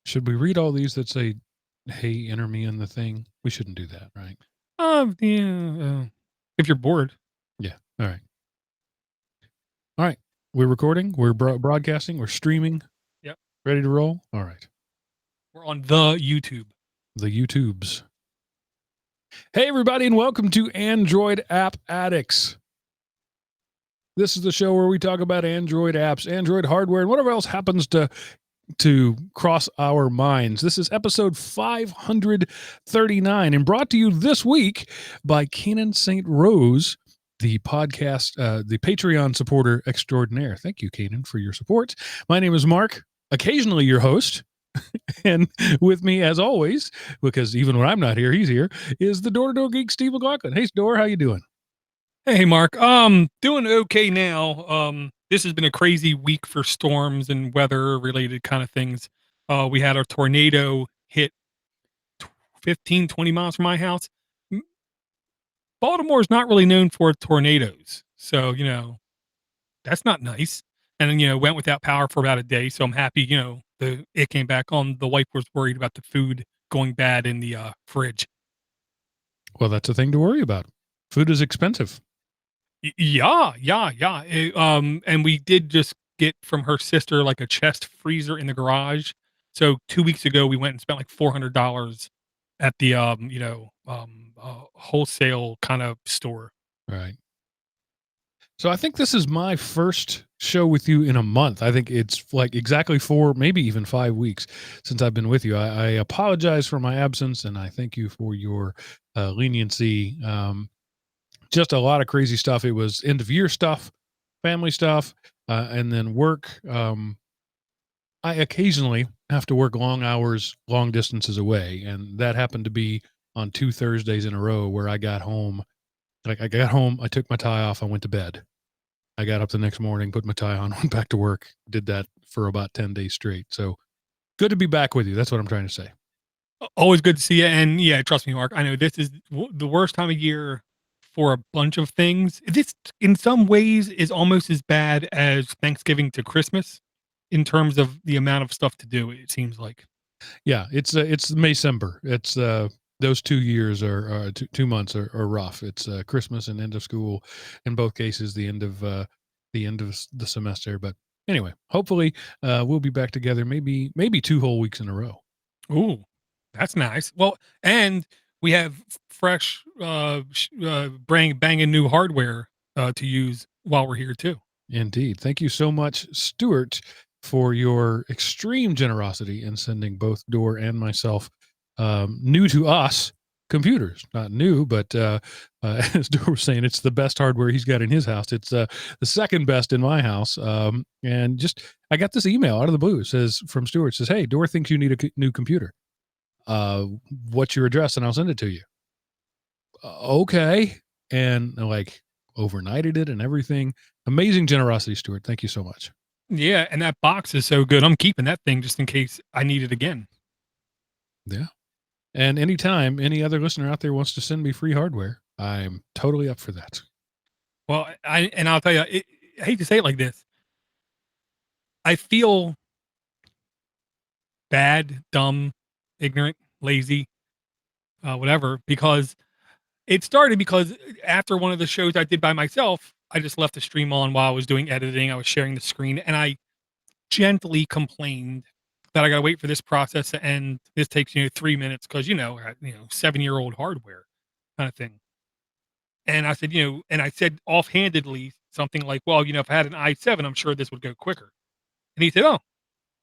Should we read all these that say, "Hey, enter me in the thing"? We shouldn't do that, right? Yeah, if you're bored. Yeah. All right. All right. We're recording. We're broadcasting. We're streaming. Yep. Ready to roll? All right. We're on the YouTube. The YouTubes. Hey, everybody, and welcome to Android App Addicts. This is the show where we talk about Android apps, Android hardware, and whatever else happens to cross our minds. This is episode 539 and brought to you this week by Kenan St. Rose, the podcast, the Patreon supporter extraordinaire. Thank you, Kenan, for your support. My name is Mark, occasionally your host. And with me, as always, because even when I'm not here, he's here, is the DoorToDoorGeek, Steve McLaughlin. Hey, Door, how you doing? Hey, Mark. Doing okay now. This has been a crazy week for storms and weather-related kind of things. We had a tornado hit 15, 20 miles from my house. Baltimore is not really known for tornadoes, so that's not nice. And then went without power for about a day. So I'm happy. It came back on. The wife was worried about the food going bad in the fridge. Well, that's a thing to worry about. Food is expensive. Yeah. And we did just get from her sister like a chest freezer in the garage. So 2 weeks ago, we went and spent like $400 at the wholesale kind of store. Right. So I think this is my first show with you in a month. I think it's like exactly 4, maybe even 5 weeks since I've been with you. I apologize for my absence, and I thank you for your leniency. Just a lot of crazy stuff. It was end of year stuff, family stuff, and then work. I occasionally have to work long hours, long distances away, and that happened to be on 2 Thursdays in a row where I got home. Like I got home, I took my tie off, I went to bed. I got up the next morning, put my tie on, went back to work, did that for about 10 days straight. So good to be back with you. That's what I'm trying to say. Always good to see you. And yeah, trust me, Mark, I know this is the worst time of year for a bunch of things. This, in some ways, is almost as bad as Thanksgiving to Christmas in terms of the amount of stuff to do. It seems like. Yeah, it's Maycember. It's those 2 years are 2 months are rough. It's Christmas and end of school, in both cases the end of the semester. But anyway, hopefully we'll be back together. Maybe 2 whole weeks in a row. Ooh, that's nice. Well, and we have fresh, banging new hardware to use while we're here too. Indeed. Thank you so much, Stuart, for your extreme generosity in sending both Door and myself new to us computers. Not new, but as Door was saying, it's the best hardware he's got in his house. It's the second best in my house. And just I got this email out of the blue. It says from Stuart, says, "Hey, Door thinks you need a new computer. What's your address? And I'll send it to you." Okay. And like overnighted it and everything. Amazing generosity, Stuart. Thank you so much. Yeah, and that box is so good. I'm keeping that thing just in case I need it again. Yeah. And anytime any other listener out there wants to send me free hardware, I'm totally up for that. Well, I'll tell you, I hate to say it like this. I feel bad, dumb, ignorant, lazy, whatever, because it started because after one of the shows I did by myself, I just left the stream on while I was doing editing. I was sharing the screen, and I gently complained that I got to wait for this process to end. This takes 3 minutes because 7-year-old hardware kind of thing. And I said, and I said offhandedly something like, well, if I had an i7, I'm sure this would go quicker. And he said, oh,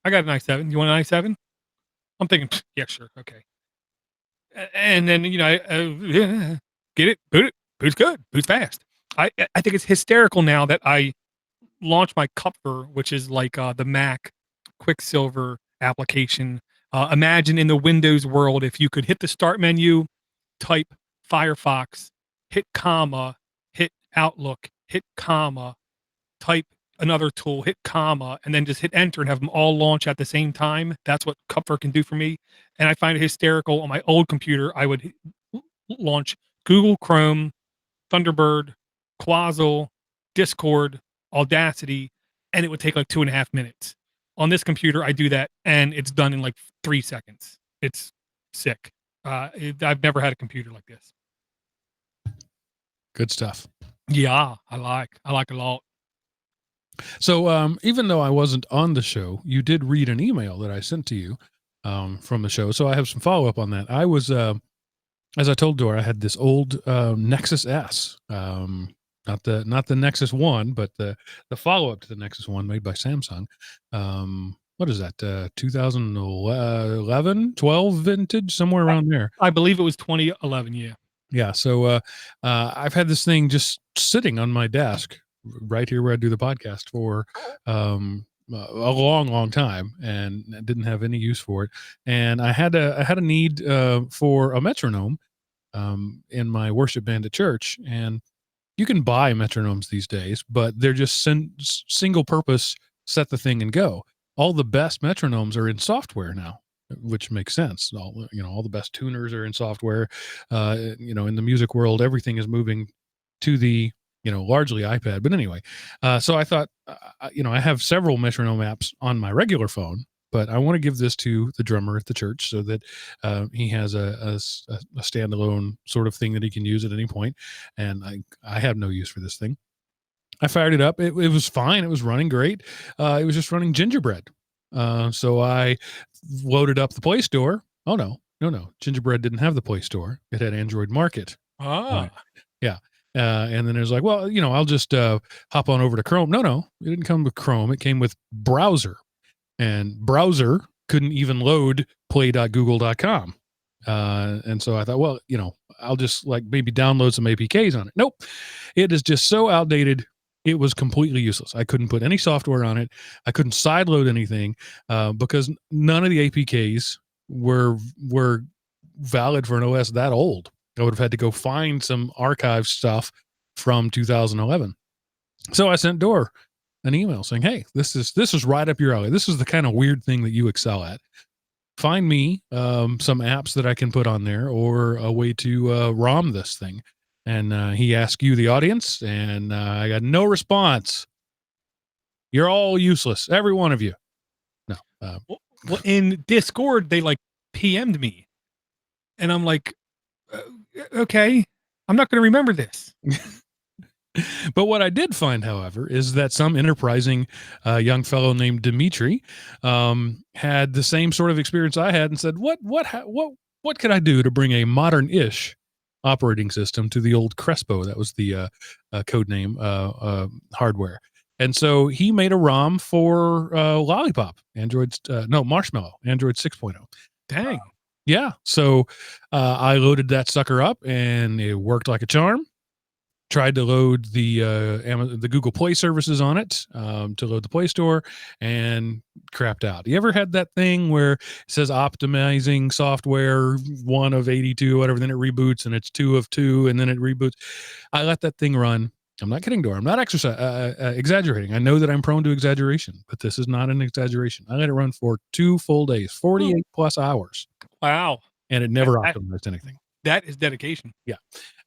I got an i7. You want an i7? I'm thinking, yeah, sure, okay. And then I get it, boot's good, boot's fast. I think it's hysterical now that I launched my Kupfer, which is like the Mac Quicksilver application. Imagine in the Windows world if you could hit the start menu, type Firefox, hit comma, hit Outlook, hit comma, type another tool, hit comma, and then just hit enter and have them all launch at the same time. That's what Kupfer can do for me. And I find it hysterical. On my old computer, I would launch Google Chrome, Thunderbird, Quazzle, Discord, Audacity, and it would take like 2.5 minutes. On this computer, I do that, and it's done in like 3 seconds. It's sick. I've never had a computer like this. Good stuff. Yeah, I like a lot. So even though I wasn't on the show, you did read an email that I sent to you from the show. So I have some follow up on that. I was, as I told Dora, I had this old Nexus S, not the Nexus One, but the follow up to the Nexus One made by Samsung. What is that? 2011, 12 vintage, somewhere around there. I believe it was 2011. Yeah. Yeah. So I've had this thing just sitting on my desk right here where I do the podcast for a long time, and I didn't have any use for it. And I had a need for a metronome in my worship band at church, and you can buy metronomes these days, but they're just single purpose, set the thing and go. All the best metronomes are in software now, which makes sense. All the best tuners are in software. In the music world, everything is moving to the largely iPad. But anyway, so I thought, I have several metronome apps on my regular phone, but I want to give this to the drummer at the church so that he has a standalone sort of thing that he can use at any point. And I have no use for this thing. I fired it up. It was fine. It was running great. It was just running Gingerbread. So I loaded up the Play Store. Oh, no. Gingerbread didn't have the Play Store. It had Android Market. Ah. Yeah. And then it was like, well, I'll just hop on over to Chrome. No, it didn't come with Chrome. It came with Browser. And Browser couldn't even load play.google.com. And so I thought, well, I'll just maybe download some APKs on it. Nope. It is just so outdated. It was completely useless. I couldn't put any software on it. I couldn't sideload anything because none of the APKs were valid for an OS that old. I would have had to go find some archive stuff from 2011. So I sent Dor an email saying, hey, this is right up your alley. This is the kind of weird thing that you excel at. Find me some apps that I can put on there or a way to ROM this thing. And he asked you, the audience, and I got no response. You're all useless, every one of you. No. Well, in Discord, they PM'd me, and I'm like, okay, I'm not going to remember this. But what I did find, however, is that some enterprising young fellow named Dimitri had the same sort of experience I had and said, what could I do to bring a modern-ish operating system to the old Crespo? That was the code name hardware. And so he made a ROM for Lollipop, Marshmallow, Android 6.0. Dang. Yeah. So I loaded that sucker up and it worked like a charm. Tried to load the Google Play services on it to load the Play Store and crapped out. You ever had that thing where it says optimizing software 1 of 82, whatever, then it reboots and it's 2 of 2 and then it reboots? I let that thing run. I'm not kidding, Dora. I'm not exaggerating. I know that I'm prone to exaggeration, but this is not an exaggeration. I let it run for 2 full days, 48 plus hours. Wow. And it never optimized anything. That is dedication. Yeah.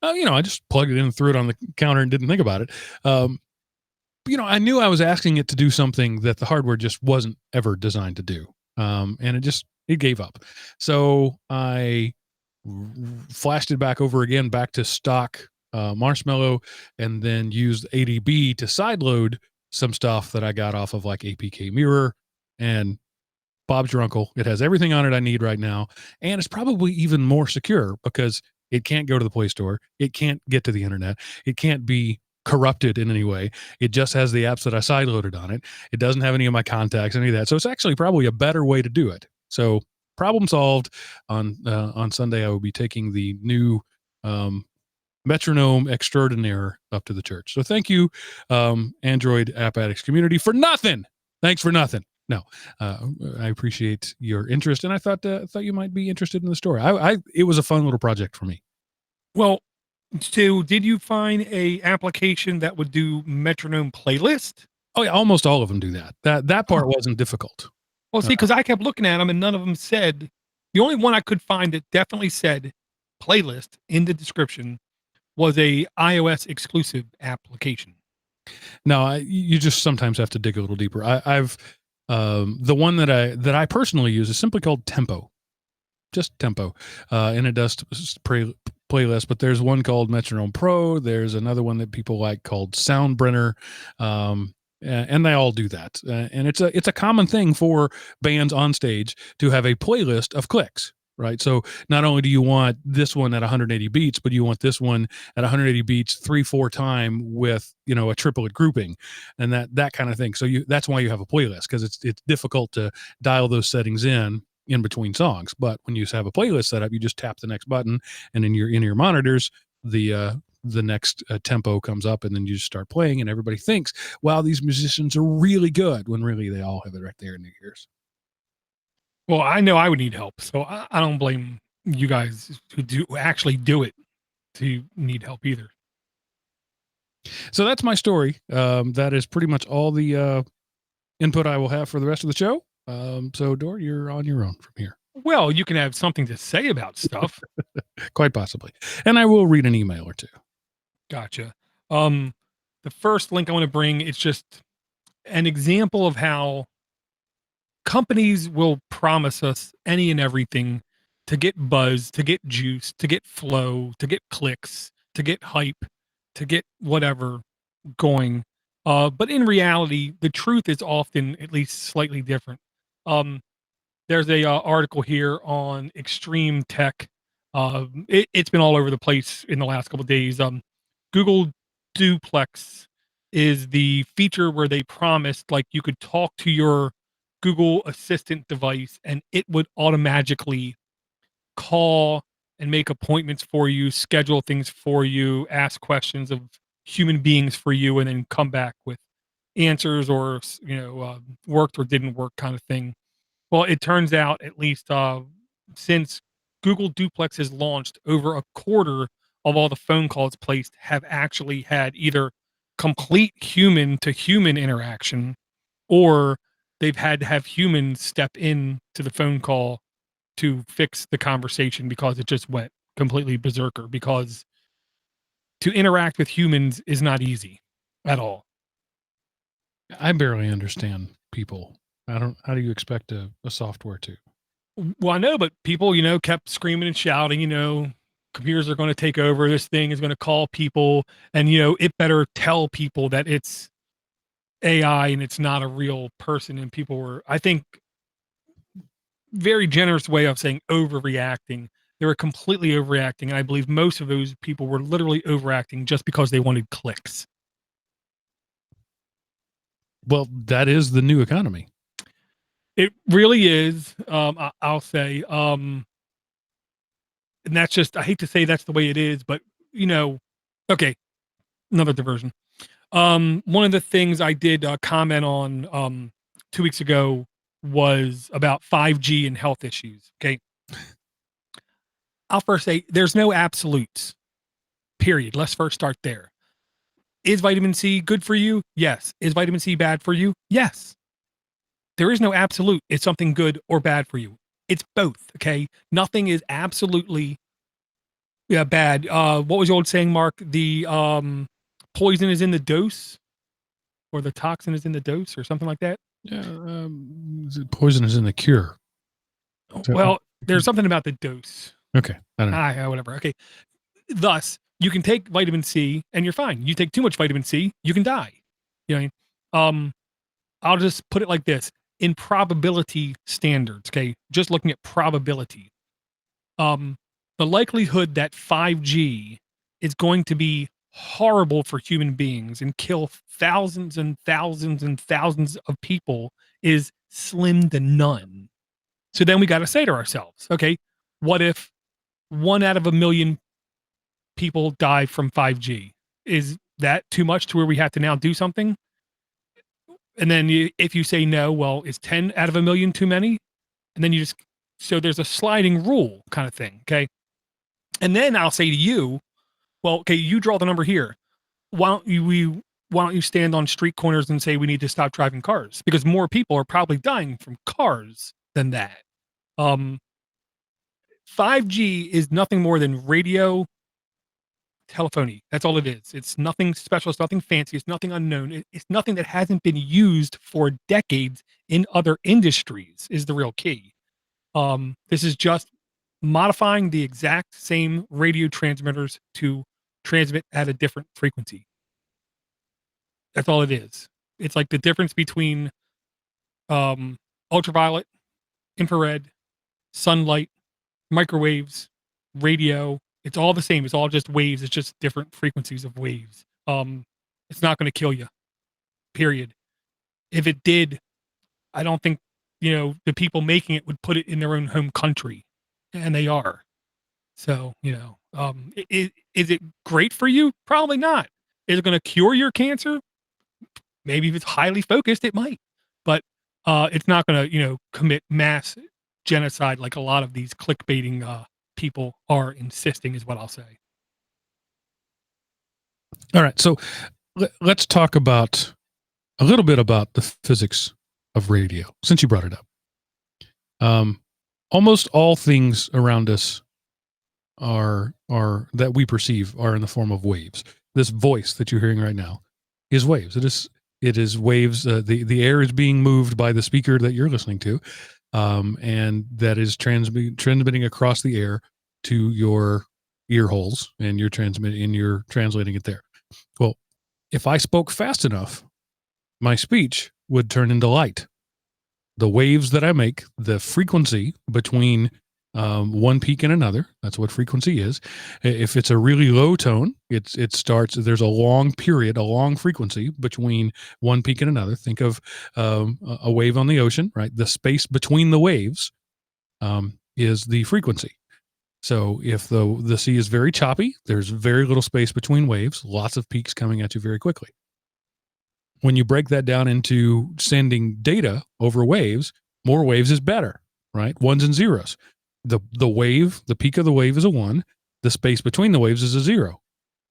I just plugged it in and threw it on the counter and didn't think about it. I knew I was asking it to do something that the hardware just wasn't ever designed to do. And it gave up. So I flashed it back over again, back to stock Marshmallow, and then used ADB to sideload some stuff that I got off of APK Mirror, and Bob's your uncle. It has everything on it I need right now. And it's probably even more secure because it can't go to the Play Store. It can't get to the internet. It can't be corrupted in any way. It just has the apps that I sideloaded on it. It doesn't have any of my contacts, any of that. So it's actually probably a better way to do it. So problem solved. On Sunday, I will be taking the new metronome extraordinaire up to the church. So thank you, Android App Addicts community, for nothing. Thanks for nothing. No, I appreciate your interest, and I thought you might be interested in the story. It was a fun little project for me. Well, so did you find a application that would do metronome playlist? Oh yeah, almost all of them do that. That part wasn't difficult. Well, see, because I kept looking at them and none of them said. The only one I could find that definitely said playlist in the description was a iOS exclusive application. No, you just sometimes have to dig a little deeper. I've The one that I personally use is simply called Tempo, just Tempo, and it does playlist. But there's one called Metronome Pro. There's another one that people like called Soundbrenner, and they all do that. And it's a common thing for bands on stage to have a playlist of clicks. Right. So not only do you want this one at 180 beats, but you want this one at 180 beats 3-4 time with, a triplet grouping and that kind of thing. So that's why you have a playlist, because it's difficult to dial those settings in between songs. But when you have a playlist set up, you just tap the next button, and in your monitors, the next tempo comes up, and then you just start playing, and everybody thinks, wow, these musicians are really good, when really they all have it right there in their ears. Well, I know I would need help, so I don't blame you guys who actually do it to need help either. So that's my story. That is pretty much all the input I will have for the rest of the show. So Dor, you're on your own from here. Well, you can have something to say about stuff. Quite possibly. And I will read an email or two. Gotcha. The first link I want to bring, it's just an example of how companies will promise us any and everything to get buzz, to get juice, to get flow, to get clicks, to get hype, to get whatever going. But in reality, the truth is often at least slightly different. There's a article here on Extreme Tech. It's been all over the place in the last couple of days. Google Duplex is the feature where they promised, like, you could talk to your Google Assistant device and it would automatically call and make appointments for you, schedule things for you, ask questions of human beings for you, and then come back with answers, or worked or didn't work kind of thing. Well, it turns out, at least since Google Duplex has launched, over a quarter of all the phone calls placed have actually had either complete human to human interaction, or they've had to have humans step in to the phone call to fix the conversation because it just went completely berserker, because to interact with humans is not easy at all. I barely understand people. How do you expect a software to? Well, I know, but people, kept screaming and shouting, computers are going to take over. This thing is going to call people, and, it better tell people that it's AI and it's not a real person. And people were, I think, very generous way of saying overreacting. They were completely overreacting. And I believe most of those people were literally overacting just because they wanted clicks. Well, that is the new economy. It really is. I'll say, and that's just, I hate to say that's the way it is, but okay, another diversion. One of the things I did comment on 2 weeks ago was about 5G and health issues. Okay. I'll first say there's no absolutes, period. Let's first start there. Is vitamin C good for you? Yes. Is vitamin C bad for you? Yes. There is no absolute. It's something good or bad for you. It's both. Okay. Nothing is absolutely bad. What was the old saying, Mark? The poison is in the dose, or the toxin is in the dose, or something like that. Yeah. Poison is in the cure. Well, there's something about the dose. Okay. I don't know. Whatever. Okay. Thus, you can take vitamin C and you're fine. You take too much vitamin C, you can die. I'll just put it like this: in probability standards, okay, just looking at probability, the likelihood that 5G is going to be horrible for human beings and kill thousands and thousands and thousands of people is slim to none. So then we got to say to ourselves, okay, what if 1 out of a million people die from 5G? Is that too much to where we have to now do something? And then if you say no, well, is 10 out of a million too many? And then so there's a sliding rule kind of thing. Okay. And then I'll say to you, well, okay, you draw the number here. Why don't you stand on street corners and say we need to stop driving cars? Because more people are probably dying from cars than that. 5G is nothing more than radio telephony. That's all it is. It's nothing special. It's nothing fancy. It's nothing unknown. It's nothing that hasn't been used for decades in other industries is the real key. This is just modifying the exact same radio transmitters to transmit at a different frequency. That's all it is. It's like the difference between ultraviolet, infrared, sunlight, microwaves, radio. It's all the same. It's all just waves. It's just different frequencies of waves. It's not going to kill you. Period. If it did, I don't think, the people making it would put it in their own home country, and they are. So, is it great for you? Probably not. Is it going to cure your cancer? Maybe if it's highly focused, it might, but it's not going to, commit mass genocide like a lot of these clickbaiting people are insisting, is what I'll say. All right. So let's talk about a little bit about the physics of radio, since you brought it up. Almost all things around us are that we perceive are in the form of waves. This voice that you're hearing right now is waves. It is waves. The air is being moved by the speaker that you're listening to, and that is transmitting across the air to your ear holes, and you're translating it there. Well, if I spoke fast enough, my speech would turn into light. The waves that I make, the frequency between one peak and another, that's what frequency is. If it's a really low tone, it starts, there's a long period, a long frequency between one peak and another. Think of a wave on the ocean, right? The space between the waves is the frequency. So if the sea is very choppy, there's very little space between waves, lots of peaks coming at you very quickly. When you break that down into sending data over waves, more waves is better, right? Ones and zeros. The peak of the wave is a 1. The space between the waves is a 0.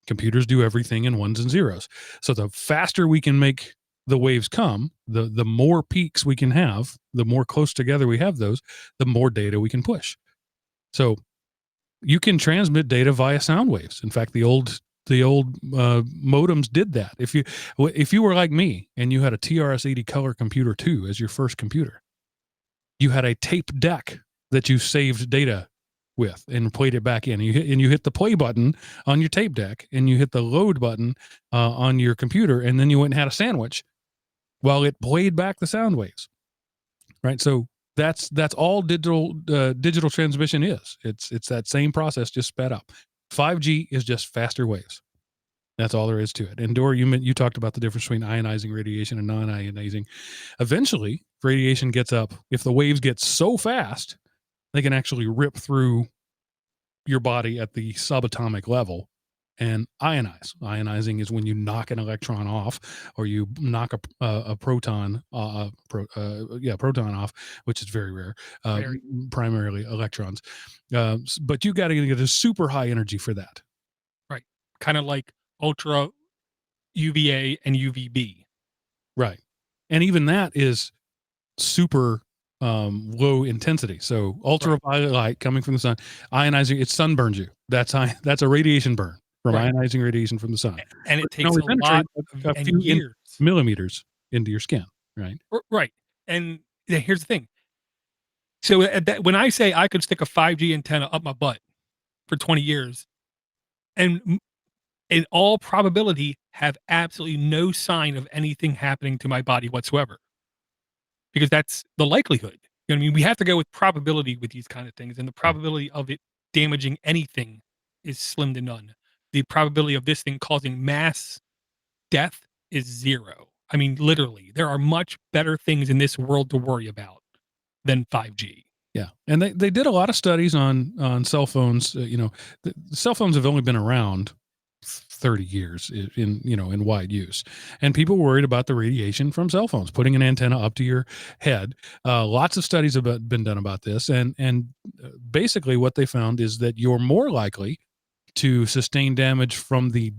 Computers do everything in ones and zeros. So the faster we can make the waves come, the more peaks we can have, the more close together we have those, the more data we can push. So you can transmit data via sound waves. In fact, the old modems did that. If you were like me and you had a TRS-80 Color Computer 2 as your first computer, you had a tape deck that you saved data with and played it back in. You hit the play button on your tape deck, and you hit the load button on your computer, and then you went and had a sandwich while it played back the sound waves. Right. So that's all digital transmission is. It's that same process, just sped up. 5G is just faster waves. That's all there is to it. And Dor, you talked about the difference between ionizing radiation and non-ionizing. Eventually, radiation gets up. If the waves get so fast, they can actually rip through your body at the subatomic level and ionize. Ionizing is when you knock an electron off, or you knock a proton, proton off, which is very rare. Primarily electrons, but you got to get a super high energy for that. Right, kind of like ultra UVA and UVB. Right, and even that is super low intensity. So ultraviolet light coming from the sun, ionizing, it sunburns you. That's a radiation burn from ionizing radiation from the sun, and it takes a lot a few years, millimeters into your skin. Right. And here's the thing. So when I say I could stick a 5G antenna up my butt for 20 years, and in all probability have absolutely no sign of anything happening to my body whatsoever, because that's the likelihood. You know what I mean? We have to go with probability with these kind of things, and the probability of it damaging anything is slim to none. The probability of this thing causing mass death is 0. I mean, literally, there are much better things in this world to worry about than 5G. Yeah, and they did a lot of studies on cell phones. The cell phones have only been around 30 years in wide use, and people worried about the radiation from cell phones, putting an antenna up to your head. Lots of studies have been done about this, and basically what they found is that you're more likely to sustain damage from the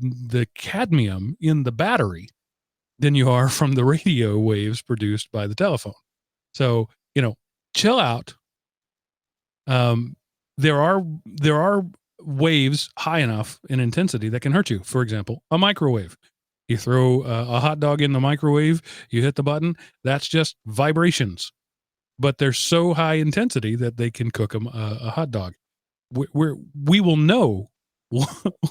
cadmium in the battery than you are from the radio waves produced by the telephone. So, chill out. There are waves high enough in intensity that can hurt you. For example, a microwave. You throw a hot dog in the microwave, you hit the button, that's just vibrations. But they're so high intensity that they can cook a hot dog. We will know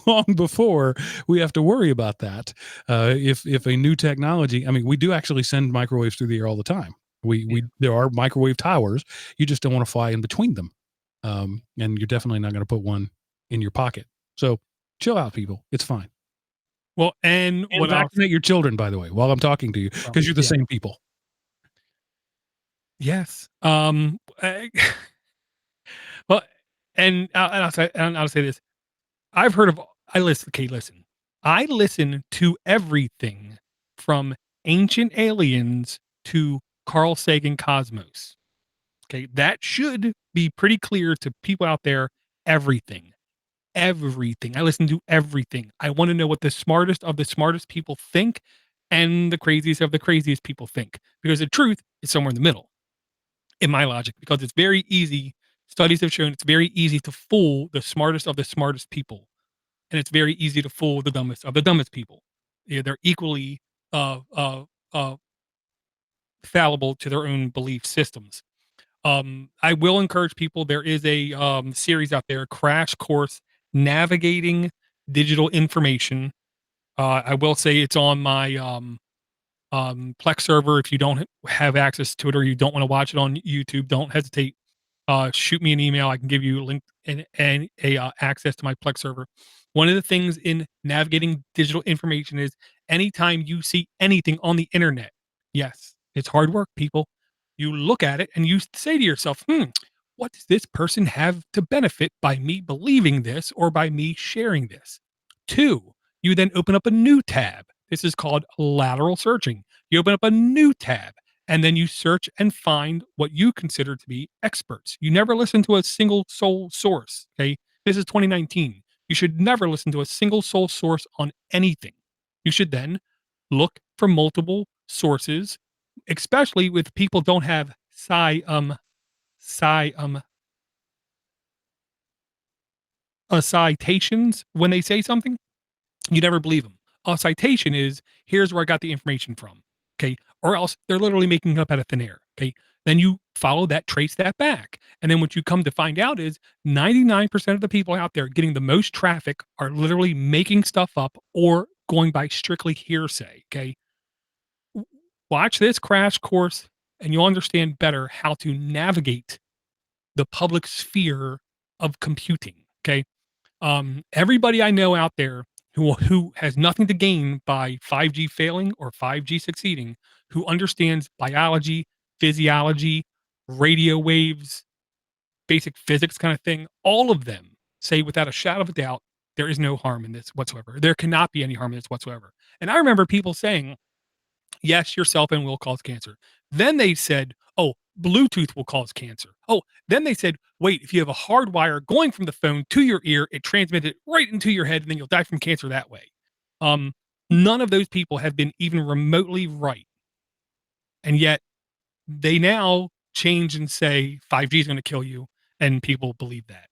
long before we have to worry about that. If a new technology, I mean, we do actually send microwaves through the air all the time. We there are microwave towers. You just don't want to fly in between them, and you're definitely not going to put one in your pocket. So chill out, people. It's fine. Well, and what else? Vaccinate your children, by the way, while I'm talking to you, because you're the same people. Yes. Well, and I'll say this. I've heard of. I listen. Okay, listen. I listen to everything from Ancient Aliens to Carl Sagan Cosmos. Okay, that should be pretty clear to people out there. Everything. Everything. I listen to everything. I want to know what the smartest of the smartest people think and the craziest of the craziest people think. Because the truth is somewhere in the middle, in my logic, because it's very easy. Studies have shown it's very easy to fool the smartest of the smartest people. And it's very easy to fool the dumbest of the dumbest people. Yeah, they're equally uh, uh, uh, fallible to their own belief systems. I will encourage people. There is a series out there, Crash Course Navigating Digital Information. I will say it's on my Plex server. If you don't have access to it or you don't want to watch it on YouTube, don't hesitate. Shoot me an email. I can give you a link and a access to my Plex server. One of the things in navigating digital information is anytime you see anything on the internet, yes, it's hard work, people. You look at it and you say to yourself, what does this person have to benefit by me believing this or by me sharing this? Two, you then open up a new tab. This is called lateral searching. You open up a new tab and then you search and find what you consider to be experts. You never listen to a single sole source. Okay. This is 2019. You should never listen to a single sole source on anything. You should then look for multiple sources, especially with people don't have citations when they say something. You never believe them. A citation is here's where I got the information from. Okay. Or else they're literally making up out of thin air. Okay. Then you follow that, trace that back. And then what you come to find out is 99% of the people out there getting the most traffic are literally making stuff up or going by strictly hearsay. Okay. Watch this crash course and you'll understand better how to navigate the public sphere of computing. Okay. Everybody I know out there who has nothing to gain by 5G failing or 5G succeeding, who understands biology, physiology, radio waves, basic physics kind of thing, all of them say without a shadow of a doubt, there is no harm in this whatsoever. There cannot be any harm in this whatsoever. And I remember people saying, yes, your cell phone will cause cancer. Then they said, oh, Bluetooth will cause cancer. Oh, then they said, wait, if you have a hard wire going from the phone to your ear, it transmits it right into your head, and then you'll die from cancer that way. None of those people have been even remotely right. And yet they now change and say 5G is going to kill you, and people believe that.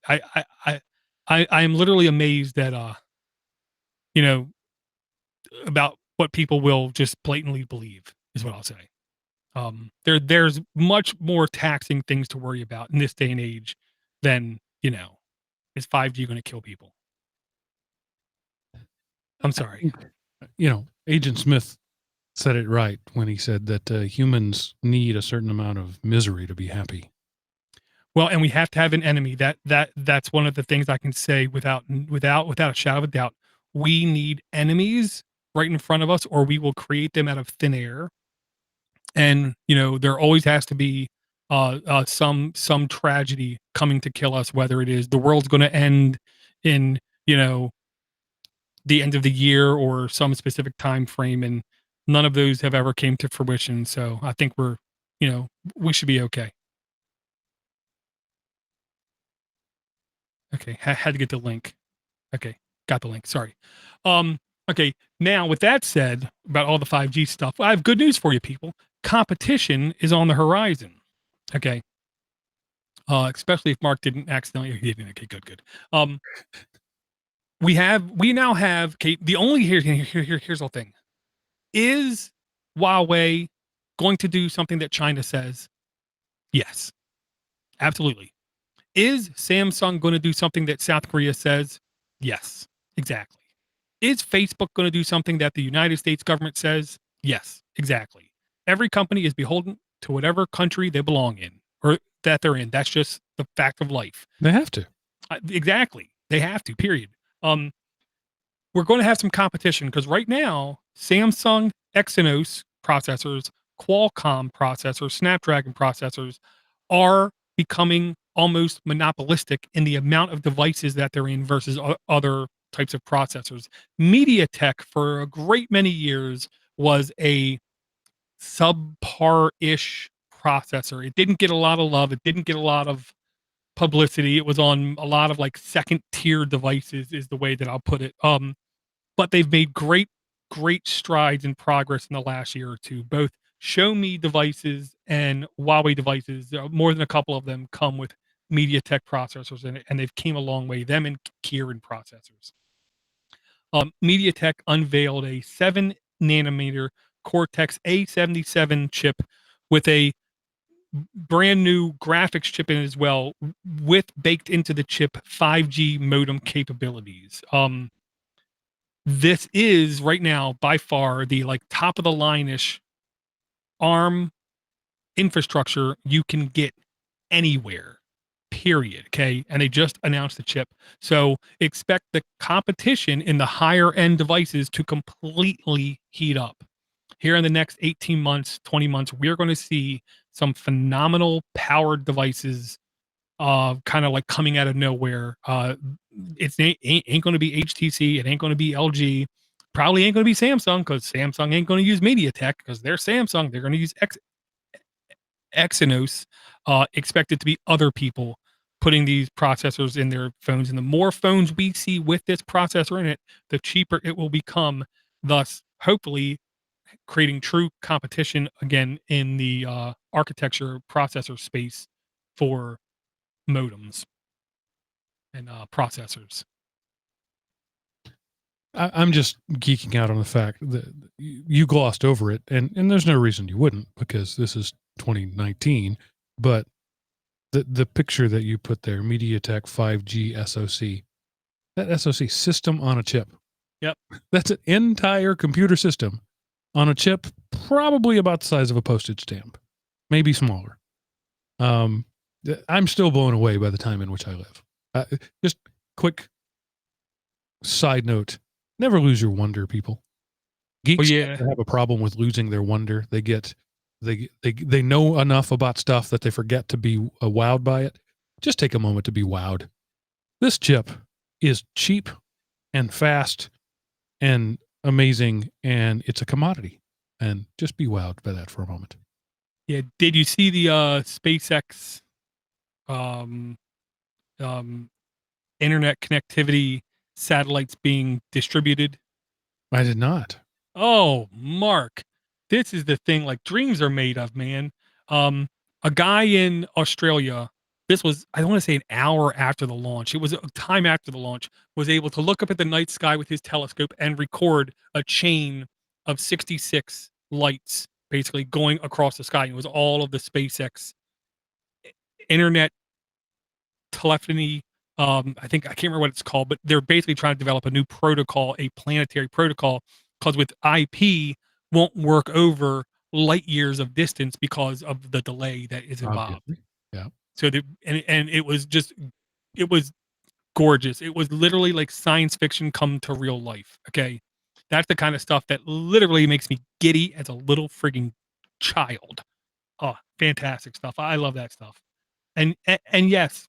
I am literally amazed at you know, about what people will just blatantly believe is what I'll say. There's much more taxing things to worry about in this day and age than, is 5G going to kill people? I'm sorry. Agent Smith said it right when he said that humans need a certain amount of misery to be happy. Well, and we have to have an enemy. That's one of the things I can say without a shadow of a doubt. We need enemies right in front of us, or we will create them out of thin air. And there always has to be some tragedy coming to kill us, whether it is the world's going to end in the end of the year or some specific time frame, and none of those have ever came to fruition. So I think we should be okay. Okay, had to get the link. Okay, got the link. Sorry. Okay, now with that said about all the 5G stuff, I have good news for you, people. Competition is on the horizon. Okay. especially if Mark didn't accidentally. He didn't. Okay, good. We now have. Okay, the only here's the thing. Is Huawei going to do something that China says? Yes, absolutely. Is Samsung going to do something that South Korea says? Yes, exactly. Is Facebook going to do something that the United States government says? Yes, exactly. Every company is beholden to whatever country they belong in or that they're in. That's just the fact of life. They have to. Exactly. They have to, period. We're going to have some competition because right now, Samsung Exynos processors, Qualcomm processors, Snapdragon processors are becoming almost monopolistic in the amount of devices that they're in versus other types of processors. MediaTek, for a great many years, was a subpar-ish processor. It didn't get a lot of love. It didn't get a lot of publicity. It was on a lot of like second-tier devices, is the way that I'll put it. But they've made great strides in progress in the last year or two. Both Xiaomi devices and Huawei devices, more than a couple of them come with MediaTek processors in it, and they've came a long way. Them and Kirin processors. MediaTek unveiled a 7 nanometer Cortex-A77 chip with a brand new graphics chip in it as well, with baked into the chip 5G modem capabilities. This is right now by far the like top of the line-ish ARM infrastructure you can get anywhere, period. Okay. And they just announced the chip. So expect the competition in the higher end devices to completely heat up. Here in the next 18 months, 20 months, we're going to see some phenomenal powered devices kind of like coming out of nowhere. Ain't going to be HTC. It ain't going to be LG. Probably ain't going to be Samsung because Samsung ain't going to use MediaTek because they're Samsung. They're going to use Exynos. Expect it to be other people putting these processors in their phones. And the more phones we see with this processor in it, the cheaper it will become. Thus, hopefully, creating true competition again in the architecture processor space for modems and processors. I'm just geeking out on the fact that you glossed over it, and there's no reason you wouldn't because this is 2019. But the picture that you put there, MediaTek 5G SoC, that SoC system on a chip. Yep, that's an entire computer system on a chip, probably about the size of a postage stamp, maybe smaller. I'm still blown away by the time in which I live. Just quick side note: never lose your wonder, people. Geeks have a problem with losing their wonder. They know enough about stuff that they forget to be wowed by it. Just take a moment to be wowed. This chip is cheap and fast and amazing, and it's a commodity. And just be wowed by that for a moment. Yeah. Did you see the SpaceX internet connectivity satellites being distributed? I did not. Oh, Mark, this is the thing like dreams are made of, man. A guy in Australia, this was, I don't want to say an hour after the launch, it was a time after the launch, was able to look up at the night sky with his telescope and record a chain of 66 lights basically going across the sky. It was all of the SpaceX internet telephony. I can't remember what it's called, but they're basically trying to develop a new protocol, a planetary protocol, because with IP won't work over light years of distance because of the delay that is involved. Obviously. Yeah. So and it was gorgeous. It was literally like science fiction come to real life. Okay. That's the kind of stuff that literally makes me giddy as a little frigging child. Oh, fantastic stuff. I love that stuff. And yes,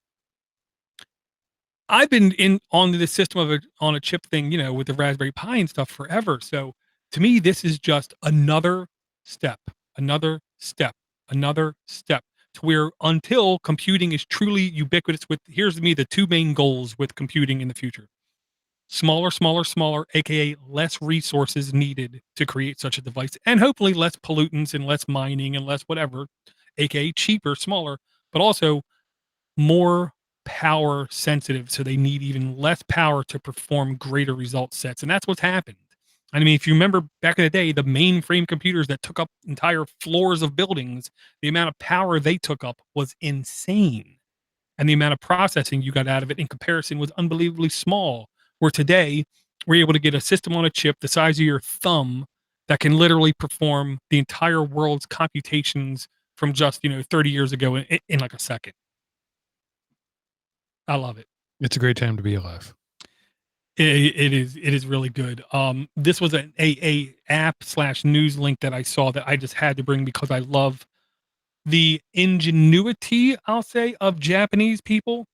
I've been on the system of on a chip thing, with the Raspberry Pi and stuff forever. So to me, this is just another step, another step, another step to where until computing is truly ubiquitous here's the two main goals with computing in the future. Smaller, aka less resources needed to create such a device, and hopefully less pollutants and less mining and less whatever, aka cheaper, smaller, but also more power sensitive, so they need even less power to perform greater result sets. And that's what's happened. I mean, if you remember back in the day, the mainframe computers that took up entire floors of buildings, the amount of power they took up was insane. And the amount of processing you got out of it in comparison was unbelievably small. Where today, we're able to get a system on a chip the size of your thumb that can literally perform the entire world's computations from just 30 years ago in like a second. I love it. It's a great time to be alive. It is really good. This was a app/news link that I saw that I just had to bring because I love the ingenuity, I'll say, of Japanese people.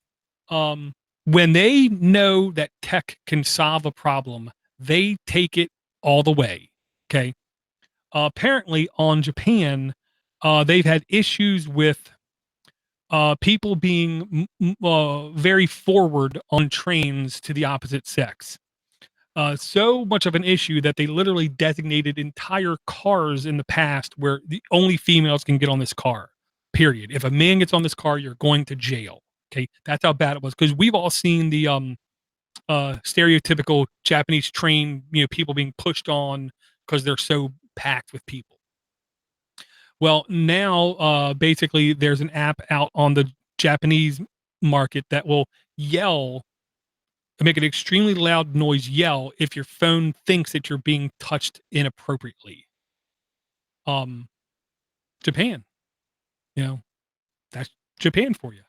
When they know that tech can solve a problem, they take it all the way. Okay. Apparently on Japan, they've had issues with people being very forward on trains to the opposite sex. So much of an issue that they literally designated entire cars in the past where the only females can get on this car. Period. If a man gets on this car, you're going to jail. Okay, that's how bad it was. Because we've all seen the stereotypical Japanese train, people being pushed on because they're so packed with people. Well, now basically there's an app out on the Japanese market that will yell, make an extremely loud noise yell if your phone thinks that you're being touched inappropriately. Japan, that's Japan for you.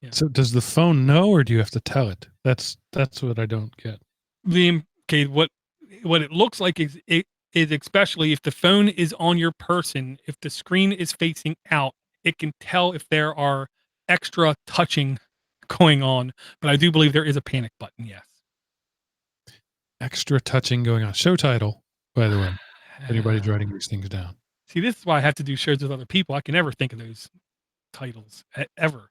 Yeah. So does the phone know, or do you have to tell it? That's what I don't get. What it looks like is especially if the phone is on your person, if the screen is facing out, it can tell if there are extra touching going on. But I do believe there is a panic button. Yes. Extra touching going on. Show title, by the way. If anybody's writing these things down. See, this is why I have to do shows with other people. I can never think of those titles ever.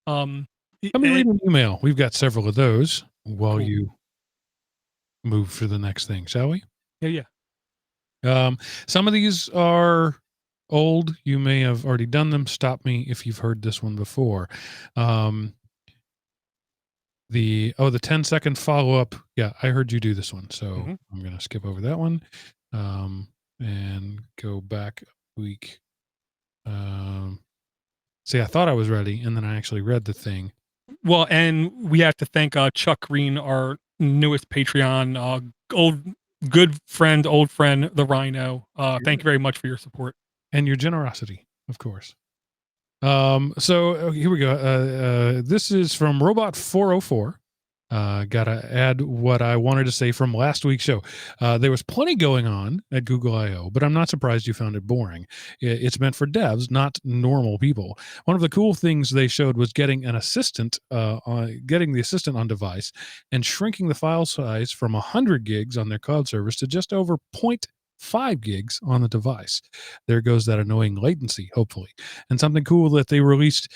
Let me read an email. We've got several of those while you move for the next thing, shall we? Yeah. Some of these are old. You may have already done them. Stop me if you've heard this one before. The 10-second follow-up. Yeah, I heard you do this one. So I'm going to skip over that one and go back a week. See, I thought I was ready, and then I actually read the thing. Well, and we have to thank Chuck Green, our newest Patreon, old friend, the Rhino. Thank you very much for your support and your generosity, of course. So here we go. This is from Robot 404. Gotta add what I wanted to say from last week's show. There was plenty going on at Google I/O, but I'm not surprised you found it boring. It's meant for devs, not normal people. One of the cool things they showed was getting an assistant, getting the assistant on device and shrinking the file size from 100 gigs on their cloud service to just over 0.5 gigs on the device. There goes that annoying latency, hopefully. And something cool that they released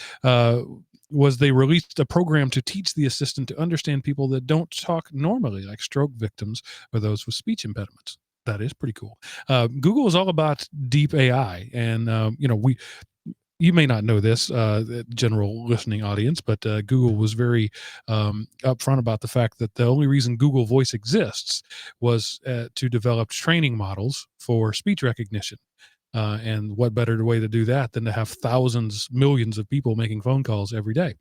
was they released a program to teach the assistant to understand people that don't talk normally, like stroke victims or those with speech impediments. That is pretty cool. Google is all about deep AI, and you may not know this, general listening audience, but Google was very upfront about the fact that the only reason Google Voice exists was to develop training models for speech recognition. And what better way to do that than to have thousands, millions of people making phone calls every day?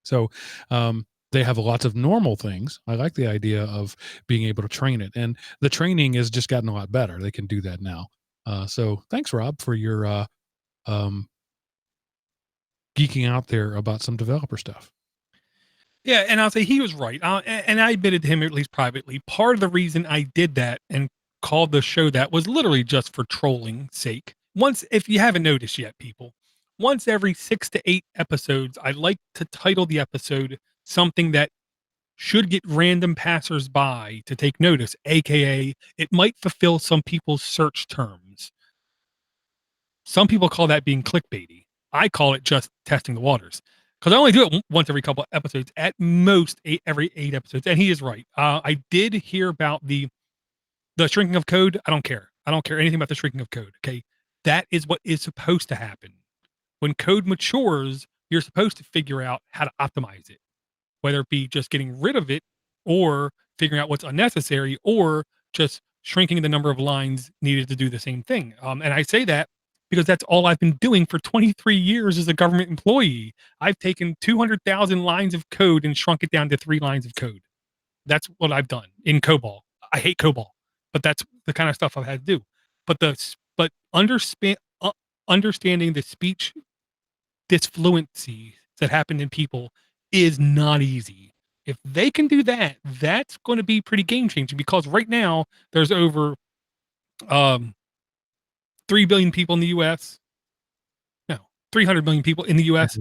So they have lots of normal things. I like the idea of being able to train it. And the training has just gotten a lot better. They can do that now. So thanks, Rob, for your geeking out there about some developer stuff. Yeah, and I'll say he was right. And I admitted to him, at least privately, part of the reason I did that and called the show that was literally just for trolling sake. If you haven't noticed yet, people, once every 6 to 8 episodes, I like to title the episode something that should get random passersby to take notice, aka it might fulfill some people's search terms. Some people call that being clickbaity. I call it just testing the waters. Because I only do it once every couple of episodes, at most every 8 episodes. And he is right. I did hear about the shrinking of code. I don't care. I don't care anything about the shrinking of code. Okay. That is what is supposed to happen. when code matures, you're supposed to figure out how to optimize it, whether it be just getting rid of it or figuring out what's unnecessary or just shrinking the number of lines needed to do the same thing. And I say that because that's all I've been doing for 23 years as a government employee. I've taken 200,000 lines of code and shrunk it down to 3 lines of code. That's what I've done in COBOL. I hate COBOL, but that's the kind of stuff I've had to do. But understanding the speech disfluencies that happen in people is not easy. If they can do that, that's going to be pretty game changing because right now there's over um 3 billion people in the US. No, 300 million people in the US.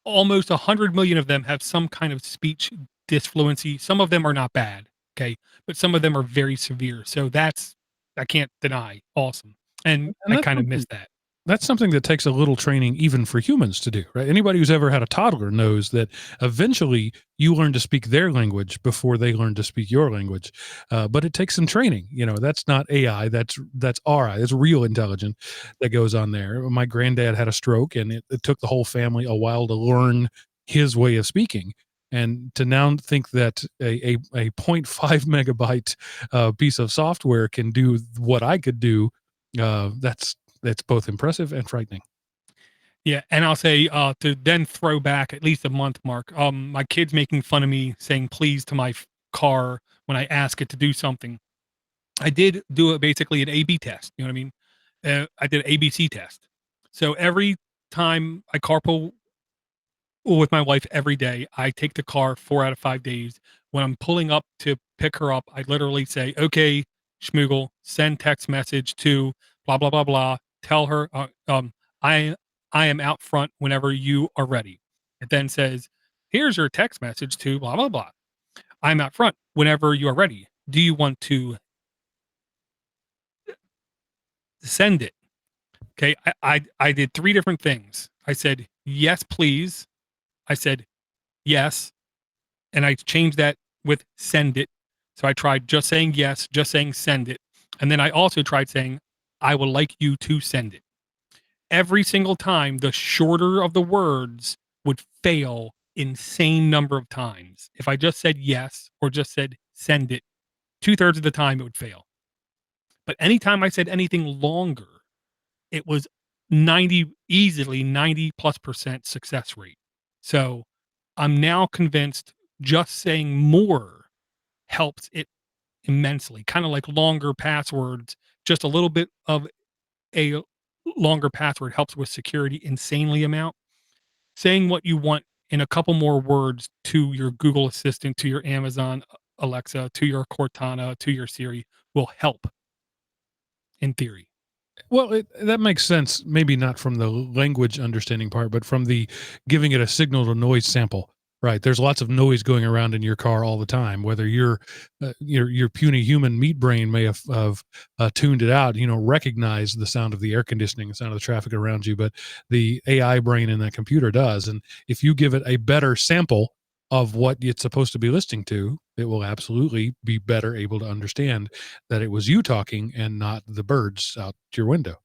Almost 100 million of them have some kind of speech disfluency. Some of them are not bad, okay, but some of them are very severe. So that's I can't deny awesome. And And I that's kind of something miss that. that's something that takes a little training even for humans to do, right? Anybody who's ever had a toddler knows that eventually you learn to speak their language before they learn to speak your language. But it takes some training. That's not AI. That's RI. It's real intelligence that goes on there. My granddad had a stroke, and it took the whole family a while to learn his way of speaking. And to now think that a 0.5 megabyte piece of software can do what I could do, that's both impressive and frightening. Yeah, and I'll say to then throw back at least a month mark. My kid's making fun of me saying please to my car when I ask it to do something. I did do it basically an A/B test. You know what I mean? I did an ABC test. So every time I carpool with my wife every day, I take the car 4 out of 5 days. When I'm pulling up to pick her up, I literally say, "Okay, Schmoogle, send text message to blah blah blah blah. Tell her I I am out front whenever you are ready." It then says, "Here's your text message to blah blah blah. I'm out front whenever you are ready. Do you want to send it?" Okay, I did 3 different things. I said, "Yes, please." I said, "Yes," and I changed that with "send it." So I tried just saying yes, just saying send it, and then I also tried saying, "I would like you to send it." Every single time, the shorter of the words would fail insane number of times. If I just said yes or just said send it, 2/3 of the time it would fail. But anytime I said anything longer, it was 90 plus percent success rate. So I'm now convinced just saying more helps it immensely. Kind of like longer passwords, just a little bit of a longer password helps with security insanely amount. Saying what you want in a couple more words to your Google Assistant, to your Amazon Alexa, to your Cortana, to your Siri will help in theory. Well, that makes sense. Maybe not from the language understanding part, but from the giving it a signal to noise sample. Right. There's lots of noise going around in your car all the time. Whether your puny human meat brain may have tuned it out, recognize the sound of the air conditioning, the sound of the traffic around you, but the AI brain in that computer does. And if you give it a better sample of what it's supposed to be listening to, it will absolutely be better able to understand that it was you talking and not the birds out your window.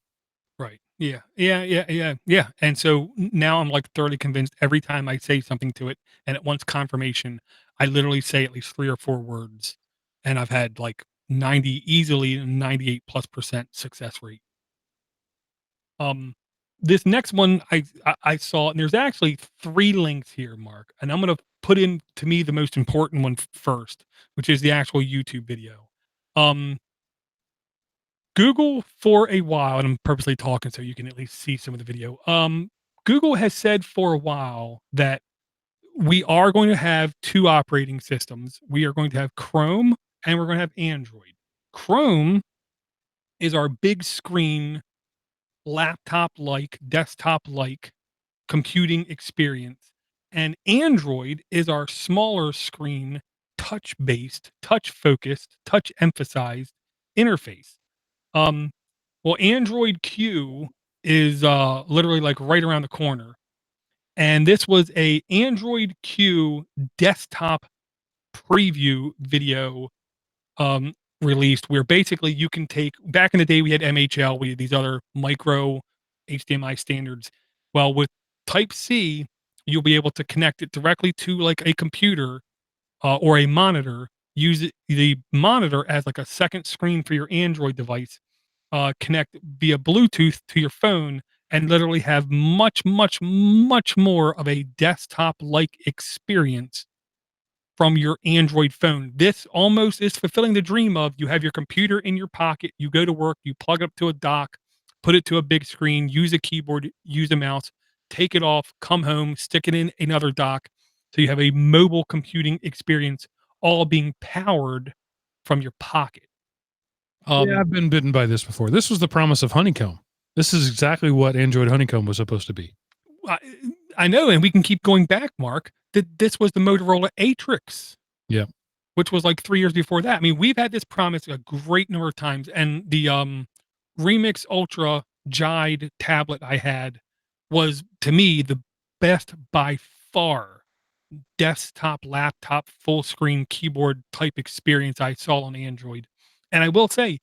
Right. Yeah. Yeah. Yeah. Yeah. Yeah. And so now I'm like thoroughly convinced every time I say something to it and it wants confirmation, I literally say at least 3 or 4 words. And I've had like 90, easily 98 plus percent success rate. Um, this next one I saw, and there's actually 3 links here, Mark, and I'm gonna put in to me the most important one first, which is the actual YouTube video. Um, Google for a while, and I'm purposely talking so you can at least see some of the video. Google has said for a while that we are going to have 2 operating systems. We are going to have Chrome and we're going to have Android. Chrome is our big screen, laptop like, desktop like computing experience. And Android is our smaller screen, touch based, touch focused, touch emphasized interface. Um, well, Android Q is literally like right around the corner. And this was a Android Q desktop preview video um, released where basically you can take back in the day we had MHL, we had these other micro HDMI standards. Well, with Type-C, you'll be able to connect it directly to like a computer or a monitor. The monitor as like a second screen for your Android device. Connect via Bluetooth to your phone and literally have much, much, much more of a desktop-like experience from your Android phone. This almost is fulfilling the dream of you have your computer in your pocket, you go to work, you plug it up to a dock, put it to a big screen, use a keyboard, use a mouse, take it off, come home, stick it in another dock. So you have a mobile computing experience all being powered from your pocket. Yeah, I've been bitten by this before. This was the promise of Honeycomb. This is exactly what Android Honeycomb was supposed to be. I, I know, and we can keep going back, Mark. That this was the Motorola Atrix. Yeah. Which was like 3 years before that. I mean, we've had this promise a great number of times, and the Remix Ultra Jide tablet I had was, to me, the best by far desktop, laptop, full screen keyboard type experience I saw on Android. And I will say,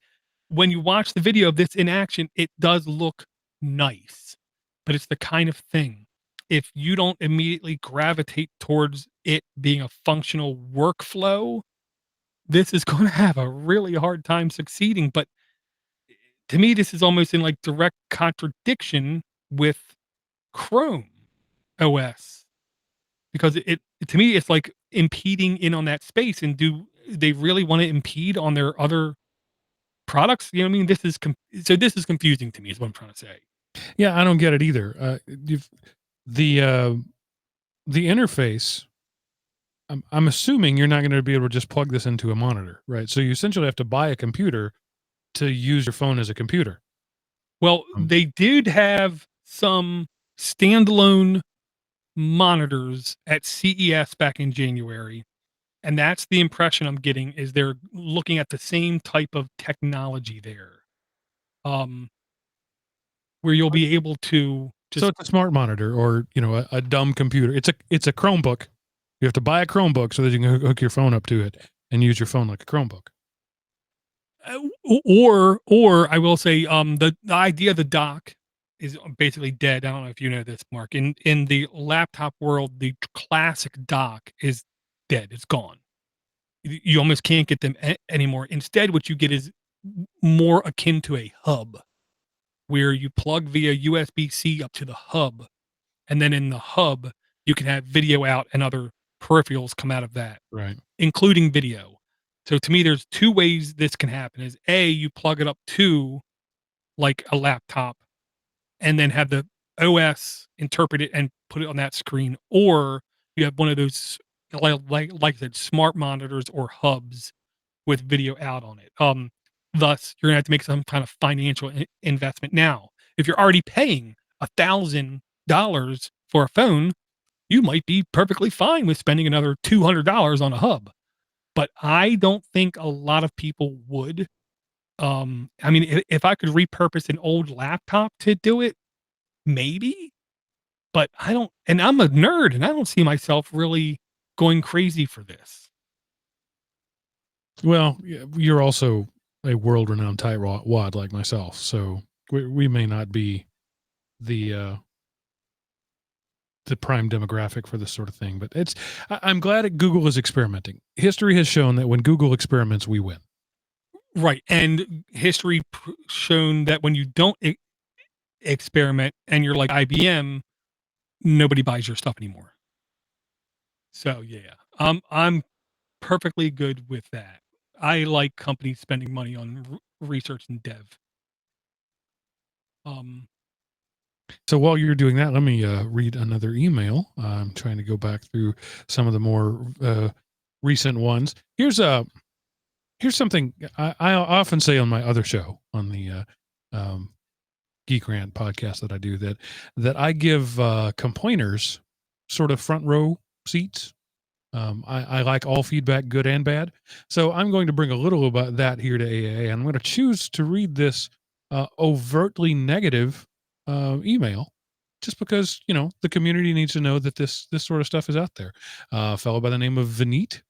when you watch the video of this in action, it does look nice, but it's the kind of thing. If you don't immediately gravitate towards it being a functional workflow, this is going to have a really hard time succeeding. But to me, this is almost in like direct contradiction with Chrome OS because it to me, it's like impeding in on that space. And do they really want to impede on their other products? You know what I mean? So this is confusing to me, is what I'm trying to say. Yeah, I don't get it either. The interface. I'm assuming you're not going to be able to just plug this into a monitor, right? So you essentially have to buy a computer to use your phone as a computer. Well, they did have some standalone monitors at CES back in January. And that's the impression I'm getting, is they're looking at the same type of technology there. Where you'll be able to So it's a smart monitor, or a dumb computer. It's a Chromebook. You have to buy a Chromebook so that you can hook your phone up to it and use your phone like a Chromebook. Or I will say, the idea of the dock is basically dead. I don't know if you know this, Mark. In the laptop world, the classic dock is dead. It's gone. You almost can't get them anymore. Instead, what you get is more akin to a hub, where you plug via USB-C up to the hub, and then in the hub you can have video out and other peripherals come out of that, Right. including video. So to me, there's two ways this can happen: is A, you plug it up to like a laptop and then have the OS interpret it and put it on that screen, or you have one of those like I said, smart monitors or hubs with video out on it. Thus, you're gonna have to make some kind of financial investment. Now, if you're already paying $1,000 for a phone, you might be perfectly fine with spending another $200 on a hub. But I don't think a lot of people would. I mean, if I could repurpose an old laptop to do it, maybe. But I don't, and I'm a nerd, and I don't see myself really going crazy for this. Well, you're also a world-renowned tightwad like myself, so we may not be the prime demographic for this sort of thing. But I'm glad that Google is experimenting. History has shown that when Google experiments, we win. Right, and history shown that when you don't experiment and you're like IBM, nobody buys your stuff anymore. So yeah, I'm perfectly good with that. I like companies spending money on research and dev. So while you're doing that, let me read another email. I'm trying to go back through some of the more recent ones. Here's something I often say on my other show, on the Geek Rant podcast that I do, that I give complainers sort of front row seats. I like all feedback, good and bad. So I'm going to bring a little about that here to AAA. I'm going to choose to read this overtly negative email, just because the community needs to know that this sort of stuff is out there. A fellow by the name of Vineet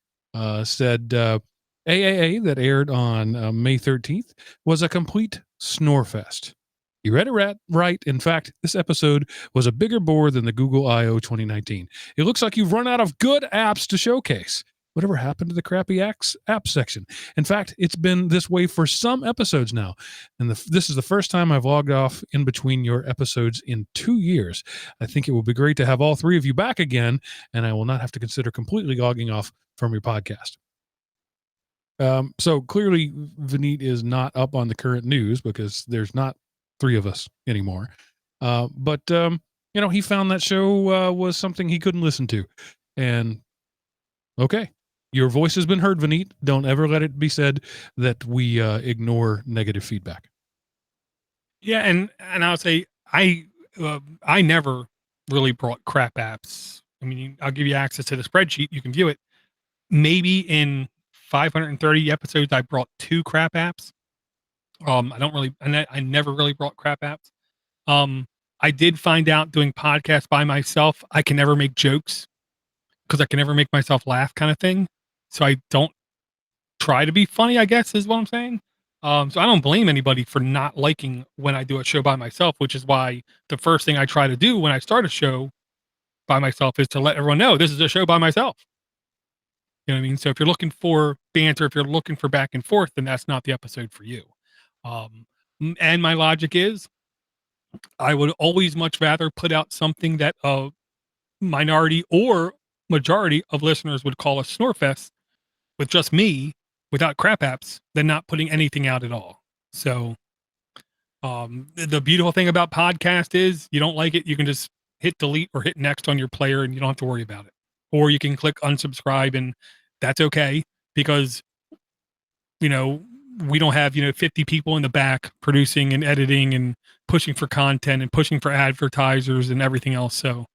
said AAA that aired on May 13th was a complete snore fest. You read it right. In fact, this episode was a bigger bore than the Google I/O 2019. It looks like you've run out of good apps to showcase. Whatever happened to the crappy app section? In fact, it's been this way for some episodes now. And this is the first time I've logged off in between your episodes in 2 years. I think it will be great to have all three of you back again, and I will not have to consider completely logging off from your podcast. So clearly, Vineet is not up on the current news because there's not three of us anymore. But he found that show was something he couldn't listen to. And okay, your voice has been heard, Vineet. Don't ever let it be said that we ignore negative feedback. Yeah, and I'll say I never really brought crap apps. I mean, I'll give you access to the spreadsheet. You can view it. Maybe in 530 episodes, I brought 2 crap apps. I never really brought crap apps. I did find out doing podcasts by myself, I can never make jokes because I can never make myself laugh, kind of thing. So I don't try to be funny, I guess is what I'm saying. So I don't blame anybody for not liking when I do a show by myself, which is why the first thing I try to do when I start a show by myself is to let everyone know this is a show by myself. You know what I mean? So if you're looking for banter, if you're looking for back and forth, then that's not the episode for you. And my logic is I would always much rather put out something that a minority or majority of listeners would call a snorefest with just me without crap apps than not putting anything out at all. So the beautiful thing about podcast is you don't like it, you can just hit delete or hit next on your player and you don't have to worry about it. Or you can click unsubscribe and that's okay because, we don't have, 50 people in the back producing and editing and pushing for content and pushing for advertisers and everything else. So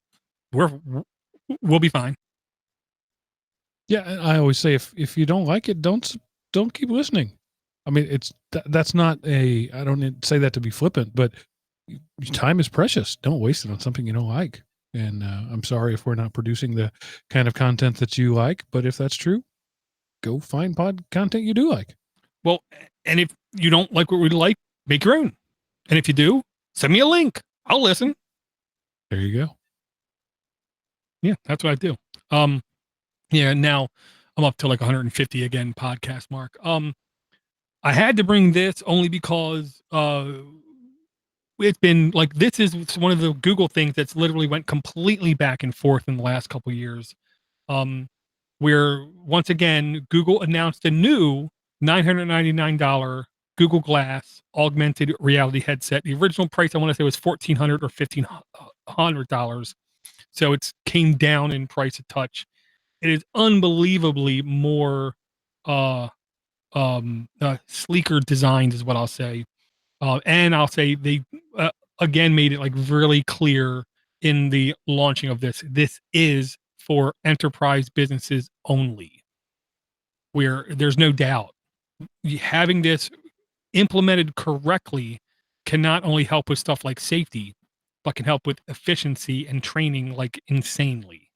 we'll be fine. Yeah, I always say if you don't like it, don't keep listening. I mean, that's not I don't say that to be flippant, but time is precious. Don't waste it on something you don't like. And I'm sorry if we're not producing the kind of content that you like, but if that's true, go find content you do like. Well, and if you don't like what we like, make your own. And if you do, send me a link. I'll listen. There you go. Yeah, that's what I do. Yeah, now I'm up to like 150 again podcast mark. I had to bring this only because it's been like this is one of the Google things that's literally went completely back and forth in the last couple of years. Where once again Google announced a new $999 Google Glass augmented reality headset. The original price I want to say was $1,400 or $1,500. So it's came down in price a touch. It is unbelievably more sleeker designed is what I'll say. And I'll say they again made it like really clear in the launching of this. This is for enterprise businesses only, where there's no doubt having this implemented correctly can not only help with stuff like safety, but can help with efficiency and training like insanely.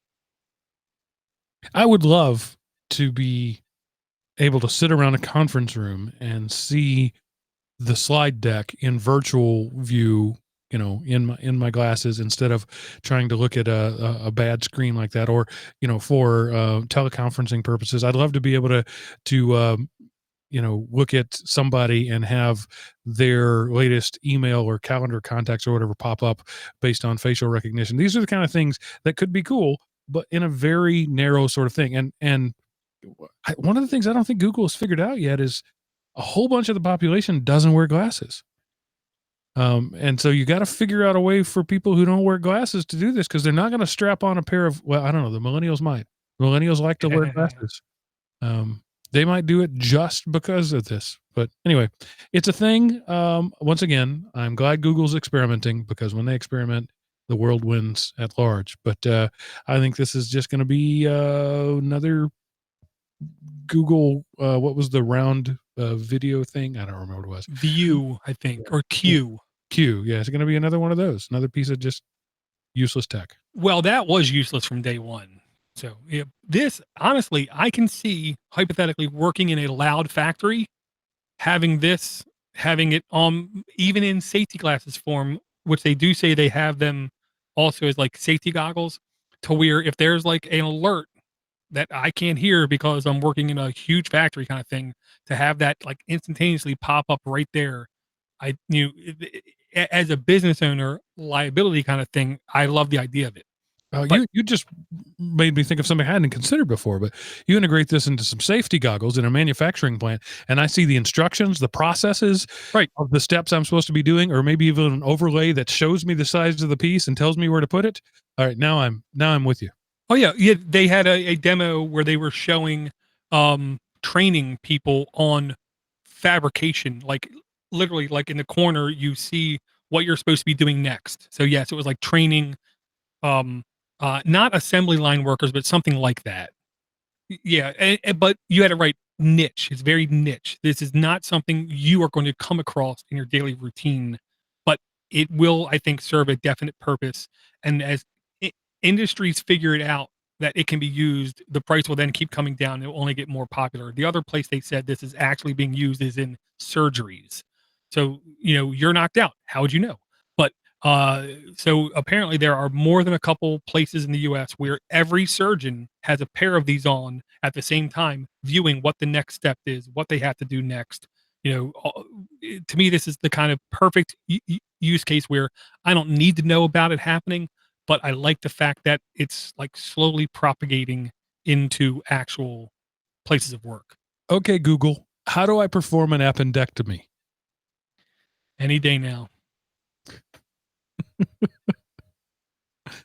I would love to be able to sit around a conference room and see the slide deck in virtual view, in my glasses, instead of trying to look at a bad screen like that, or, for teleconferencing purposes. I'd love to be able to look at somebody and have their latest email or calendar contacts or whatever pop up based on facial recognition. These are the kind of things that could be cool, but in a very narrow sort of thing. And one of the things I don't think Google has figured out yet is a whole bunch of the population doesn't wear glasses. And so you got to figure out a way for people who don't wear glasses to do this, because they're not going to strap on a pair of, well, I don't know, the millennials might. Millennials like to wear glasses. They might do it just because of this. But anyway, it's a thing. Once again, I'm glad Google's experimenting, because when they experiment, the world wins at large. But I think this is just going to be another Google, what was the round video thing? I don't remember what it was. View, I think, or Q. Q, yeah, it's going to be another one of those. Another piece of just useless tech. Well, that was useless from day one. So this, honestly, I can see hypothetically working in a loud factory, having this having it even in safety glasses form, which they do say they have them also as like safety goggles, to where if there's like an alert that I can't hear because I'm working in a huge factory kind of thing, to have that like instantaneously pop up right there. As a business owner, liability kind of thing, I love the idea of it. But You just made me think of something I hadn't considered before, but you integrate this into some safety goggles in a manufacturing plant, and I see the instructions, the processes right. of the steps I'm supposed to be doing, or maybe even an overlay that shows me the size of the piece and tells me where to put it. All right, now I'm with you. Oh yeah, yeah. They had a demo where they were showing training people on fabrication, like literally like in the corner you see what you're supposed to be doing next. So yes, it was like training um not assembly line workers, but something like that. Yeah, but you had it right. Niche. It's very niche. This is not something you are going to come across in your daily routine, but it will, I think, serve a definite purpose. And as industries figure it out that it can be used, the price will then keep coming down. It will only get more popular. The other place they said this is actually being used is in surgeries. So, you're knocked out. How would you know? But uh, so apparently there are more than a couple places in the US where every surgeon has a pair of these on at the same time, viewing what the next step is, what they have to do next. To me, this is the kind of perfect use case where I don't need to know about it happening, but I like the fact that it's like slowly propagating into actual places of work. Okay, Google, how do I perform an appendectomy? Any day now.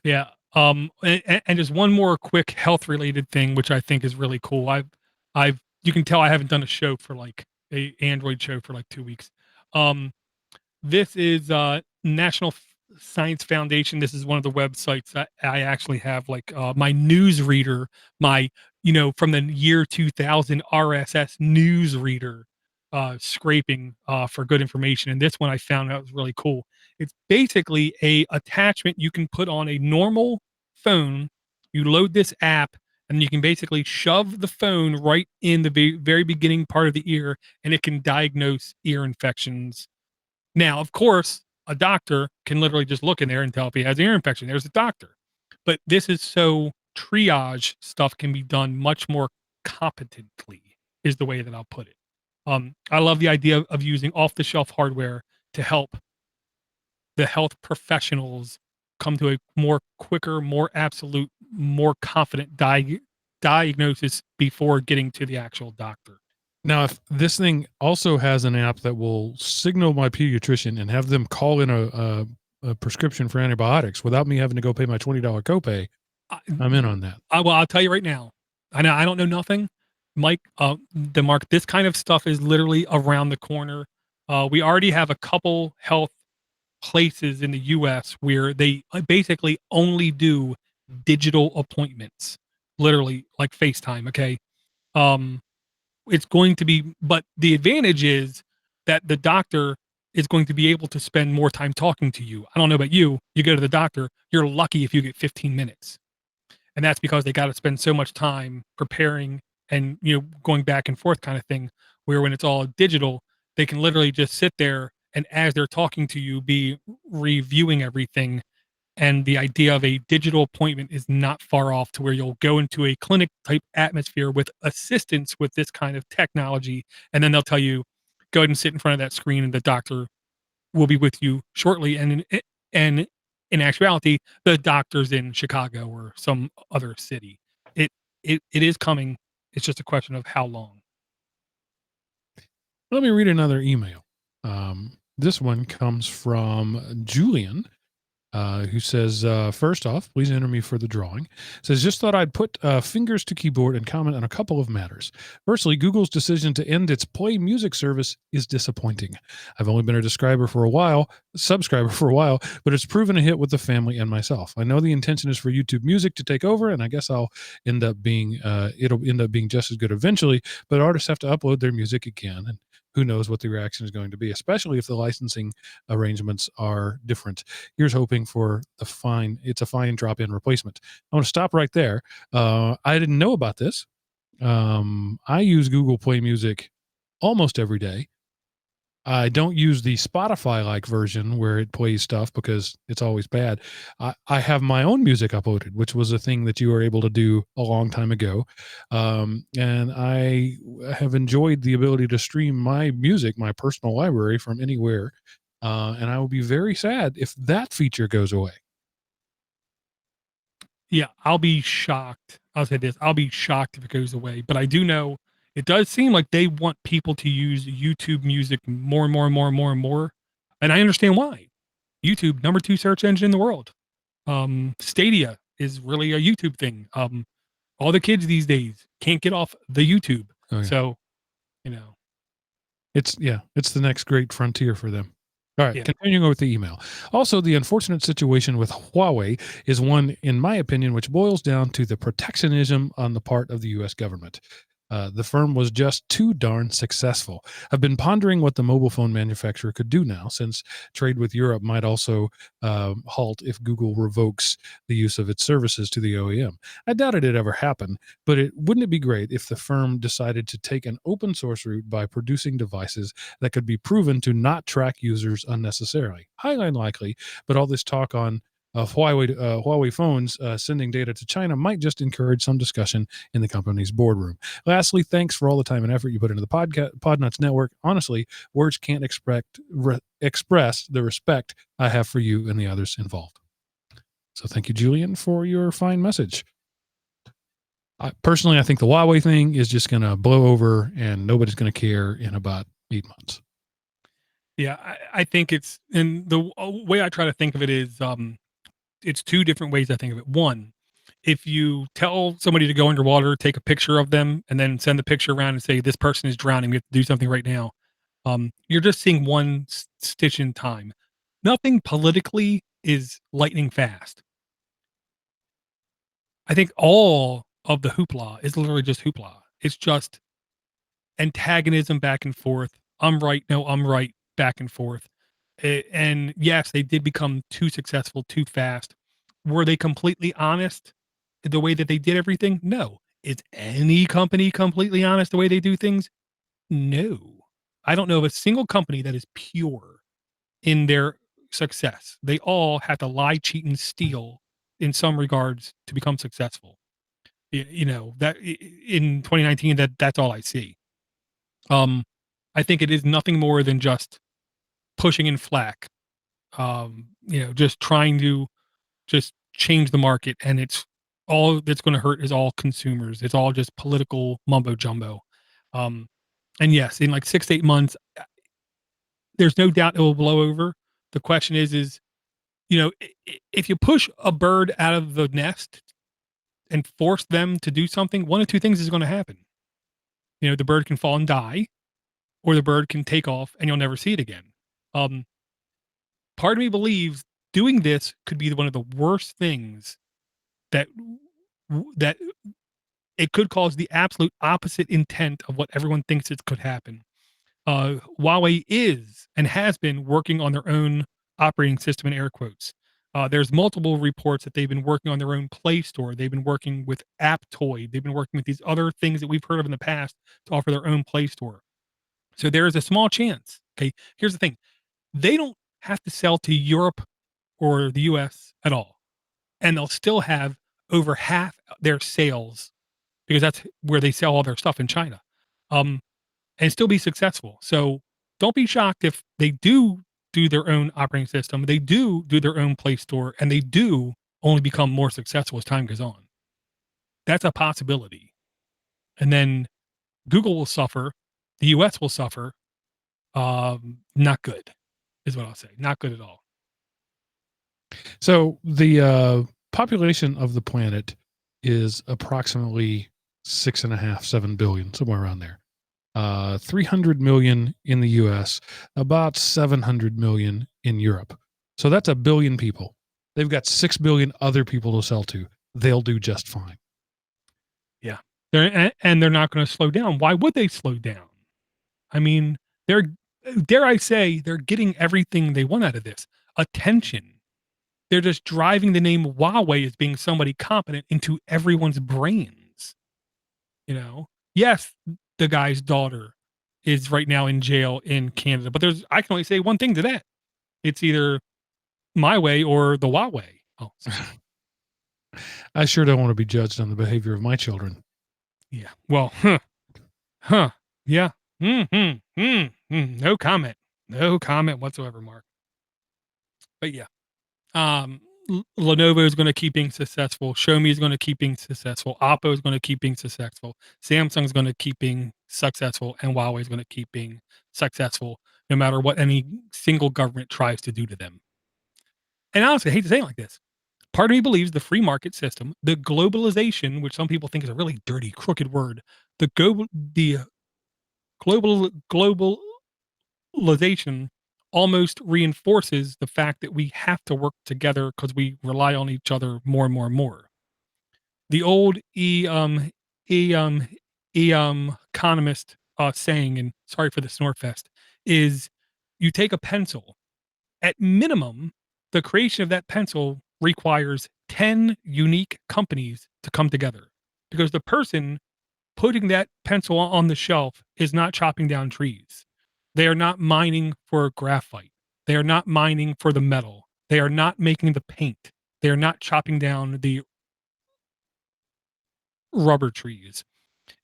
Yeah. And just one more quick health related thing, which I think is really cool. You can tell I haven't done a show for like a Android show for like 2 weeks. Um, this is National Science Foundation. This is one of the websites that I actually have like my news reader, my, from the year 2000 RSS news reader, scraping for good information. And this one I found out was really cool. It's basically a attachment you can put on a normal phone. You load this app and you can basically shove the phone right in the very beginning part of the ear, and it can diagnose ear infections. Now, of course, a doctor can literally just look in there and tell if he has an ear infection. There's a doctor. But this is so triage stuff can be done much more competently, is the way that I'll put it. I love the idea of using off the shelf hardware to help the health professionals come to a more quicker, more absolute, more confident diagnosis before getting to the actual doctor. Now, if this thing also has an app that will signal my pediatrician and have them call in a prescription for antibiotics without me having to go pay my $20 copay, I'm in on that. Well, I'll tell you right now. I don't know nothing, Mike. Demark, this kind of stuff is literally around the corner. We already have a couple health places in the U.S. where they basically only do digital appointments, literally like FaceTime. Okay, um, it's going to be, but the advantage is that the doctor is going to be able to spend more time talking to you. I don't know about you. You go to the doctor, you're lucky if you get 15 minutes, and that's because they got to spend so much time preparing and going back and forth kind of thing, where when it's all digital they can literally just sit there and as they're talking to you be reviewing everything. And the idea of a digital appointment is not far off to where you'll go into a clinic type atmosphere with assistance with this kind of technology, and then they'll tell you go ahead and sit in front of that screen and the doctor will be with you shortly. And in actuality, the doctor's in Chicago or some other city. It is coming. It's just a question of how long. Let me read another email. This one comes from Julian, who says, first off, please enter me for the drawing. Says, just thought I'd put fingers to keyboard and comment on a couple of matters. Firstly, Google's decision to end its Play Music service is disappointing. I've only been a subscriber for a while, but it's proven a hit with the family and myself. I know the intention is for YouTube Music to take over, and I guess it'll end up being just as good eventually, but artists have to upload their music again, and who knows what the reaction is going to be, especially if the licensing arrangements are different. Here's hoping for it's a fine drop-in replacement. I want to stop right there. I didn't know about this. I use Google Play Music almost every day. I don't use the Spotify-like version where it plays stuff because it's always bad. I have my own music uploaded, which was a thing that you were able to do a long time ago. And I have enjoyed the ability to stream my music, my personal library from anywhere. And I will be very sad if that feature goes away. Yeah, I'll be shocked. I'll say this, I'll be shocked if it goes away, but I do know it does seem like they want people to use YouTube Music more and more and more and more and more, and I understand why. YouTube, number 2 search engine in the world. Stadia is really a YouTube thing. All the kids these days can't get off the YouTube. Oh, yeah. So, you know, It's the next great frontier for them. All right, Yeah. continuing with the email. Also, the unfortunate situation with Huawei is one, in my opinion, which boils down to the protectionism on the part of the U.S. government. The firm was just too darn successful. I've been pondering what the mobile phone manufacturer could do now, since trade with Europe might also halt if Google revokes the use of its services to the OEM. I doubt it'd ever happen, but wouldn't it be great if the firm decided to take an open source route by producing devices that could be proven to not track users unnecessarily? Highly unlikely, but all this talk on Huawei phones sending data to China might just encourage some discussion in the company's boardroom. Lastly, thanks for all the time and effort you put into the Podnutz network. Honestly, words can't express the respect I have for you and the others involved. So thank you, Julian, for your fine message. Personally, I think the Huawei thing is just going to blow over and nobody's going to care in about 8 months. Yeah, I think it's, and the way I try to think of it is, it's 2 different ways I think of it. One, if you tell somebody to go underwater, take a picture of them, and then send the picture around and say, this person is drowning, we have to do something right now. You're just seeing one stitch in time. Nothing politically is lightning fast. I think all of the hoopla is literally just hoopla. It's just antagonism back and forth. I'm right. No, I'm right. Back and forth. And yes, they did become too successful too fast. Were they completely honest the way that they did everything? No. Is any company completely honest the way they do things? No. I don't know of a single company that is pure in their success. They all have to lie, cheat, and steal in some regards to become successful. You know, that in 2019, that's all I see. I think it is nothing more than just pushing in flack. Just trying to just change the market, and it's all that's going to hurt is all consumers. It's all just political mumbo jumbo. Um, and yes, in like 6 to 8 months, there's no doubt it will blow over. The question is, if you push a bird out of the nest and force them to do something, one of 2 things is going to happen. The bird can fall and die, or the bird can take off and you'll never see it again. Part of me believes doing this could be one of the worst things that that it could cause the absolute opposite intent of what everyone thinks it could happen. Huawei is and has been working on their own operating system in air quotes. There's multiple reports that they've been working on their own Play Store. They've been working with Aptoid. They've been working with these other things that we've heard of in the past to offer their own Play Store. So there is a small chance. Okay, here's the thing: they don't have to sell to Europe or the US at all. And they'll still have over half their sales because that's where they sell all their stuff in China. Um, and still be successful. So don't be shocked if they do their own operating system, they do their own Play Store, and they do only become more successful as time goes on. That's a possibility. And then Google will suffer, the US will suffer. Not good is what I'll say. Not good at all. So the population of the planet is approximately 6.5, 7 billion, somewhere around there. 300 million in the US, about 700 million in Europe. So that's 1 billion people. They've got 6 billion other people to sell to. They'll do just fine. Yeah. They're not going to slow down. Why would they slow down? I mean, dare I say, they're getting everything they want out of this. Attention. They're just driving the name Huawei as being somebody competent into everyone's brains. Yes, the guy's daughter is right now in jail in Canada. But I can only say one thing to that. It's either my way or the Huawei. Oh, I sure don't want to be judged on the behavior of my children. yeah. Well, yeah. No comment. No comment whatsoever, Mark. But yeah. Lenovo is going to keep being successful. Xiaomi is going to keep being successful. Oppo is going to keep being successful. Samsung is going to keep being successful, and Huawei is going to keep being successful, no matter what any single government tries to do to them. And honestly, I hate to say it like this. Part of me believes the free market system, the globalization, which some people think is a really dirty, crooked word, the globalization almost reinforces the fact that we have to work together because we rely on each other more and more and more. The old economist saying, and sorry for the snore fest, is you take a pencil. At minimum, the creation of that pencil requires 10 unique companies to come together because the person putting that pencil on the shelf is not chopping down trees. They are not mining for graphite. They are not mining for the metal. They are not making the paint. They are not chopping down the rubber trees.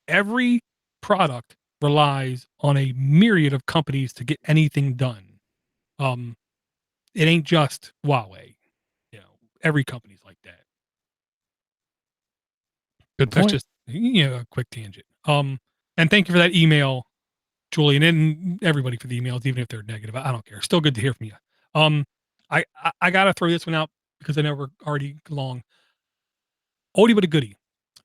Every product relies on a myriad of companies to get anything done. It ain't just Huawei. Every company's like that. Good That's point. just a quick tangent. And thank you for that email, Julian, and everybody for the emails, even if they're negative. I don't care. Still good to hear from you. I gotta throw this one out because I know we're already long. Oldie but a goodie.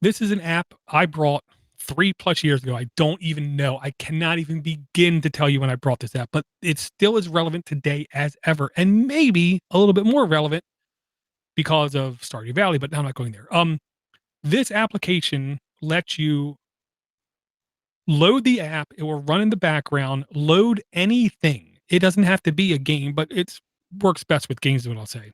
This is an app I brought 3+ years ago. I don't even know. I cannot even begin to tell you when I brought this app, but it still is relevant today as ever, and maybe a little bit more relevant because of Stardew Valley, but I'm not going there. This application lets you load the app. It will run in the background, load anything. It doesn't have to be a game, but it works best with games is what I'll say.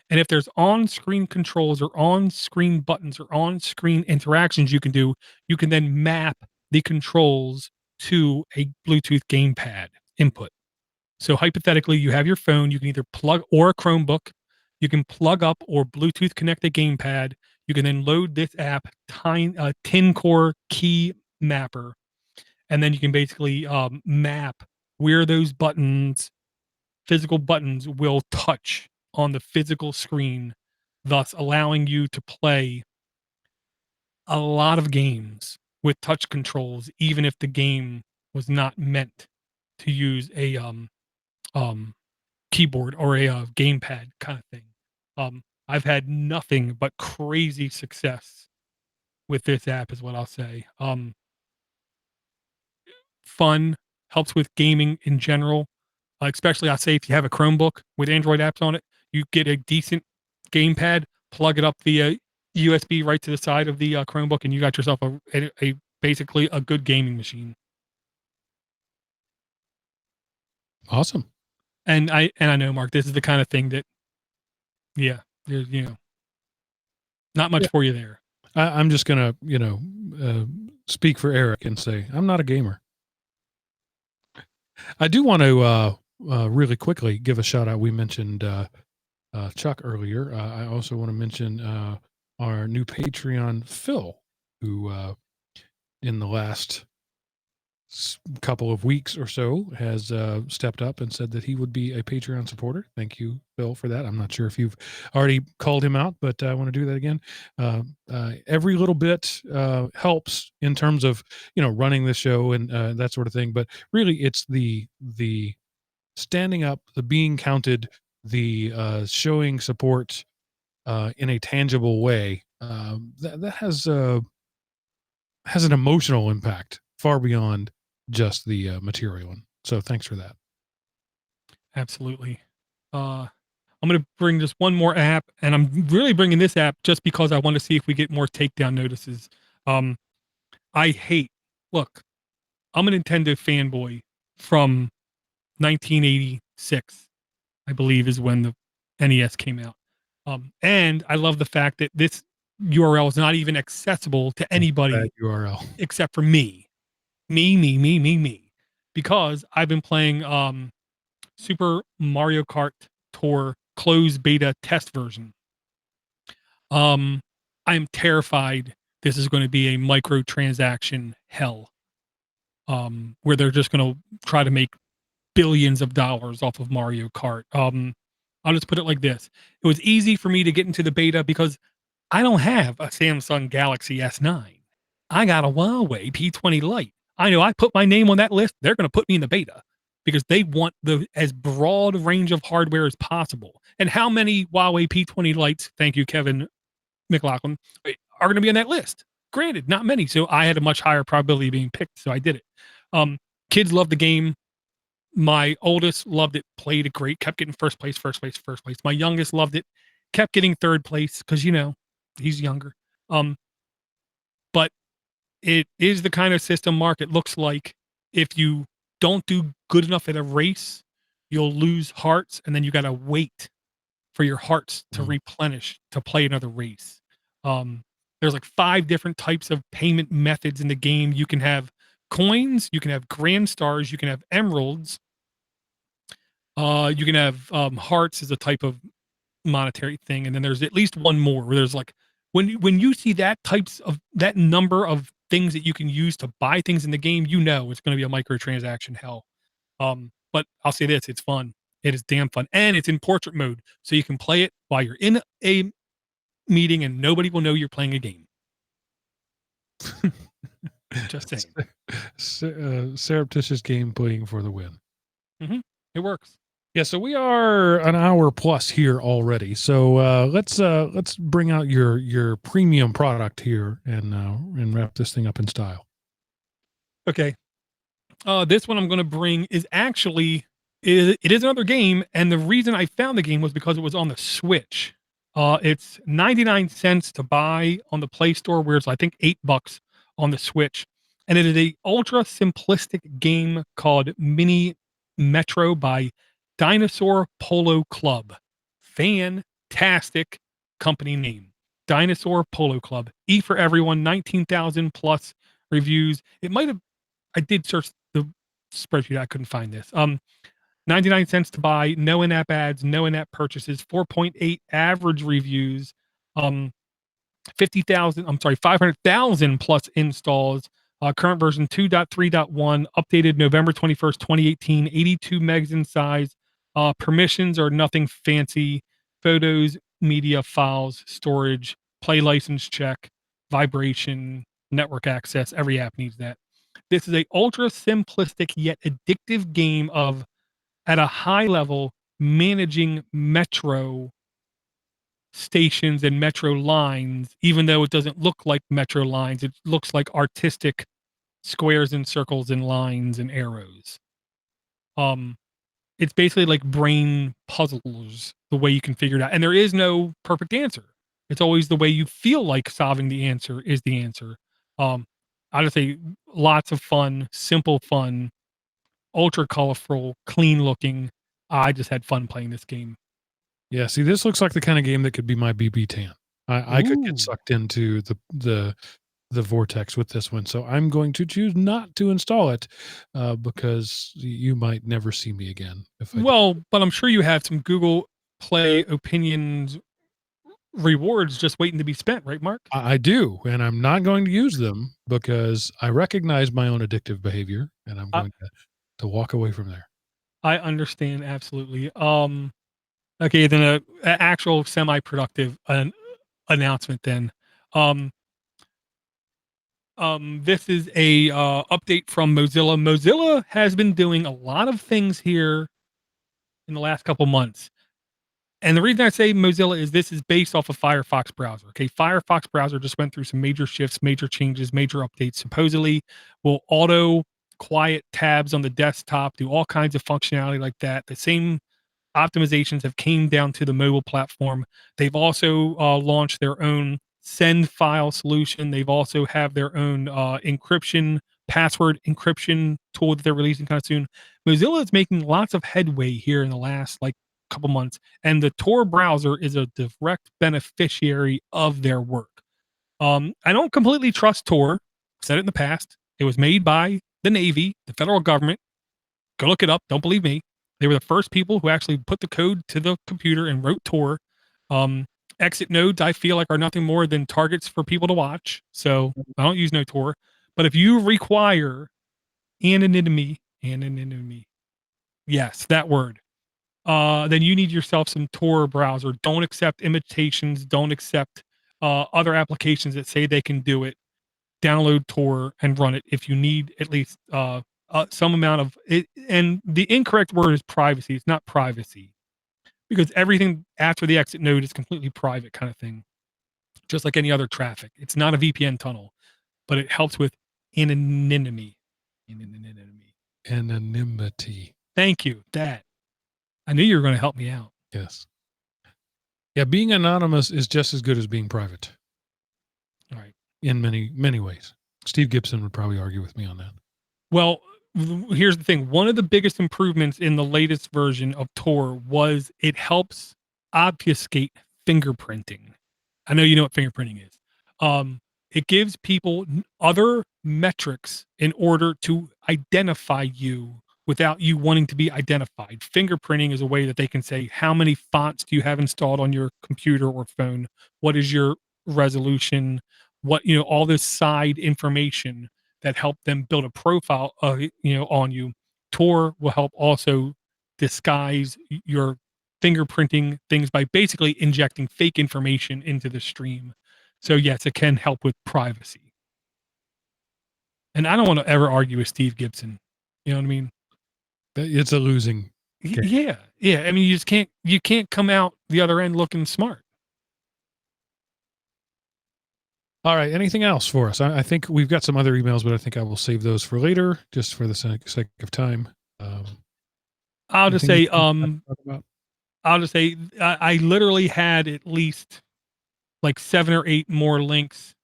And if there's on-screen controls or on-screen buttons or on-screen interactions you can do, you can then map the controls to a Bluetooth gamepad input. So hypothetically, you have your phone, you can either plug or a Chromebook, you can plug up or Bluetooth connect a gamepad. You can then load this app, tin core key mapper, and then you can basically map where those physical buttons will touch on the physical screen, thus allowing you to play a lot of games with touch controls, even if the game was not meant to use a keyboard or a gamepad kind of thing. I've had nothing but crazy success with this app, is what I'll say. Fun, helps with gaming in general. Especially, I say if you have a Chromebook with Android apps on it, you get a decent gamepad, plug it up via USB right to the side of the Chromebook, and you got yourself a basically a good gaming machine. Awesome. And I know, Mark, this is the kind of thing that, yeah, there's not much for you there. I'm just gonna speak for Eric and say I'm not a gamer. I do want to really quickly give a shout out. We mentioned Chuck earlier. I also want to mention our new Patreon, Phil, who in the last couple of weeks or so has stepped up and said that he would be a Patreon supporter. Thank you, Phil, for that. I'm not sure if you've already called him out, but I want to do that again. Every little bit helps in terms of running the show and that sort of thing. But really, it's the standing up, the being counted, the showing support in a tangible way that has an emotional impact far beyond just the material one. So thanks for that. Absolutely. I'm going to bring just one more app, and I'm really bringing this app just because I want to see if we get more takedown notices. Look, I'm a Nintendo fanboy from 1986, I believe is when the NES came out. And I love the fact that this URL is not even accessible to anybody Bad URL. except for me. Me. because I've been playing Super Mario Kart Tour closed beta test version. I'm terrified this is going to be a microtransaction hell, where they're just going to try to make billions of dollars off of Mario Kart. I'll just put it like this: it was easy for me to get into the beta because I don't have a Samsung Galaxy S9. I got a Huawei P20 Lite. I know I put my name on that list, they're going to put me in the beta because they want the as broad range of hardware as possible. And how many Huawei P20 Lites, thank you, Kevin McLaughlin, are going to be on that list? Granted, not many. So I had a much higher probability of being picked. So I did it. Kids love the game. My oldest loved it, played it great, kept getting first place, first place, first place. My youngest loved it, kept getting third place because, he's younger. But it is the kind of system, Mark, it looks like if you don't do good enough at a race, you'll lose hearts, and then you got to wait for your hearts to replenish to play another race. There's like 5 different types of payment methods in the game. You can have coins, you can have grand stars, you can have emeralds, you can have hearts as a type of monetary thing, and then there's at least one more where there's like when you see that number of things that you can use to buy things in the game, it's going to be a microtransaction hell. But I'll say this: it's fun. It is damn fun, and it's in portrait mode, so you can play it while you're in a meeting, and nobody will know you're playing a game. Just saying. Surreptitious game playing for the win. It works. Yeah, so we are an hour plus here already. So let's bring out your premium product here and wrap this thing up in style. Okay. This one I'm going to bring is actually it is another game, and the reason I found the game was because it was on the Switch. It's 99 cents to buy on the Play Store, where it's I think $8 on the Switch, and it is a ultra simplistic game called Mini Metro by Dinosaur Polo Club. Fantastic company name. Dinosaur Polo Club. E for everyone, 19,000 plus reviews. I did search the spreadsheet. I couldn't find this. 99 cents to buy, no in-app ads, no in-app purchases, 4.8 average reviews, 500,000 plus installs. Current version 2.3.1, updated November 21st, 2018, 82 megs in size. Permissions are nothing fancy. Photos, media, files, storage, play license check, vibration, network access. Every app needs that. This is a ultra simplistic yet addictive game of, at a high level, managing metro stations and metro lines, even though it doesn't look like metro lines. It looks like artistic squares and circles and lines and arrows. It's basically like brain puzzles, the way you can figure it out. And there is no perfect answer. It's always the way you feel like solving the answer is the answer. I just say lots of fun, simple fun, ultra colorful, clean looking. I just had fun playing this game. Yeah, see, this looks like the kind of game that could be my BB-10. I could get sucked into the vortex with this one. So I'm going to choose not to install it because you might never see me again. But I'm sure you have some Google Play opinions rewards just waiting to be spent, right, Mark? I do, and I'm not going to use them because I recognize my own addictive behavior, and I'm going to walk away from there. I understand absolutely. Okay, then a actual semi-productive announcement then. This is a update from Mozilla. Mozilla has been doing a lot of things here in the last couple months. And the reason I say Mozilla is this is based off of Firefox browser. Okay, Firefox browser just went through some major shifts, major changes, major updates. Supposedly will auto quiet tabs on the desktop, do all kinds of functionality like that. The same optimizations have came down to the mobile platform. They've also launched their own send file solution. They've also have their own encryption, password encryption tool that they're releasing kind of soon. Mozilla is making lots of headway here in the last couple months, and the Tor browser is a direct beneficiary of their work. I don't completely trust Tor. I've said it in the past. It was made by the Navy, the federal government. Go look it up. Don't believe me. They were the first people who actually put the code to the computer and wrote Tor. Exit nodes, I feel like, are nothing more than targets for people to watch. So I don't use no Tor. But if you require anonymity, yes, that word, then you need yourself some Tor browser. Don't accept imitations. Don't accept other applications that say they can do it. Download Tor and run it if you need at least some amount of it. And the incorrect word is privacy. It's not privacy, because everything after the exit node is completely private, kind of thing, just like any other traffic. It's not a VPN tunnel, but it helps with anonymity. Anonymity. Thank you. That I knew you were going to help me out. Yes. Yeah, being anonymous is just as good as being private. Right. In many ways. Steve Gibson would probably argue with me on that. Well, here's the thing. One of the biggest improvements in the latest version of Tor was it helps obfuscate fingerprinting. I know you know what fingerprinting is. It gives people other metrics in order to identify you without you wanting to be identified. Fingerprinting is a way that they can say, how many fonts do you have installed on your computer or phone? What is your resolution? What, all this side information that help them build a profile, on you. Tor will help also disguise your fingerprinting things by basically injecting fake information into the stream. So yes, it can help with privacy. And I don't want to ever argue with Steve Gibson. You know what I mean? It's a losing. Yeah. I mean, you can't come out the other end looking smart. All right. Anything else for us? I think we've got some other emails, but I think I will save those for later, just for the sake of time. I'll just say, I literally had at least like 7 or 8 more links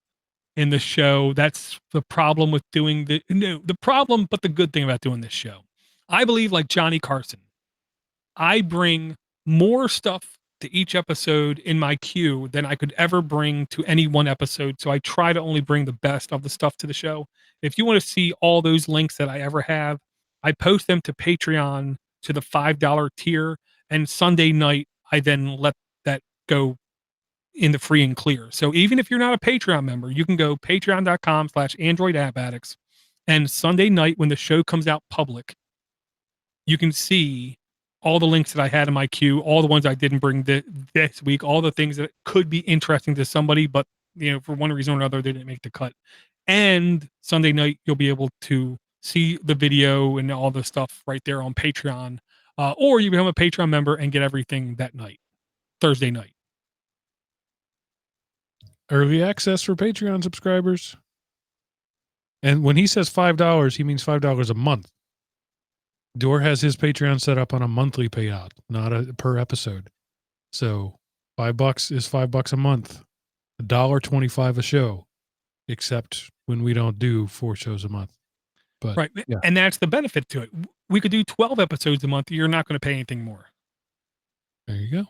in the show. That's the problem with doing the problem, but the good thing about doing this show. I believe, like Johnny Carson, I bring more stuff to each episode in my queue than I could ever bring to any one episode. So I try to only bring the best of the stuff to the show. If you want to see all those links that I ever have, I post them to Patreon to the $5 tier. And Sunday night, I then let that go in the free and clear. So even if you're not a Patreon member, you can go patreon.com/Android App Addicts. And Sunday night, when the show comes out public, you can see all the links that I had in my queue, all the ones I didn't bring this week, all the things that could be interesting to somebody, but for one reason or another, they didn't make the cut. And Sunday night, you'll be able to see the video and all the stuff right there on Patreon. Or you become a Patreon member and get everything that night, Thursday night. Early access for Patreon subscribers. And when he says $5, he means $5 a month. Door has his Patreon set up on a monthly payout, not a per episode. So $5 is $5 a month, $1.25 a show, except when we don't do 4 shows a month. But right. Yeah. And that's the benefit to it. We could do 12 episodes a month. You're not going to pay anything more. There you go. If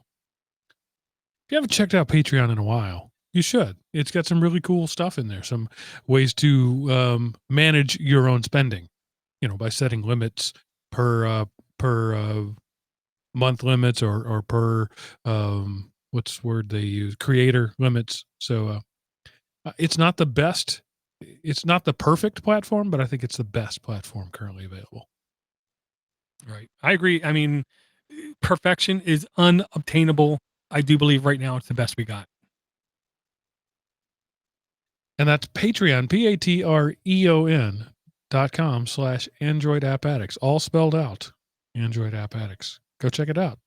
you haven't checked out Patreon in a while, you should. It's got some really cool stuff in there. Some ways to manage your own spending, by setting limits per month limits or per what's the word they use, creator limits. So it's not the best, it's not the perfect platform, but I think it's the best platform currently available. Right. I agree. I mean, perfection is unobtainable. I do believe right now it's the best we got. And that's Patreon, patreon.com/Android App Addicts, all spelled out. Android App Addicts. Go check it out.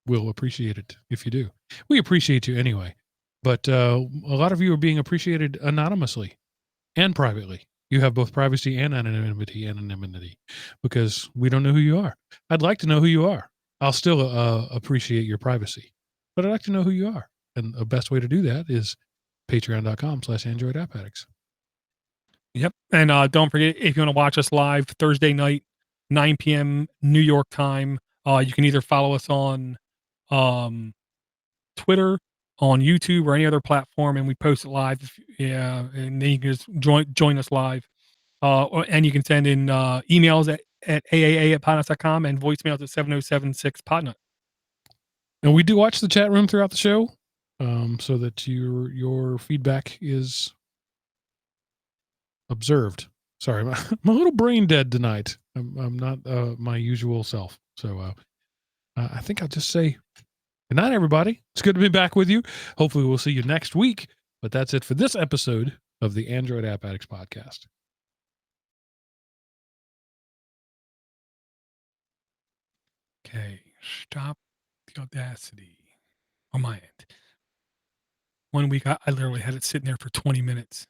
We'll appreciate it if you do. We appreciate you anyway. But a lot of you are being appreciated anonymously and privately. You have both privacy and anonymity because we don't know who you are. I'd like to know who you are. I'll still appreciate your privacy, but I'd like to know who you are. And the best way to do that is patreon.com/Android App Addicts. Yep. And don't forget, if you want to watch us live Thursday night, 9 p.m. New York time, you can either follow us on Twitter, on YouTube, or any other platform, and we post it live. And then you can just join us live. And you can send in emails at at aaa@podnutz.com and voicemails at 7076 Podnutz. And we do watch the chat room throughout the show, so that your feedback is observed. Sorry, I'm a little brain dead tonight. I'm not my usual self. So I think I'll just say good night, everybody. It's good to be back with you. Hopefully we'll see you next week. But that's it for this episode of the Android App Addicts podcast. Okay, stop the audacity on my end. 1 week, I literally had it sitting there for 20 minutes.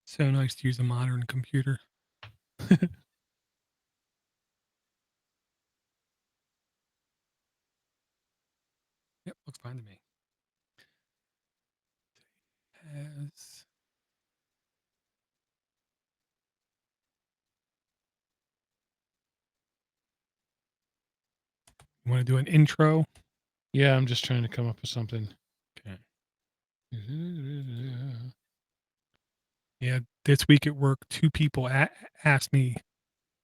So nice to use a modern computer. Yep, looks fine to me. As you want to do an intro? Yeah, I'm just trying to come up with something. Okay. Yeah, this week at work, 2 people asked me,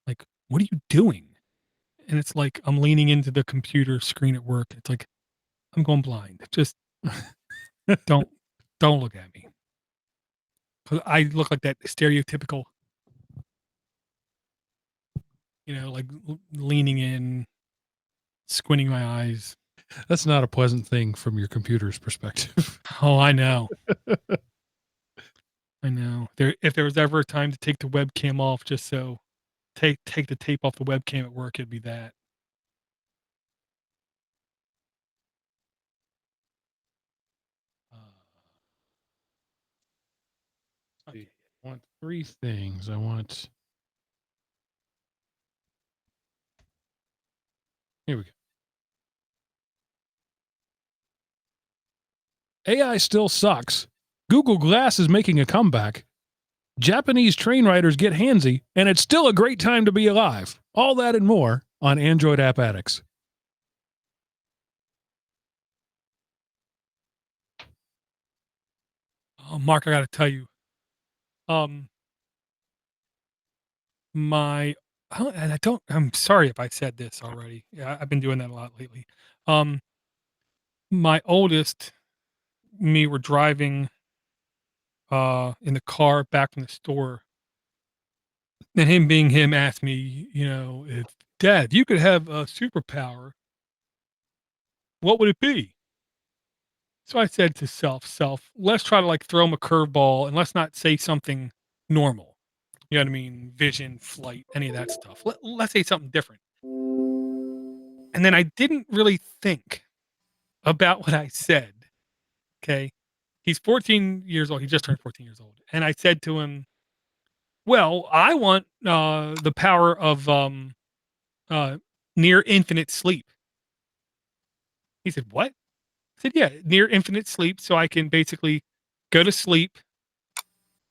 like, "What are you doing?" And it's like I'm leaning into the computer screen at work. It's like I'm going blind. Just don't look at me. 'Cause I look like that stereotypical, like leaning in, squinting my eyes. That's not a pleasant thing from your computer's perspective. Oh, I know. I know. If there was ever a time to take the webcam off, just so take the tape off the webcam at work, it'd be that. I want 3 things. Here we go. AI still sucks. Google Glass is making a comeback. Japanese train riders get handsy, and it's still a great time to be alive. All that and more on Android App Addicts. Oh, Mark, I got to tell you, um, my and I don't. I'm sorry if I said this already. Yeah, I've been doing that a lot lately. Um, my oldest, me were driving in the car back from the store, and him being him asked me, if Dad, you could have a superpower, what would it be? So I said to self, let's try to like throw him a curveball and let's not say something normal. You know what I mean? Vision, flight, any of that stuff. Let's say something different. And then I didn't really think about what I said. Okay. He's 14 years old. He just turned 14 years old. And I said to him, well, I want the power of uh, near infinite sleep. He said, what? I said, yeah, near infinite sleep. So I can basically go to sleep,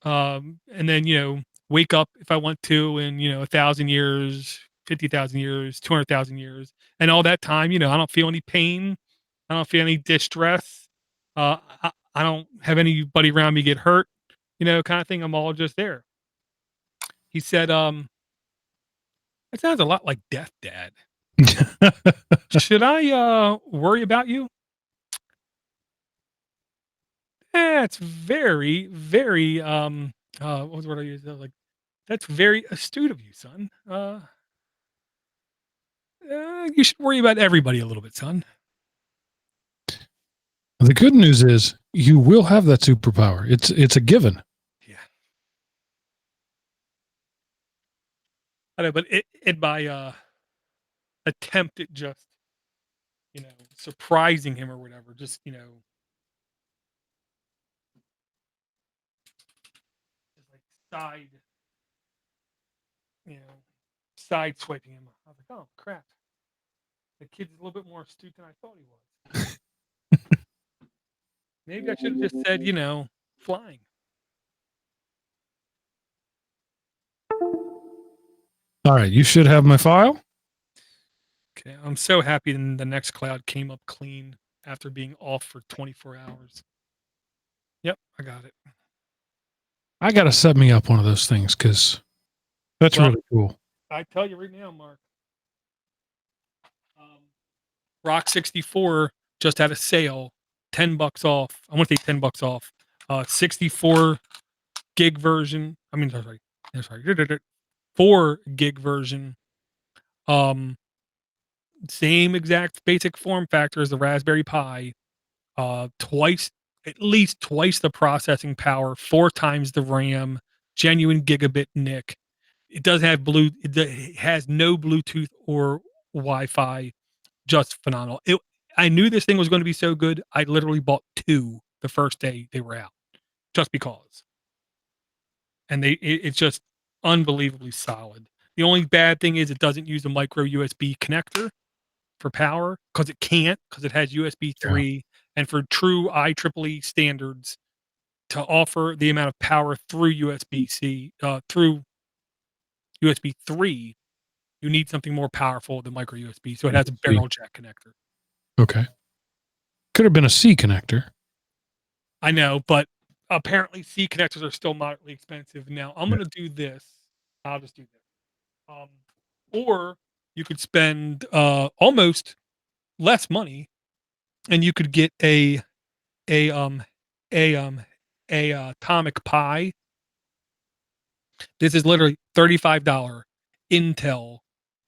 and then, wake up if I want to in, 1,000 years, 50,000 years, 200,000 years. And all that time, I don't feel any pain. I don't feel any distress. I don't have anybody around me get hurt, kind of thing. I'm all just there. He said, "That sounds a lot like death, Dad. Should I worry about you?" That's very, very what was the word I used? Like, that's very astute of you, son. You should worry about everybody a little bit, son. The good news is you will have that superpower. It's a given. Yeah. I know, but in my attempt at just, surprising him or whatever, just, just like you know, side swiping him. I was like, oh crap. The kid's a little bit more astute than I thought he was. Maybe I should have just said, flying. All right, you should have my file. Okay, I'm so happy the Nextcloud came up clean after being off for 24 hours. Yep, I got it. I got to set me up one of those things because that's Well, really cool. I tell you right now, Mark, Rock 64 just had a sale, $10 off. I want to say $10 off. 64 gig version. I mean, sorry, 4 gig version. Um, Same exact basic form factor as the Raspberry Pi. At least twice the processing power, 4 times the RAM, genuine gigabit NIC. It doesn't have it has no Bluetooth or Wi-Fi. Just phenomenal. I knew this thing was going to be so good. I literally bought 2 the first day they were out, just because. And it's just unbelievably solid. The only bad thing is it doesn't use a micro USB connector for power, because it can't, because it has USB Yeah. 3, and for true IEEE standards, to offer the amount of power through USB-C, through USB 3, you need something more powerful than micro USB. So it has a C. barrel jack connector. Okay. Could have been a C connector. I know, but apparently C connectors are still moderately expensive. Now I'm Yeah. gonna do this. I'll just do this. Or you could spend almost less money, and you could get a um a atomic Pi. This is literally $35 Intel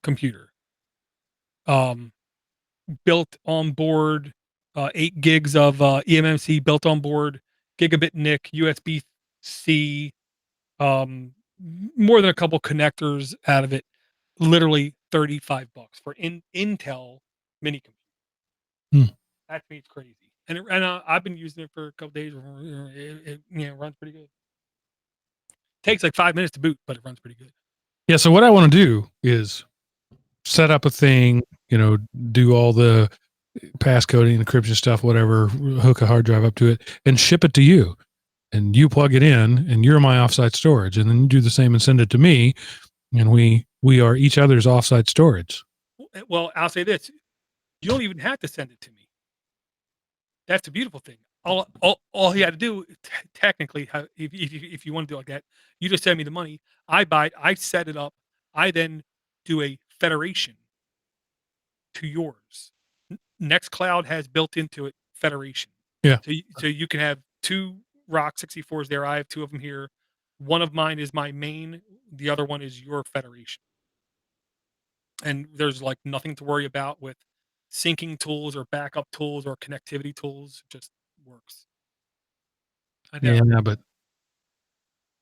computer. Um, Built on board, 8 gigs of eMMC built on board, gigabit NIC, USB C, more than a couple connectors out of it. Literally $35 for Intel mini computer. Hmm. That to me it's crazy. And I've been using it for a couple days. It runs pretty good. Takes like 5 minutes to boot, but it runs pretty good. Yeah. So what I want to do is set up a thing, do all the passcoding, encryption stuff, whatever, hook a hard drive up to it and ship it to you. And you plug it in and you're my offsite storage. And then you do the same and send it to me. And we are each other's offsite storage. Well, I'll say this: you don't even have to send it to me. That's the beautiful thing. All you had to do, technically, if you want to do it like that, you just send me the money. I buy it. I set it up. I then do a federation to yours. Nextcloud has built into it federation. Yeah. So you can have 2 Rock 64s there. I have 2 of them here. One of mine is my main. The other one is your federation. And there's like nothing to worry about with syncing tools or backup tools or connectivity tools. It just works. I know. Yeah. But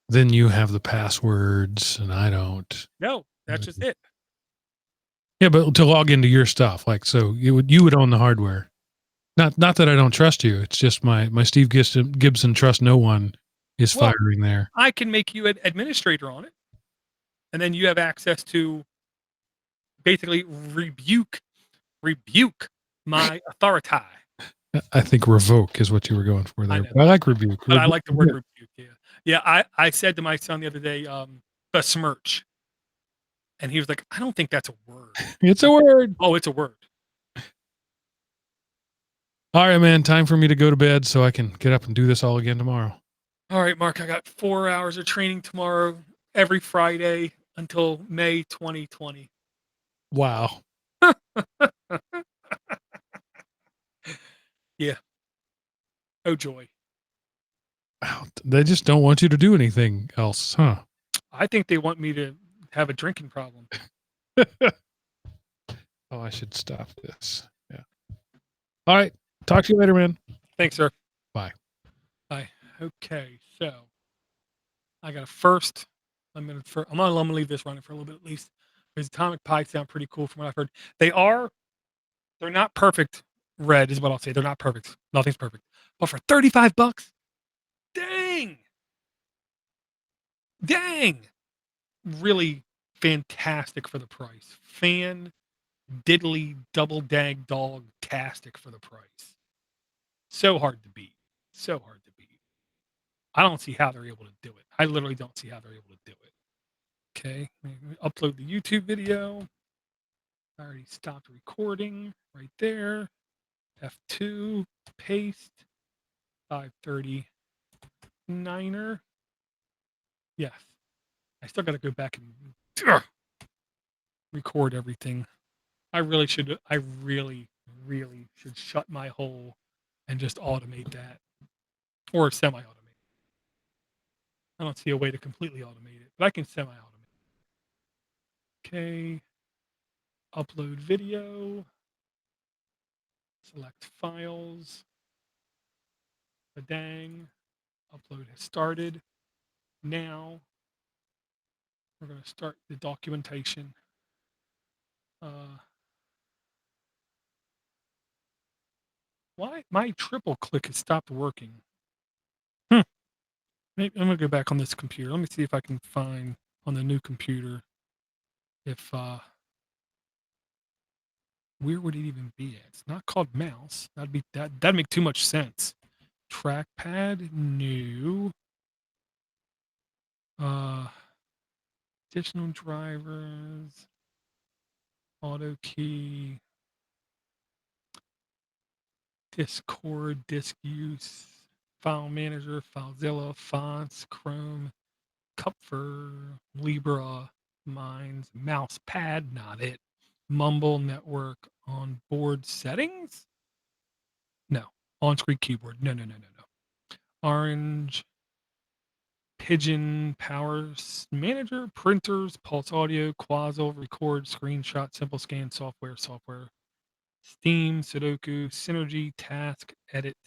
then you have the passwords and I don't. No, that's just it. Yeah. But to log into your stuff, like, so you would own the hardware. Not that I don't trust you. It's just my Steve Gibson trust no one is Well, firing there. I can make you an administrator on it, and then you have access to basically rebuke my authority. I think revoke is what you were going for I there. know, But I like rebuke. but I like the word Yeah. rebuke. Yeah, yeah. I said to my son the other day, besmirch, and he was like, "I don't think that's a word." It's a word. Oh, it's a word. All right, man. Time for me to go to bed so I can get up and do this all again tomorrow. All right, Mark. I got 4 hours of training tomorrow, every Friday until May 2020. Wow. Yeah. Oh joy. Wow. They just don't want you to do anything else, huh? I think they want me to have a drinking problem. Oh, I should stop this. Yeah. All right. Talk to you later, man. Thanks, sir. Bye. Bye. Okay, so I got a first. I'm gonna leave this running for a little bit at least. Because Atomic Pi sound pretty cool from what I've heard. They're not perfect. Red is what I'll say. They're not perfect. Nothing's perfect. But for $35, dang, dang, really fantastic for the price. Diddly double dag dog tastic for the price. So hard to beat. So hard to beat. I don't see how they're able to do it. I literally don't see how they're able to do it. Okay, upload the YouTube video. I already stopped recording right there. F2, paste, 539er. Yes, I still got to go back and record everything. I really should shut my hole and just automate that or semi-automate. I don't see a way to completely automate it, but I can semi-automate. Okay, upload video, select files, dang, upload has started. Now we're going to start the documentation. Why my triple click has stopped working? Maybe I'm gonna go back on this computer. Let me see if I can find on the new computer if where would it even be at? It's not called mouse. That'd make too much sense. Trackpad, new. Additional drivers, auto key, Discord, disk use, file manager, FileZilla, fonts, Chrome, Kupfer, Libra, Minds, mouse pad, not it. Mumble network on board settings? No. On screen keyboard. No. Orange, Pigeon, Power Manager, printers, Pulse Audio, Quazzle, Record, Screenshot, Simple Scan, software, Steam, Sudoku, Synergy, Task, Edit,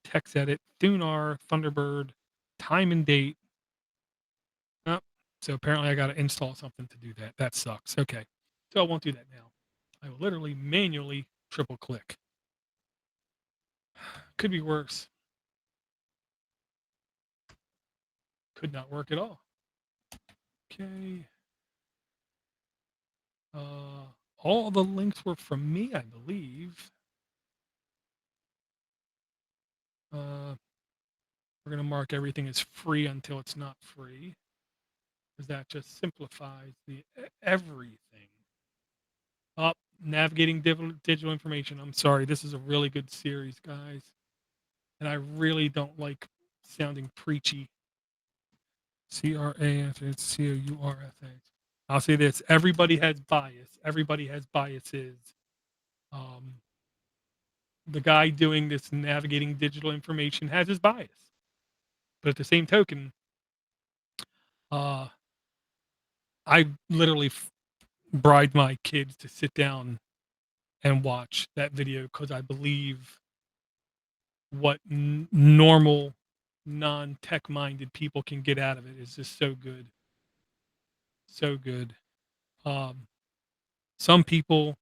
Text Edit, Thunar, Thunderbird, Time and Date. Oh, so apparently I got to install something to do that. That sucks. Okay. So I won't do that now. I will literally manually triple click. Could be worse. Could not work at all. Okay. All the links were from me, I believe. We're going to mark everything as free until it's not free, because that just simplifies the everything. Up, navigating digital information. I'm sorry, this is a really good series, guys, and I really don't like sounding preachy. CRAF, it's COURFA. I'll say this: everybody has bias. Everybody has biases. The guy doing this navigating digital information has his bias, but at the same token, I literally bribed my kids to sit down and watch that video because I believe what normal, non-tech minded people can get out of it is just so good, so good. Some people,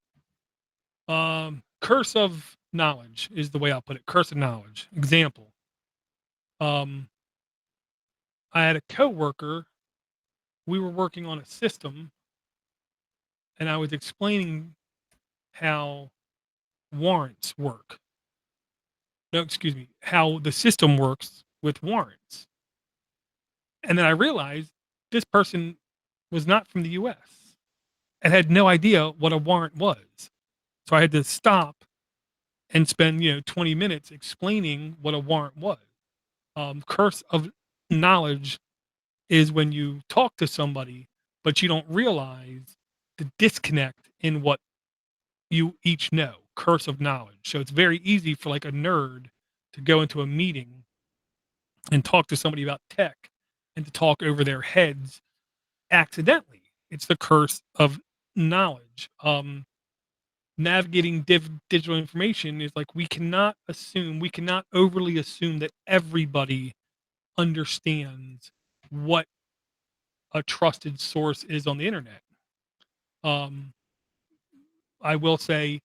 curse of knowledge is the way I'll put it. Curse of knowledge. Example. I had a coworker. We were working on a system, and I was explaining how warrants work. No, excuse me, how the system works with warrants. And then I realized this person was not from the US and had no idea what a warrant was. So I had to stop and spend, 20 minutes explaining what a warrant was. Curse of knowledge is when you talk to somebody, but you don't realize the disconnect in what you each know. Curse of knowledge. So it's very easy for like a nerd to go into a meeting and talk to somebody about tech and to talk over their heads accidentally. It's the curse of knowledge. Navigating digital information is like we cannot overly assume that everybody understands what a trusted source is on the internet. I will say,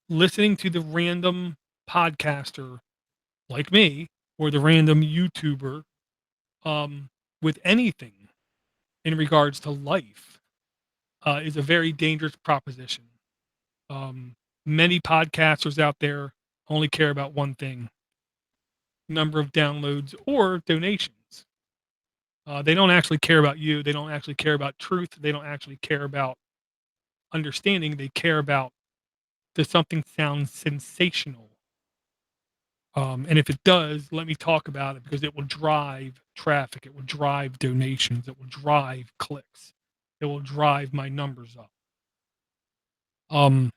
listening to the random podcaster like me or the random YouTuber with anything in regards to life is a very dangerous proposition. Many podcasters out there only care about one thing: number of downloads or donations. They don't actually care about you. They don't actually care about truth. They don't actually care about understanding. They care about, does something sound sensational? And if it does, let me talk about it because it will drive traffic. It will drive donations. It will drive clicks. It will drive my numbers up. Um,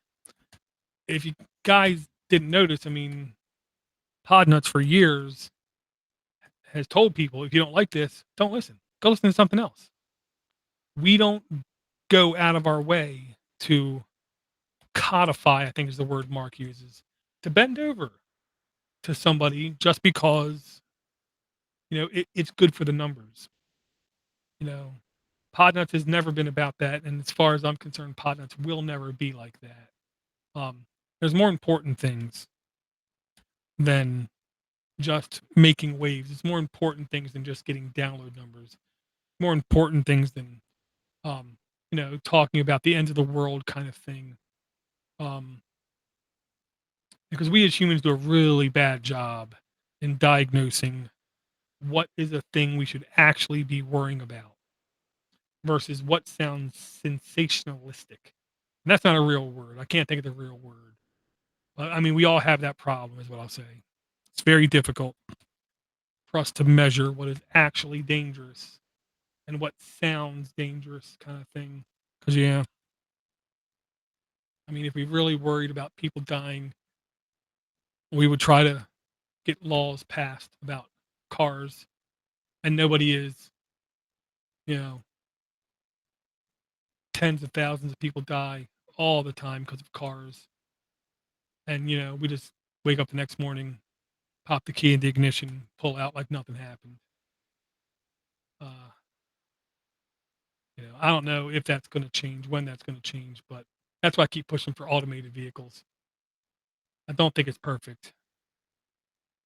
if you guys didn't notice, I mean, Podnutz for years has told people, if you don't like this, don't listen. Go listen to something else. We don't go out of our way to codify, I think is the word Mark uses, to bend over to somebody just because, it's good for the numbers. You know, Podnuts has never been about that, and as far as I'm concerned, Podnuts will never be like that. There's more important things than just making waves. It's more important things than just getting download numbers. More important things than, talking about the end of the world kind of thing. Um, because we as humans do a really bad job in diagnosing what is a thing we should actually be worrying about versus what sounds sensationalistic. And that's not a real word. I can't think of the real word. But I mean, we all have that problem, is what I'll say. It's very difficult for us to measure what is actually dangerous and what sounds dangerous, kind of thing. Because, yeah, I mean, if we really worried about people dying, we would try to get laws passed about cars, and nobody is. You know, tens of thousands of people die all the time because of cars. And, we just wake up the next morning, pop the key in the ignition, pull out like nothing happened. Uh, I don't know if that's going to change, when that's going to change, but that's why I keep pushing for automated vehicles. I don't think it's perfect,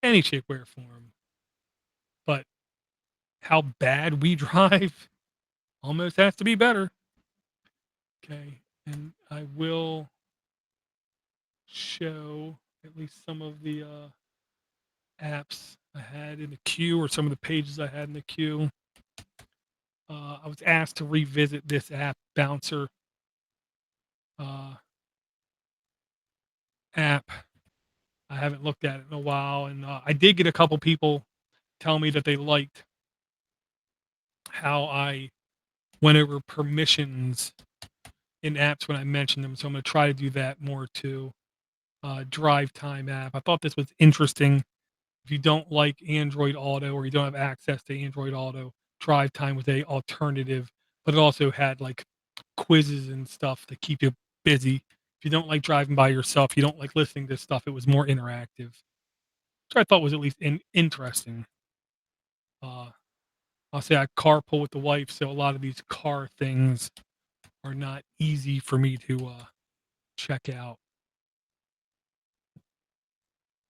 any shape, way, or form, but how bad we drive almost has to be better. Okay. And I will show at least some of the apps I had in the queue, or some of the pages I had in the queue. I was asked to revisit this app, Bouncer uh, app. I haven't looked at it in a while, and I did get a couple people tell me that they liked how I went over permissions in apps when I mentioned them. So I'm going to try to do that more too. Drive Time app. I thought this was interesting. If you don't like Android Auto, or you don't have access to Android Auto, Drive Time was a alternative, but it also had like quizzes and stuff to keep you busy. If you don't like driving by yourself, you don't like listening to stuff, it was more interactive, which I thought was at least interesting. Uh, I'll say I carpool with the wife, so a lot of these car things are not easy for me to check out.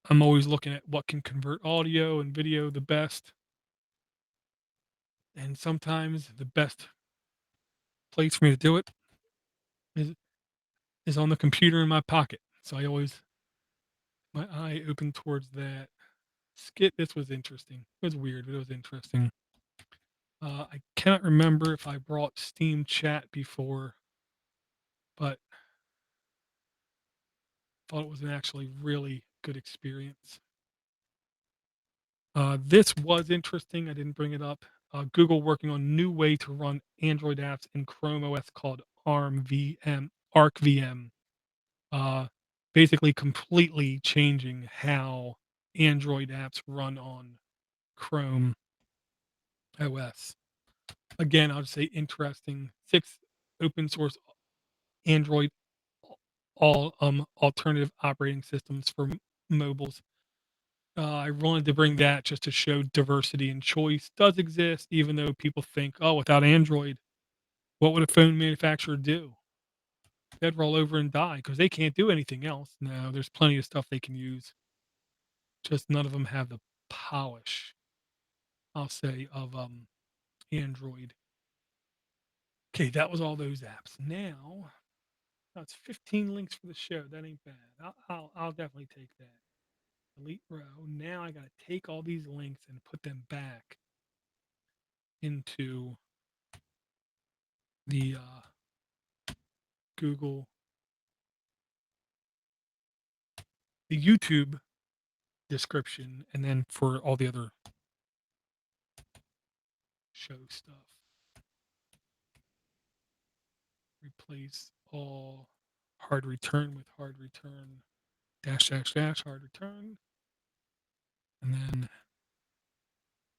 I'm always looking at what can convert audio and video the best. And sometimes the best place for me to do it is on the computer in my pocket. So I always, my eye open towards that. Skit, this was interesting. It was weird, but it was interesting. I cannot remember if I brought Steam Chat before, but thought it was an actually really good experience. This was interesting. I didn't bring it up. Google working on new way to run Android apps in Chrome OS called ArcVM. Uh, Basically, completely changing how Android apps run on Chrome OS. Again, I'll just say interesting. 6 open source Android all alternative operating systems for mobiles. I wanted to bring that just to show diversity and choice does exist, even though people think, oh, without Android, what would a phone manufacturer do? They'd roll over and die because they can't do anything else. No, there's plenty of stuff they can use. Just none of them have the polish, I'll say, of Android. Okay, that was all those apps. Now that's 15 links for the show. That ain't bad. I'll definitely take that. Delete row. Now I gotta take all these links and put them back. into the Google, the YouTube description, and then for all the other show stuff, replace all hard return with hard return dash dash dash hard return, and then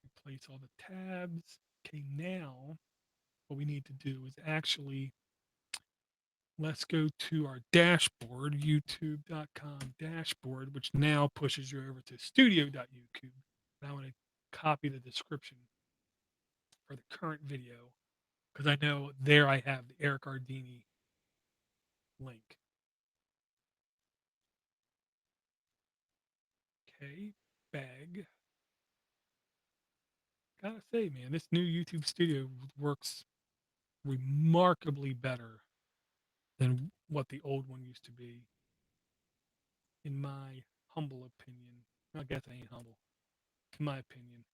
replace all the tabs. Okay, now what we need to do is actually, let's go to our dashboard, youtube.com dashboard, which now pushes you over to studio.youtube. And I want to copy the description for the current video because I know there I have the Eric Ardini link. Okay, bag. Gotta say, man, this new YouTube studio works remarkably better than what the old one used to be, in my humble opinion. I guess I ain't humble, in my opinion.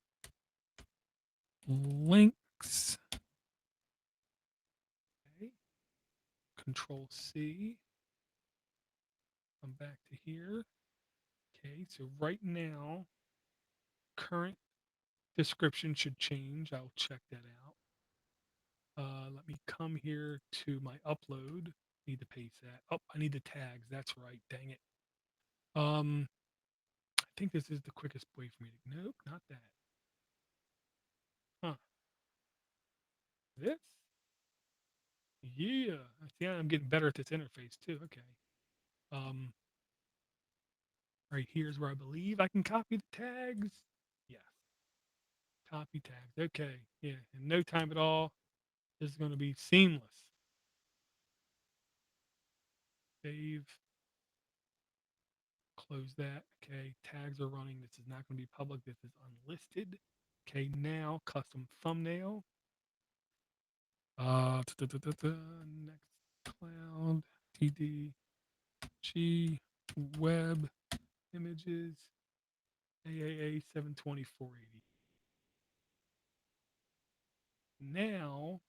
Links. Okay. Control C. Come back to here. Okay, so right now, current description should change. I'll check that out. Let me come here to my upload. Need to paste that. Oh, I need the tags. That's right. Dang it. I think this is the quickest way for me to. Nope, not that. Huh. This? Yeah. See, I'm getting better at this interface too. Okay. Right here's where I believe I can copy the tags. Yeah. Copy tags. Okay. Yeah. In no time at all. This is going to be seamless. Save. Close that. Okay. Tags are running. This is not going to be public. This is unlisted. Okay. Now custom thumbnail. Next cloud. TDG web images. AAA 72480. Now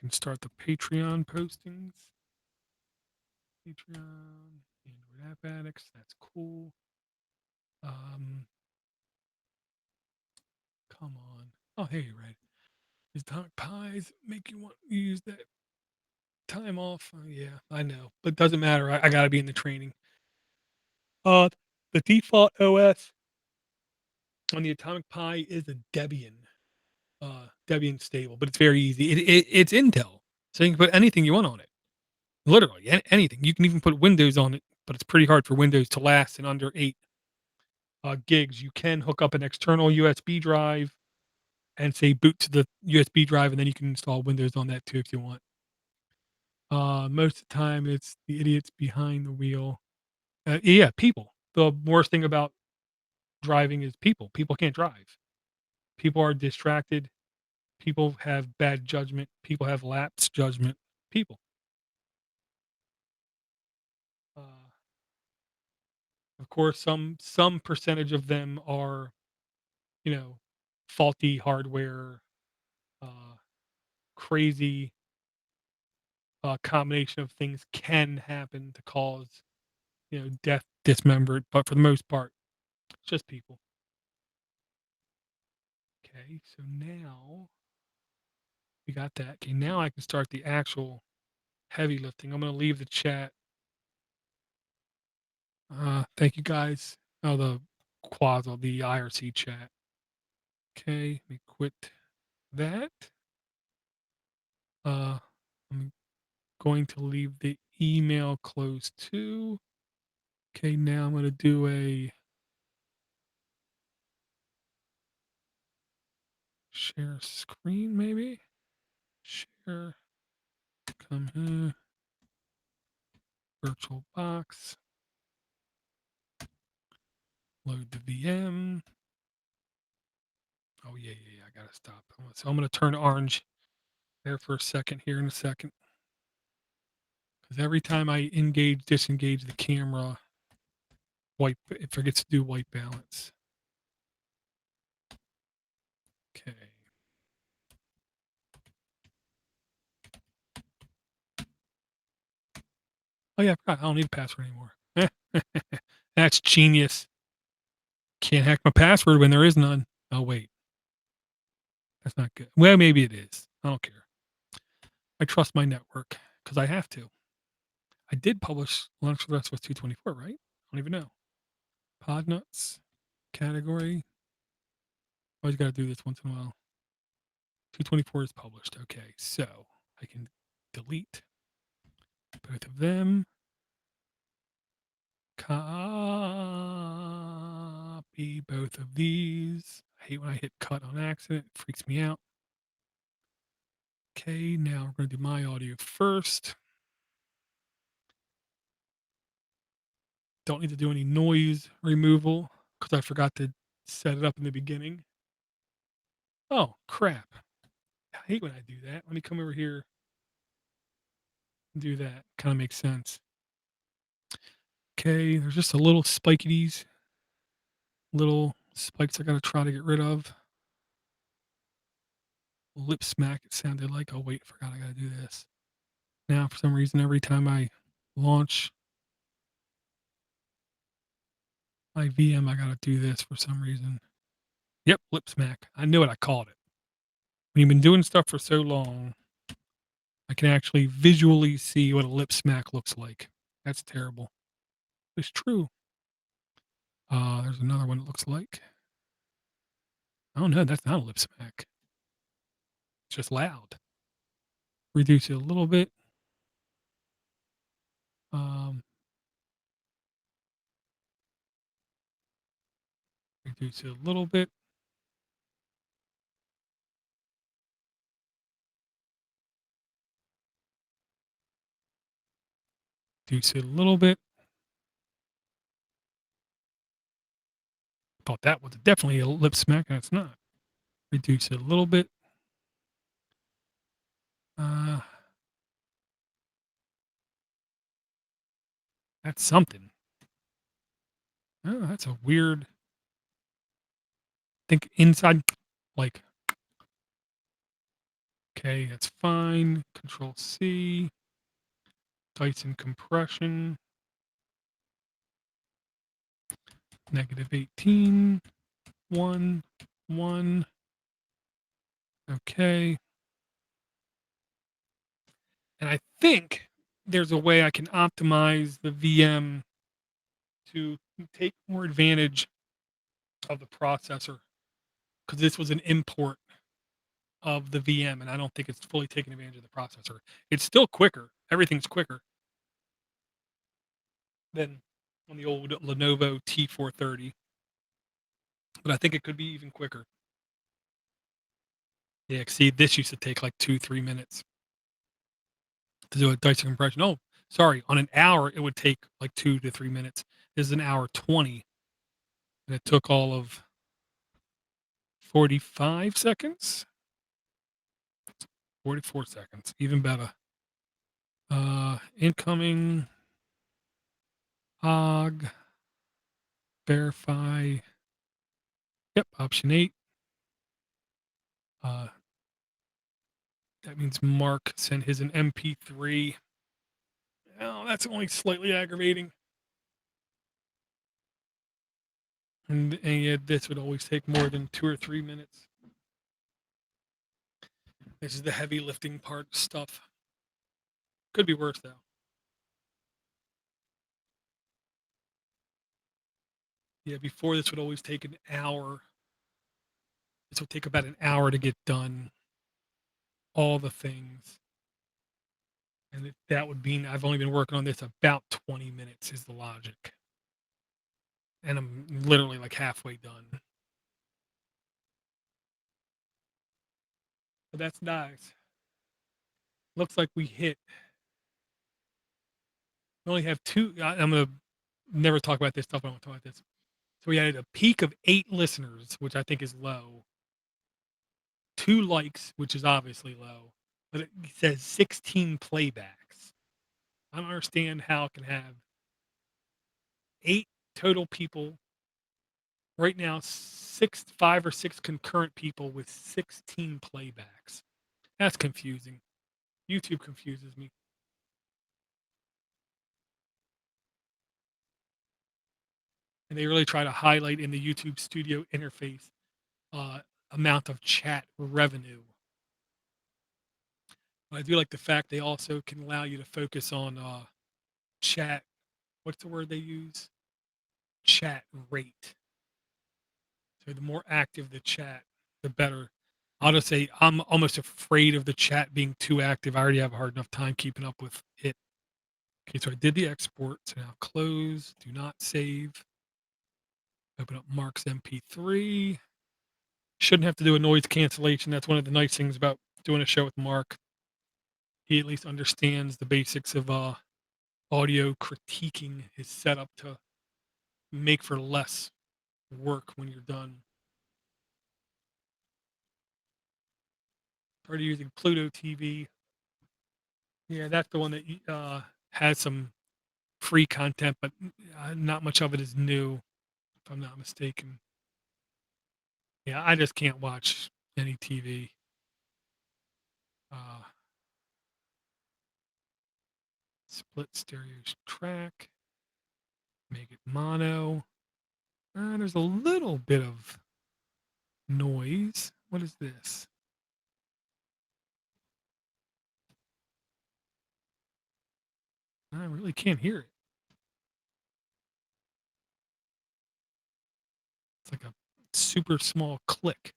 can start the Patreon postings. Patreon, Android App Addicts, that's cool. Come on. Oh, hey, you're right. These Atomic Pies make you want to use that time off. Yeah, I know, but doesn't matter. I got to be in the training. Uh, the default OS on the Atomic Pi is a Debian, Debian stable, but it's very easy. It's Intel, so you can put anything you want on it. Literally anything. You can even put Windows on it, but it's pretty hard for Windows to last in under 8 gigs. You can hook up an external USB drive and say boot to the USB drive, and then you can install Windows on that too if you want. Most of the time, it's the idiots behind the wheel. Yeah, people. The worst thing about driving is people. People can't drive. People are distracted. People have bad judgment. People have lapsed judgment. People. Uh, of course, some percentage of them are, faulty hardware, uh, crazy combination of things can happen to cause, death, dismembered. But for the most part, it's just people. Okay, so now we got that. Okay, now I can start the actual heavy lifting. I'm going to leave the chat. Thank you guys. Oh, the Quasel, the IRC chat. Okay, let me quit that. I'm going to leave the email closed too. Okay, now I'm going to do a share screen, maybe. Share, come here, virtual box, load the VM. Oh, yeah, I got to stop. So I'm going to turn orange there for a second here in a second. Because every time I disengage the camera, It forgets to do white balance. Okay. Oh yeah, I forgot. I don't need a password anymore. That's genius. Can't hack my password when there is none. Oh wait, that's not good. Well, maybe it is. I don't care. I trust my network because I have to. I did publish Linux for the rest with 224, right? I don't even know. Podnutz category. Always got to do this once in a while. 224 is published. Okay, so I can delete both of them. Copy both of these. I hate when I hit cut on accident. It freaks me out. Okay, now we're going to do my audio first. Don't need to do any noise removal because I forgot to set it up in the beginning. Oh, crap. I hate when I do that. Let me come over here and do that. Kind of makes sense. Okay, there's just a little spikities, little spikes I got to try to get rid of. Lip smack, it sounded like. Oh, wait, forgot I got to do this. Now, for some reason, every time I launch my VM, I got to do this for some reason. Yep, lip smack. I knew it. I called it. When you've been doing stuff for so long, I can actually visually see what a lip smack looks like. That's terrible. It's true. There's another one it looks like. Oh no, that's not a lip smack. It's just loud. Reduce it a little bit. Um, Reduce it a little bit. Reduce it a little bit. Thought that was definitely a lip smack, and it's not. Reduce it a little bit. Uh, that's something. Oh, that's a weird. Think inside, like. Okay, that's fine. Control C. Dyson compression. -18. 1. 1. Okay. And I think there's a way I can optimize the VM to take more advantage of the processor because this was an import of the VM, and I don't think it's fully taking advantage of the processor. It's still quicker. Everything's quicker than on the old Lenovo T430, but I think it could be even quicker. Yeah, see, this used to take like 2-3 minutes to do a Dyson compression. Oh, sorry, on an hour it would take like 2 to 3 minutes. This is an hour 20, and it took all of 45 seconds, 44 seconds, even better. Incoming og verify. Yep, option 8. Uh, that means Mark sent his an MP3. Oh, that's only slightly aggravating. And yet this would always take more than 2 or 3 minutes. This is the heavy lifting part stuff. Could be worse though. Yeah, before this would always take an hour. This would take about an hour to get done. All the things. And that would mean I've only been working on this about 20 minutes is the logic. And I'm literally like halfway done. But that's nice. Looks like we hit. We only have two. I'm going to never talk about this stuff. I won't talk about this. So we had a peak of 8 listeners, which I think is low. 2 likes, which is obviously low. But it says 16 playbacks. I don't understand how it can have 8 total people right now, 5 or 6 concurrent people with 16 playbacks. That's confusing. YouTube confuses me. And they really try to highlight in the YouTube Studio interface uh, amount of chat revenue. But I do like the fact they also can allow you to focus on chat. What's the word they use? Chat rate. So the more active the chat, the better. I'll just say I'm almost afraid of the chat being too active. I already have a hard enough time keeping up with it. Okay, so I did the export. So now close, do not save. Open up Mark's MP3. Shouldn't have to do a noise cancellation. That's one of the nice things about doing a show with Mark. He at least understands the basics of audio critiquing his setup to make for less work when you're done. Started using Pluto TV. Yeah, that's the one that has some free content, but not much of it is new, if I'm not mistaken. Yeah, I just can't watch any TV. Uh, split stereo track, make it mono. There's a little bit of noise. What is this? I really can't hear it. It's like a super small click.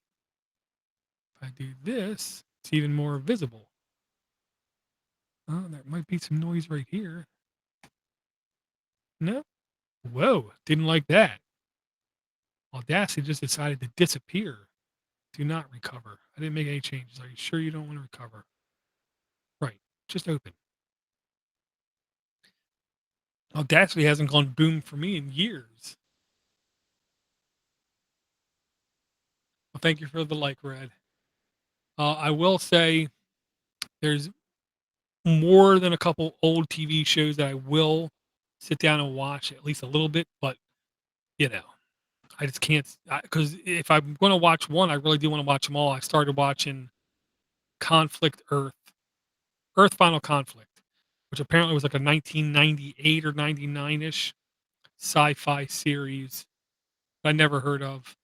If I do this, it's even more visible. Oh, there might be some noise right here. No. Whoa, didn't like that. Audacity just decided to disappear. Do not recover. I didn't make any changes. Are you sure you don't want to recover? Right. Just open. Audacity hasn't gone boom for me in years. Well, thank you for the like, Red. I will say there's more than a couple old TV shows that I will sit down and watch at least a little bit, but you know, I just can't because if I'm going to watch one, I really do want to watch them all. I started watching Conflict Earth Final Conflict, which apparently was like a 1998 or 99 ish sci-fi series I never heard of.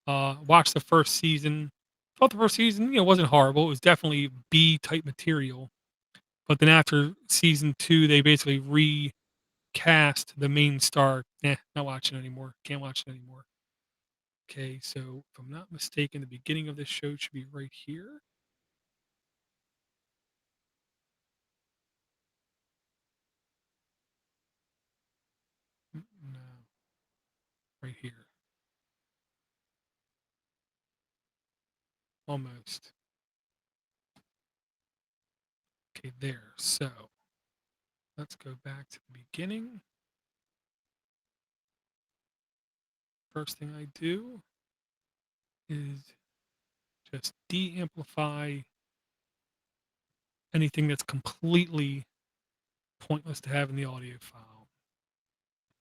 Watched the first season. Thought the first season, wasn't horrible. It was definitely B type material. But then after season two, they basically recast the main star. Not watching anymore. Can't watch it anymore. Okay, so if I'm not mistaken, the beginning of this show should be right here. No, right here. Almost. Okay, there. So let's go back to the beginning. First thing I do is just de-amplify anything that's completely pointless to have in the audio file.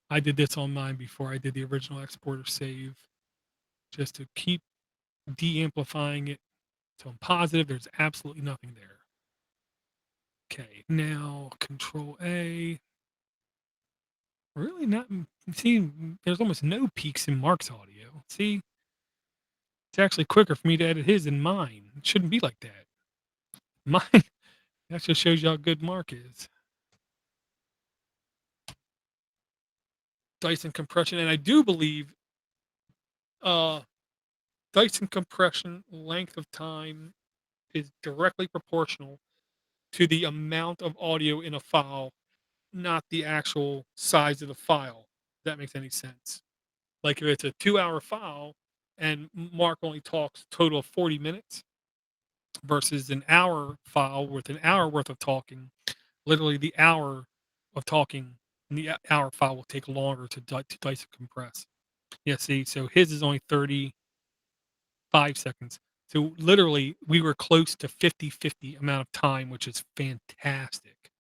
I did this on mine before I did the original exporter save, just to keep de-amplifying it till I'm positive there's absolutely nothing there. Okay, now Control A. Really not. See, there's almost no peaks in Mark's audio. See, it's actually quicker for me to edit his than mine. It shouldn't be like that. Mine, that just shows you how good Mark is. Dyson compression, and I do believe uh, Dyson compression length of time is directly proportional to the amount of audio in a file, not the actual size of the file. If that makes any sense. Like if it's a 2-hour file and Mark only talks total of 40 minutes versus an hour file with an hour worth of talking, literally the hour of talking in the hour file will take longer to Dyson compress. Yeah, see, so his is only 35 seconds. So literally we were close to 50-50 amount of time, which is fantastic,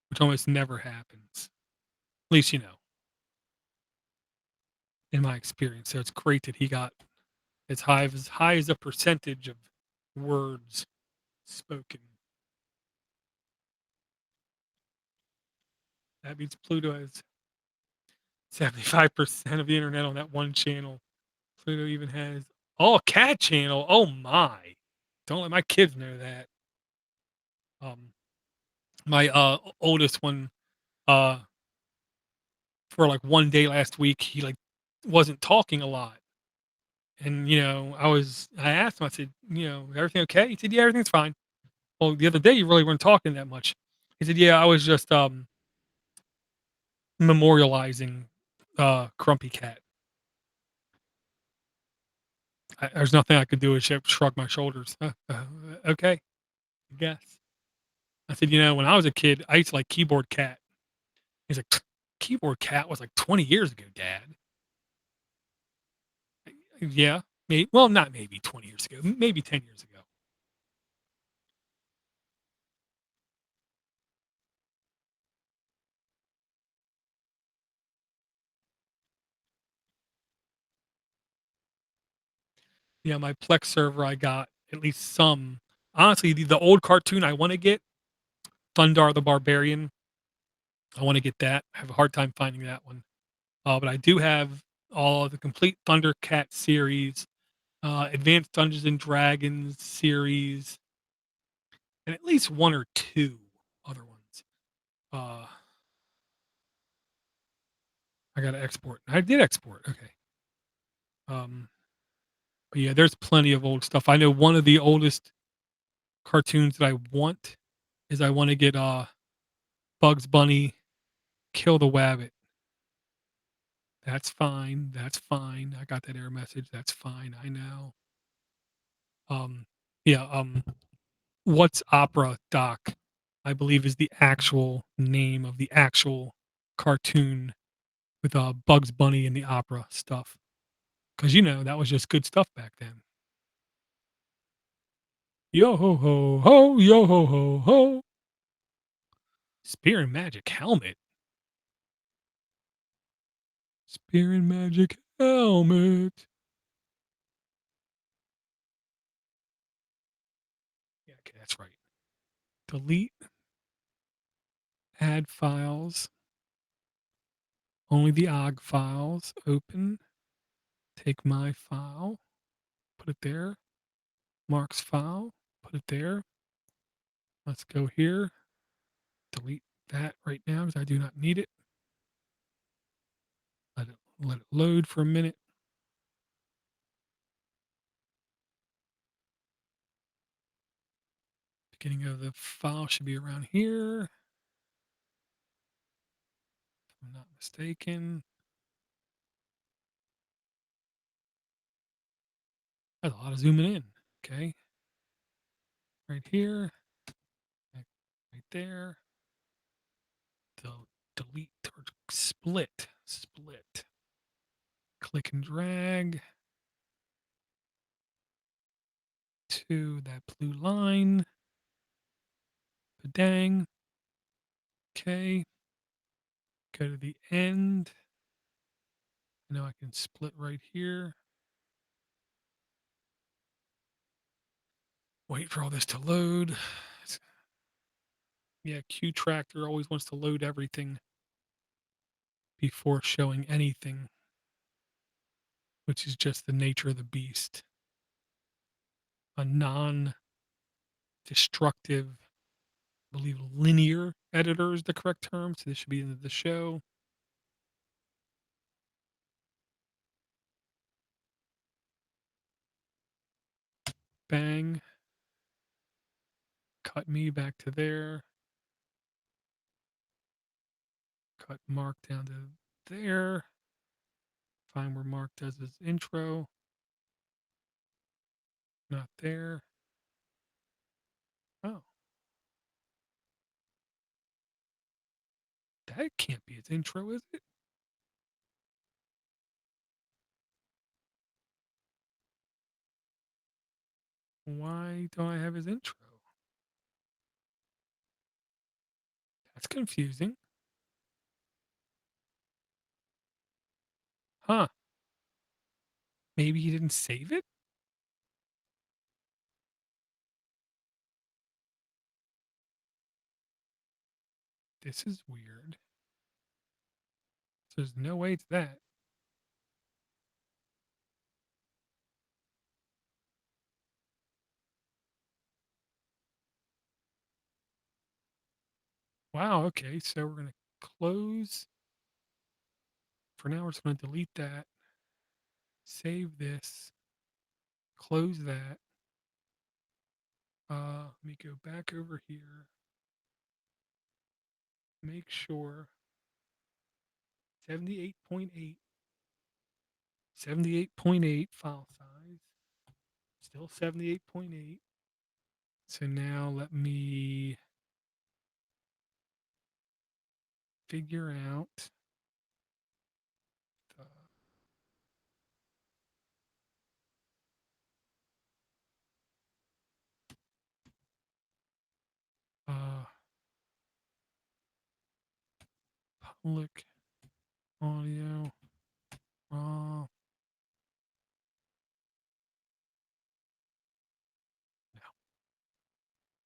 which almost never happens. At least, in my experience. So it's great that he got as high as a percentage of words spoken. That means Pluto has 75% of the internet on that one channel. Pluto even has a cat channel. Oh my. Don't let my kids know that. Um my oldest one uh for like one day last week, he like wasn't talking a lot. And I asked him, I said, everything okay? He said, yeah, everything's fine. Well, the other day you really weren't talking that much. He said, yeah, I was just memorializing Crumpy Cat. There's nothing I could do except shrug my shoulders. Okay, I guess. I said, when I was a kid, I used to like Keyboard Cat. He's like, Keyboard Cat was like 20 years ago, Dad. Yeah, well, not maybe 20 years ago, maybe 10 years ago. Yeah, my Plex server, I got at least some. Honestly, the old cartoon I want to get, Thundar the Barbarian. I want to get that. I have a hard time finding that one. But I do have all of the complete Thundercat series, Advanced Dungeons and Dragons series, and at least one or two other ones. Uh, I got to export. I did export. Okay. Um, but yeah, there's plenty of old stuff. I know one of the oldest cartoons that I want is I want to get Bugs Bunny Kill the Wabbit. That's fine. That's fine. I got that error message. That's fine. I know. Um, yeah. What's Opera Doc? I believe is the actual name of the actual cartoon with Bugs Bunny and the opera stuff. Because that was just good stuff back then. Yo ho ho ho, yo ho ho ho. Spear and Magic Helmet. Spear and Magic Helmet. Yeah, okay, that's right. Delete, add files, only the OGG files. Open, take my file, put it there. Mark's file, put it there. Let's go here. Delete that right now because I do not need it. Let it load for a minute. Beginning of the file should be around here. If I'm not mistaken. That's a lot of zooming in. Okay. Right here. Right there. Delete or split. Split. Click and drag to that blue line. Dang. Okay. Go to the end. Now I can split right here. Wait for all this to load. Yeah, Q Tractor always wants to load everything before showing anything, which is just the nature of the beast. A non destructive, I believe linear editor is the correct term. So this should be into the show. Bang. Cut me back to there. Cut Mark down to there. Find where Mark does his intro. Not there. Oh. That can't be his intro, is it? Why don't I have his intro? That's confusing. Huh. Maybe he didn't save it? This is weird. There's no way it's that. Wow, okay, so we're gonna close. For now, we're just gonna delete that, save this, close that. Let me go back over here, make sure 78.8, 78.8 file size, still 78.8. So now let me figure out the, uh, public audio, no,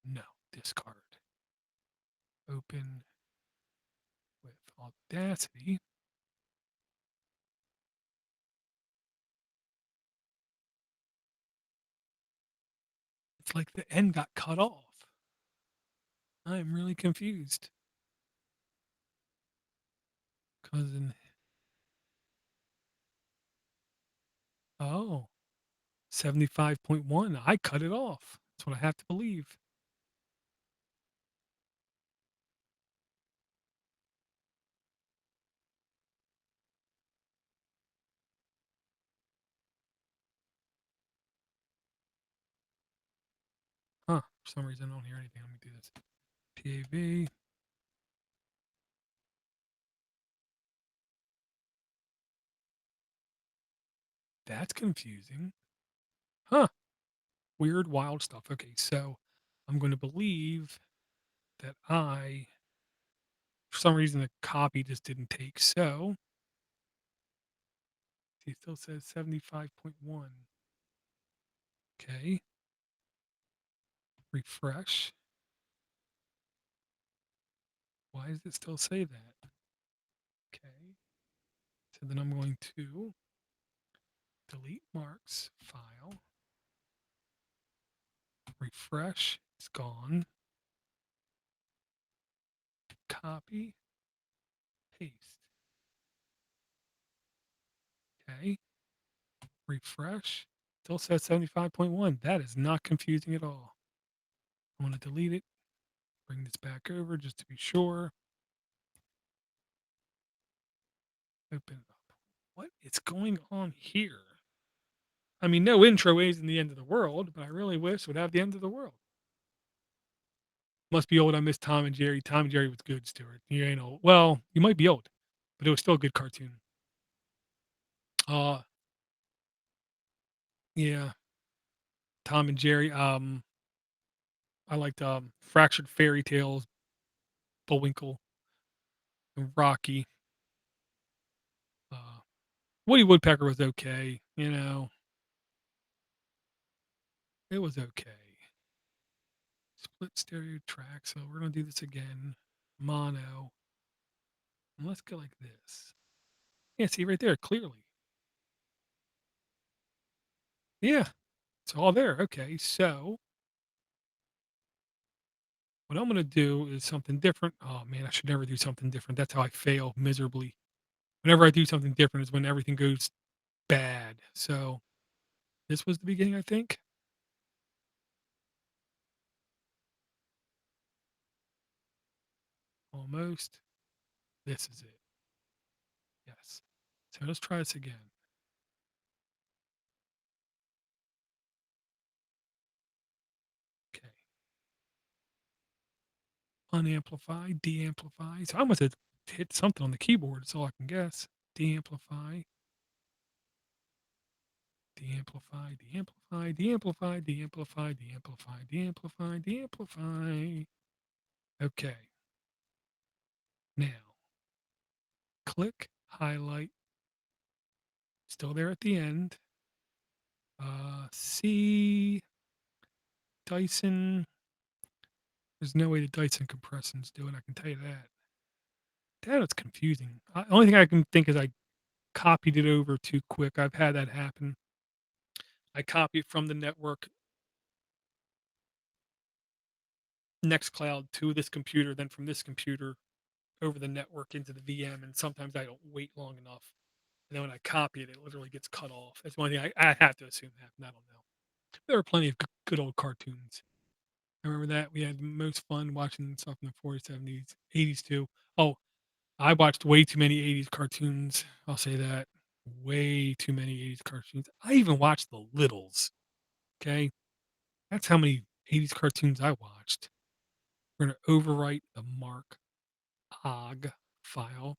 no, discard, open with Audacity. It's like the end got cut off. I'm really confused. Cause in, oh, 75.1, I cut it off. That's what I have to believe. Huh, for some reason I don't hear anything. Let me do this. PAV. That's confusing. Huh. Weird, wild stuff. Okay, so I'm going to believe that for some reason, the copy just didn't take. So, it still says 75.1. Okay, refresh. Why does it still say that? Okay, so then I'm going to delete marks file, refresh, it's gone. Copy, paste. Okay, refresh, still says 75.1. That is not confusing at all. I want to delete it, bring this back over just to be sure. Open it up. What is going on here? I mean, no intro isn't the end of the world, but I really wish it would have the end of the world. Must be old. I miss Tom and Jerry. Tom and Jerry was good, Stuart. You ain't old. Well, you might be old, but it was still a good cartoon. Uh yeah, Tom and Jerry. I liked Fractured Fairy Tales, Bullwinkle, and Rocky. Uh, Woody Woodpecker was okay. It was okay. Split stereo track. So we're gonna do this again. Mono. And let's go like this. Yeah, see right there, clearly. Yeah, it's all there. Okay, so what I'm gonna do is something different. Oh man, I should never do something different. That's how I fail miserably. Whenever I do something different is when everything goes bad. So this was the beginning, I think. Almost. This is it. Yes. So let's try this again. Okay. Unamplify, de-amplify. So I must have hit something on the keyboard. That's all I can guess. De-amplify, de-amplify, de-amplify, de-amplify, de-amplify, de-amplify, de-amplify, de-amplify. Okay. Now, click, highlight, still there at the end. C Dyson. There's no way the Dyson compressions do it. I can tell you that. That is confusing. Only thing I can think is I copied it over too quick. I've had that happen. I copy it from the network Nextcloud to this computer, then from this computer over the network into the VM, and sometimes I don't wait long enough. And then when I copy it, it literally gets cut off. That's one thing I have to assume happened. I don't know. There were plenty of good old cartoons. I remember that we had the most fun watching stuff in the 40s, 70s, 80s too. Oh, I watched way too many 80s cartoons. I'll say that. Way too many 80s cartoons. I even watched The Littles. Okay. That's how many 80s cartoons I watched. We're going to overwrite the mark OG file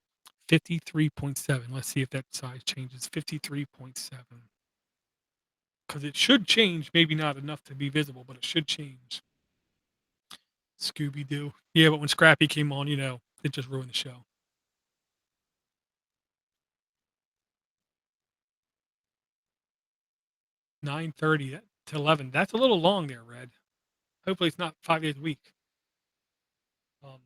53.7. Let's see if that size changes. 53.7. Because it should change. Maybe not enough to be visible, but it should change. Scooby Doo. Yeah, but when Scrappy came on, it just ruined the show. 9:30 to 11. That's a little long there, Red. Hopefully it's not 5 days a week. Um,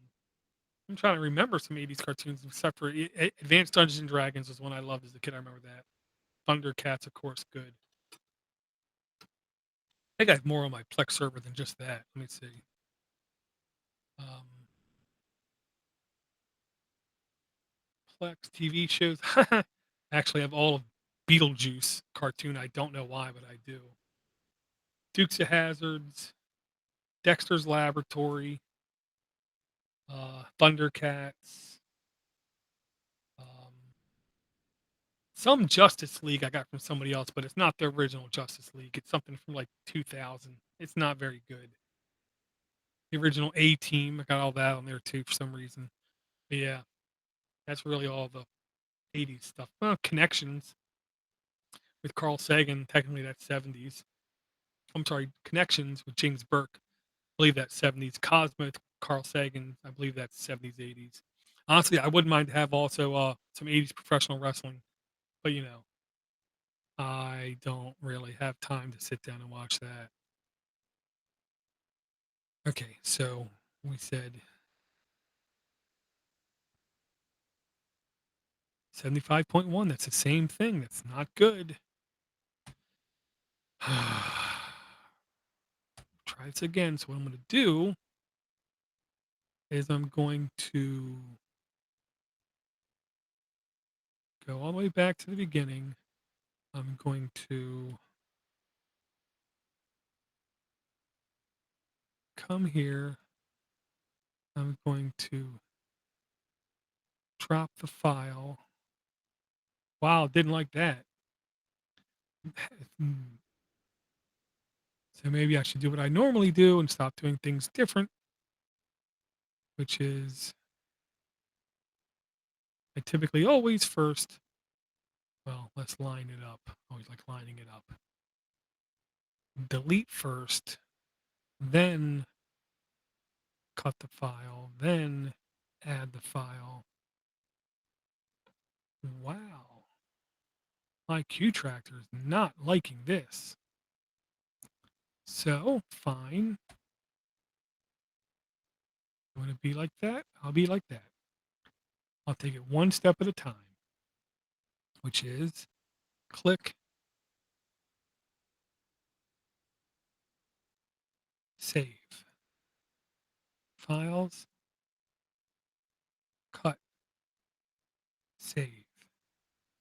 I'm trying to remember some 80s cartoons except for Advanced Dungeons and Dragons was one I loved as a kid. I remember that. Thundercats, of course, good. I think I have more on my Plex server than just that. Let me see. Plex TV shows. Actually, I have all of Beetlejuice cartoon. I don't know why, but I do. Dukes of Hazards, Dexter's Laboratory, Thundercats, um, some Justice League I got from somebody else, but it's not the original Justice League. It's something from like 2000. It's not very good. The original A Team, I got all that on there too for some reason. But yeah, that's really all the 80s stuff. Well, Connections with Carl Sagan, technically that's 70s. I'm sorry, Connections with James Burke. I believe that's 70s. Cosmo with Carl Sagan, I believe that's 70s, 80s. Honestly, I wouldn't mind to have also some 80s professional wrestling, but I don't really have time to sit down and watch that. Okay, so we said 75.1. That's the same thing. That's not good. Try this again. So what I'm going to do is I'm going to go all the way back to the beginning. I'm going to come here. I'm going to drop the file. Wow, didn't like that. So maybe I should do what I normally do and stop doing things different, which is I typically always first, well, let's line it up. Always like lining it up. Delete first, then cut the file, then add the file. Wow. My Q Tractor is not liking this. So, fine. You want to be like that? I'll be like that. I'll take it one step at a time, which is click, save, files, cut, save,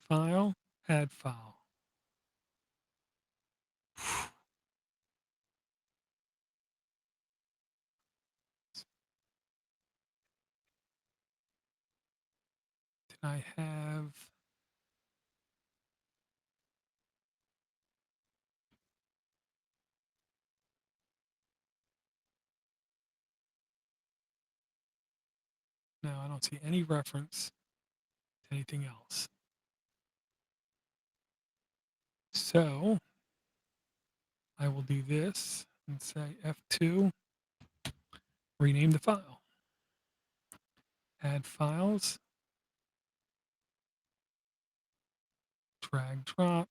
file, add file. Did I have... No, I don't see any reference to anything else. So I will do this and say F2, rename the file, add files, drag drop,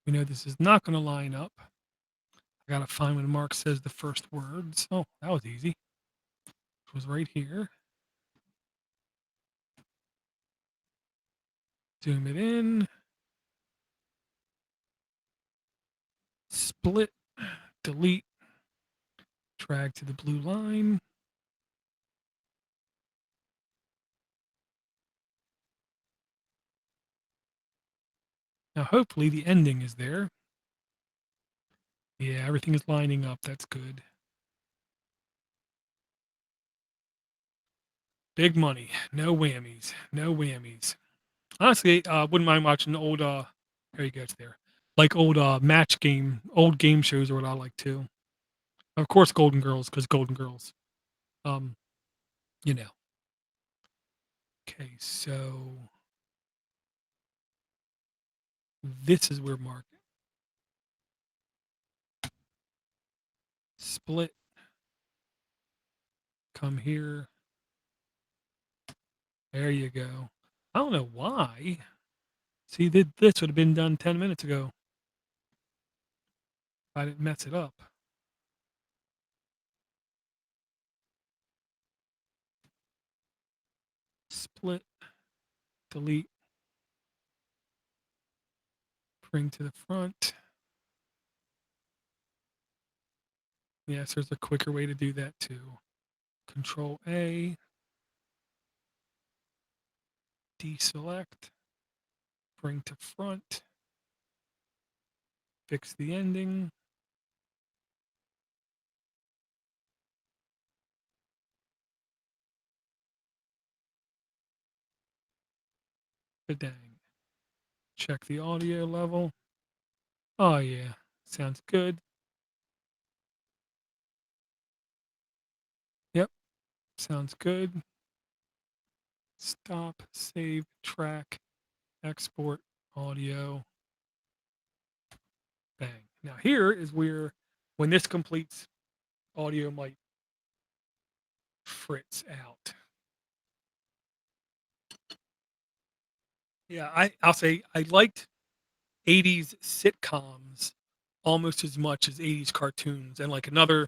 We know this is not going to line up. I got to find when Mark says the first words. Oh, that was easy. It was right here. Zoom it in. Split. Delete. Drag to the blue line. Now, hopefully, the ending is there. Yeah, everything is lining up. That's good. Big money. No whammies. No whammies. Honestly, wouldn't mind watching old, there you go, it's there. Like old old game shows are what I like too. Of course, Golden Girls, because Golden Girls. Um, you know. Okay, so this is where Mark split. Come here. There you go. I don't know why. See, this would have been done 10 minutes ago if I didn't mess it up. Split, delete, bring to the front. Yes, there's a quicker way to do that too. Control A, deselect, bring to front, fix the ending. But dang. Check the audio level. Oh yeah, sounds good. Yep, sounds good. Stop, save, track, export, audio. Bang. Now here is where, when this completes, audio might fritz out. Yeah, I'll say I liked 80s sitcoms almost as much as 80s cartoons. And like another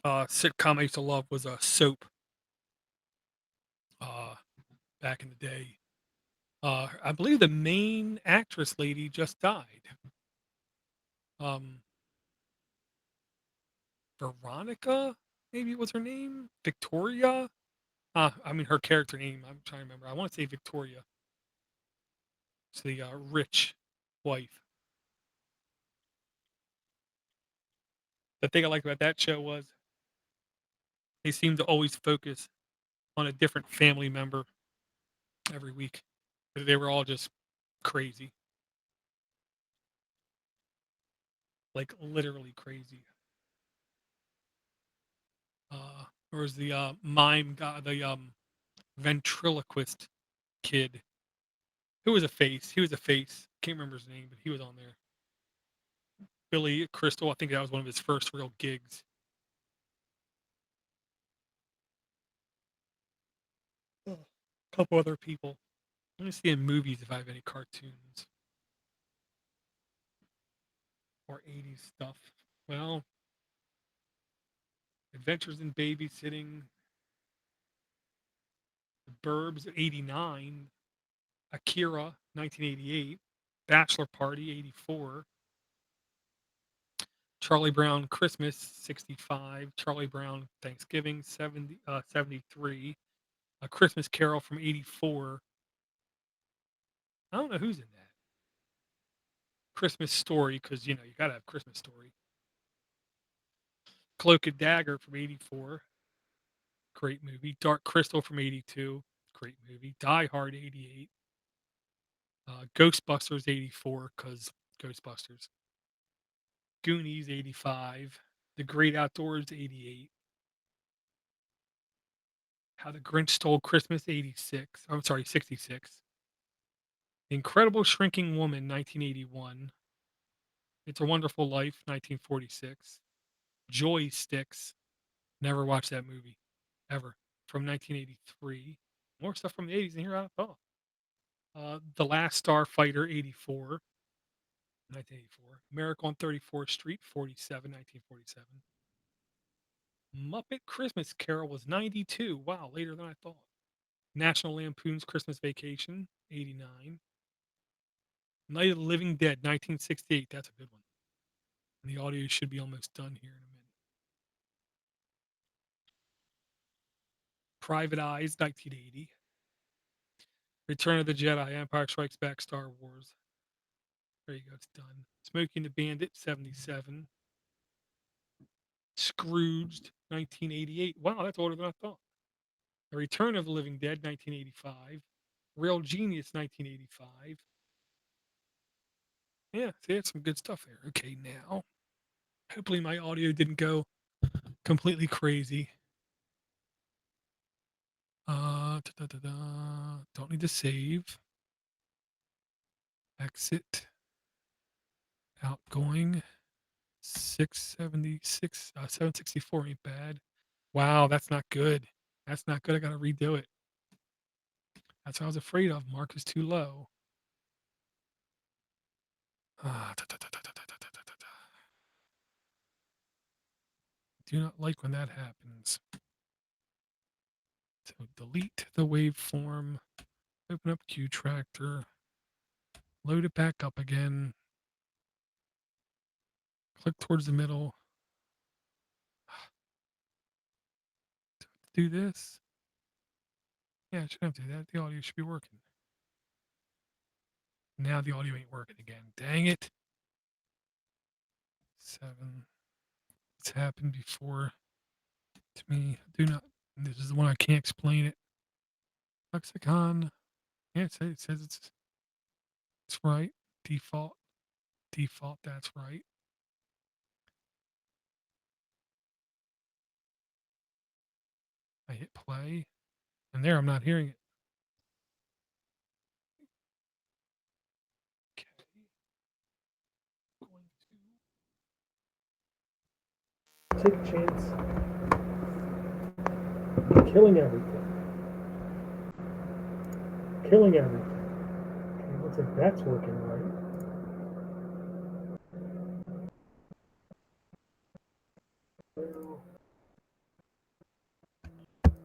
sitcom I used to love was a Soap uh, back in the day. I believe the main actress lady just died. Um, Veronica, maybe was her name? Victoria? I mean, her character name, I'm trying to remember. I want to say Victoria. It's the rich wife. The thing I liked about that show was they seemed to always focus on a different family member every week. They were all just crazy, like literally crazy. There was the mime guy, the ventriloquist kid who was a face. He was a face. Can't remember his name, but he was on there. Billy Crystal. I think that was one of his first real gigs. A couple other people. Let me see in movies if I have any cartoons or 80s stuff. Well, Adventures in Babysitting, The Burbs, 89, Akira, 1988, Bachelor Party, 84, Charlie Brown Christmas, 65, Charlie Brown Thanksgiving, 73, A Christmas Carol from 84. I don't know who's in that. Christmas Story, because, you got to have Christmas Story. Cloak and Dagger from 84. Great movie. Dark Crystal from 82. Great movie. Die Hard, 88. Ghostbusters, 84, because Ghostbusters. Goonies, 85. The Great Outdoors, 88. How the Grinch Stole Christmas, 86. I'm sorry, 66. The Incredible Shrinking Woman, 1981. It's a Wonderful Life, 1946. Joy Sticks. Never watched that movie, ever. From 1983. More stuff from the 80s in here. I thought. The Last Starfighter, 84. 1984. Miracle on 34th Street, 47, 1947. Muppet Christmas Carol was 92. Wow, later than I thought. National Lampoon's Christmas Vacation, 89. Night of the Living Dead, 1968. That's a good one. And the audio should be almost done here in a minute. Private Eyes, 1980. Return of the Jedi, Empire Strikes Back, Star Wars. There you go, it's done. Smoking the Bandit, 77. Scrooged, 1988. Wow, that's older than I thought. The Return of the Living Dead, 1985. Real Genius, 1985. Yeah, see, that's some good stuff there. Okay, now, hopefully my audio didn't go completely crazy. Don't need to save. Exit. Outgoing. 676, 764 ain't bad. Wow, that's not good. That's not good. I gotta redo it. That's what I was afraid of. Mark is too low. Do not like when that happens. So delete the waveform, open up Q Tractor, load it back up again, click towards the middle. Do this. Yeah, I shouldn't have to do that. The audio should be working. Now the audio ain't working again. Dang it. 7. It's happened before to me. Do not. This is the one I can't explain it. Lexicon. Yeah, it says it's right. Default. Default. That's right. I hit play, and there I'm not hearing it. Okay. Take a chance. Killing everything. Killing everything. Okay, looks like that's working right.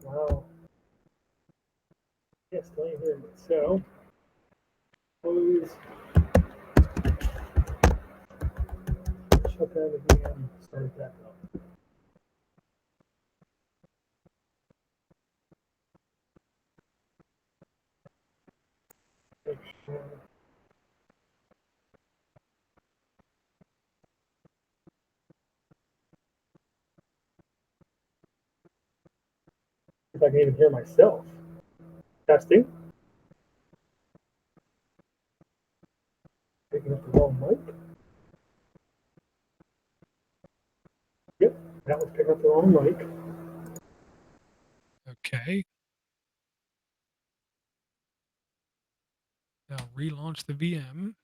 Wow. Yes, still ain't hearing it. So, close. Shut down the VM. Start it back up. Make sure. If I can even hear myself. Testing. Picking up the wrong mic. Yep, that was picking up the wrong mic. Okay. Now relaunch the VM.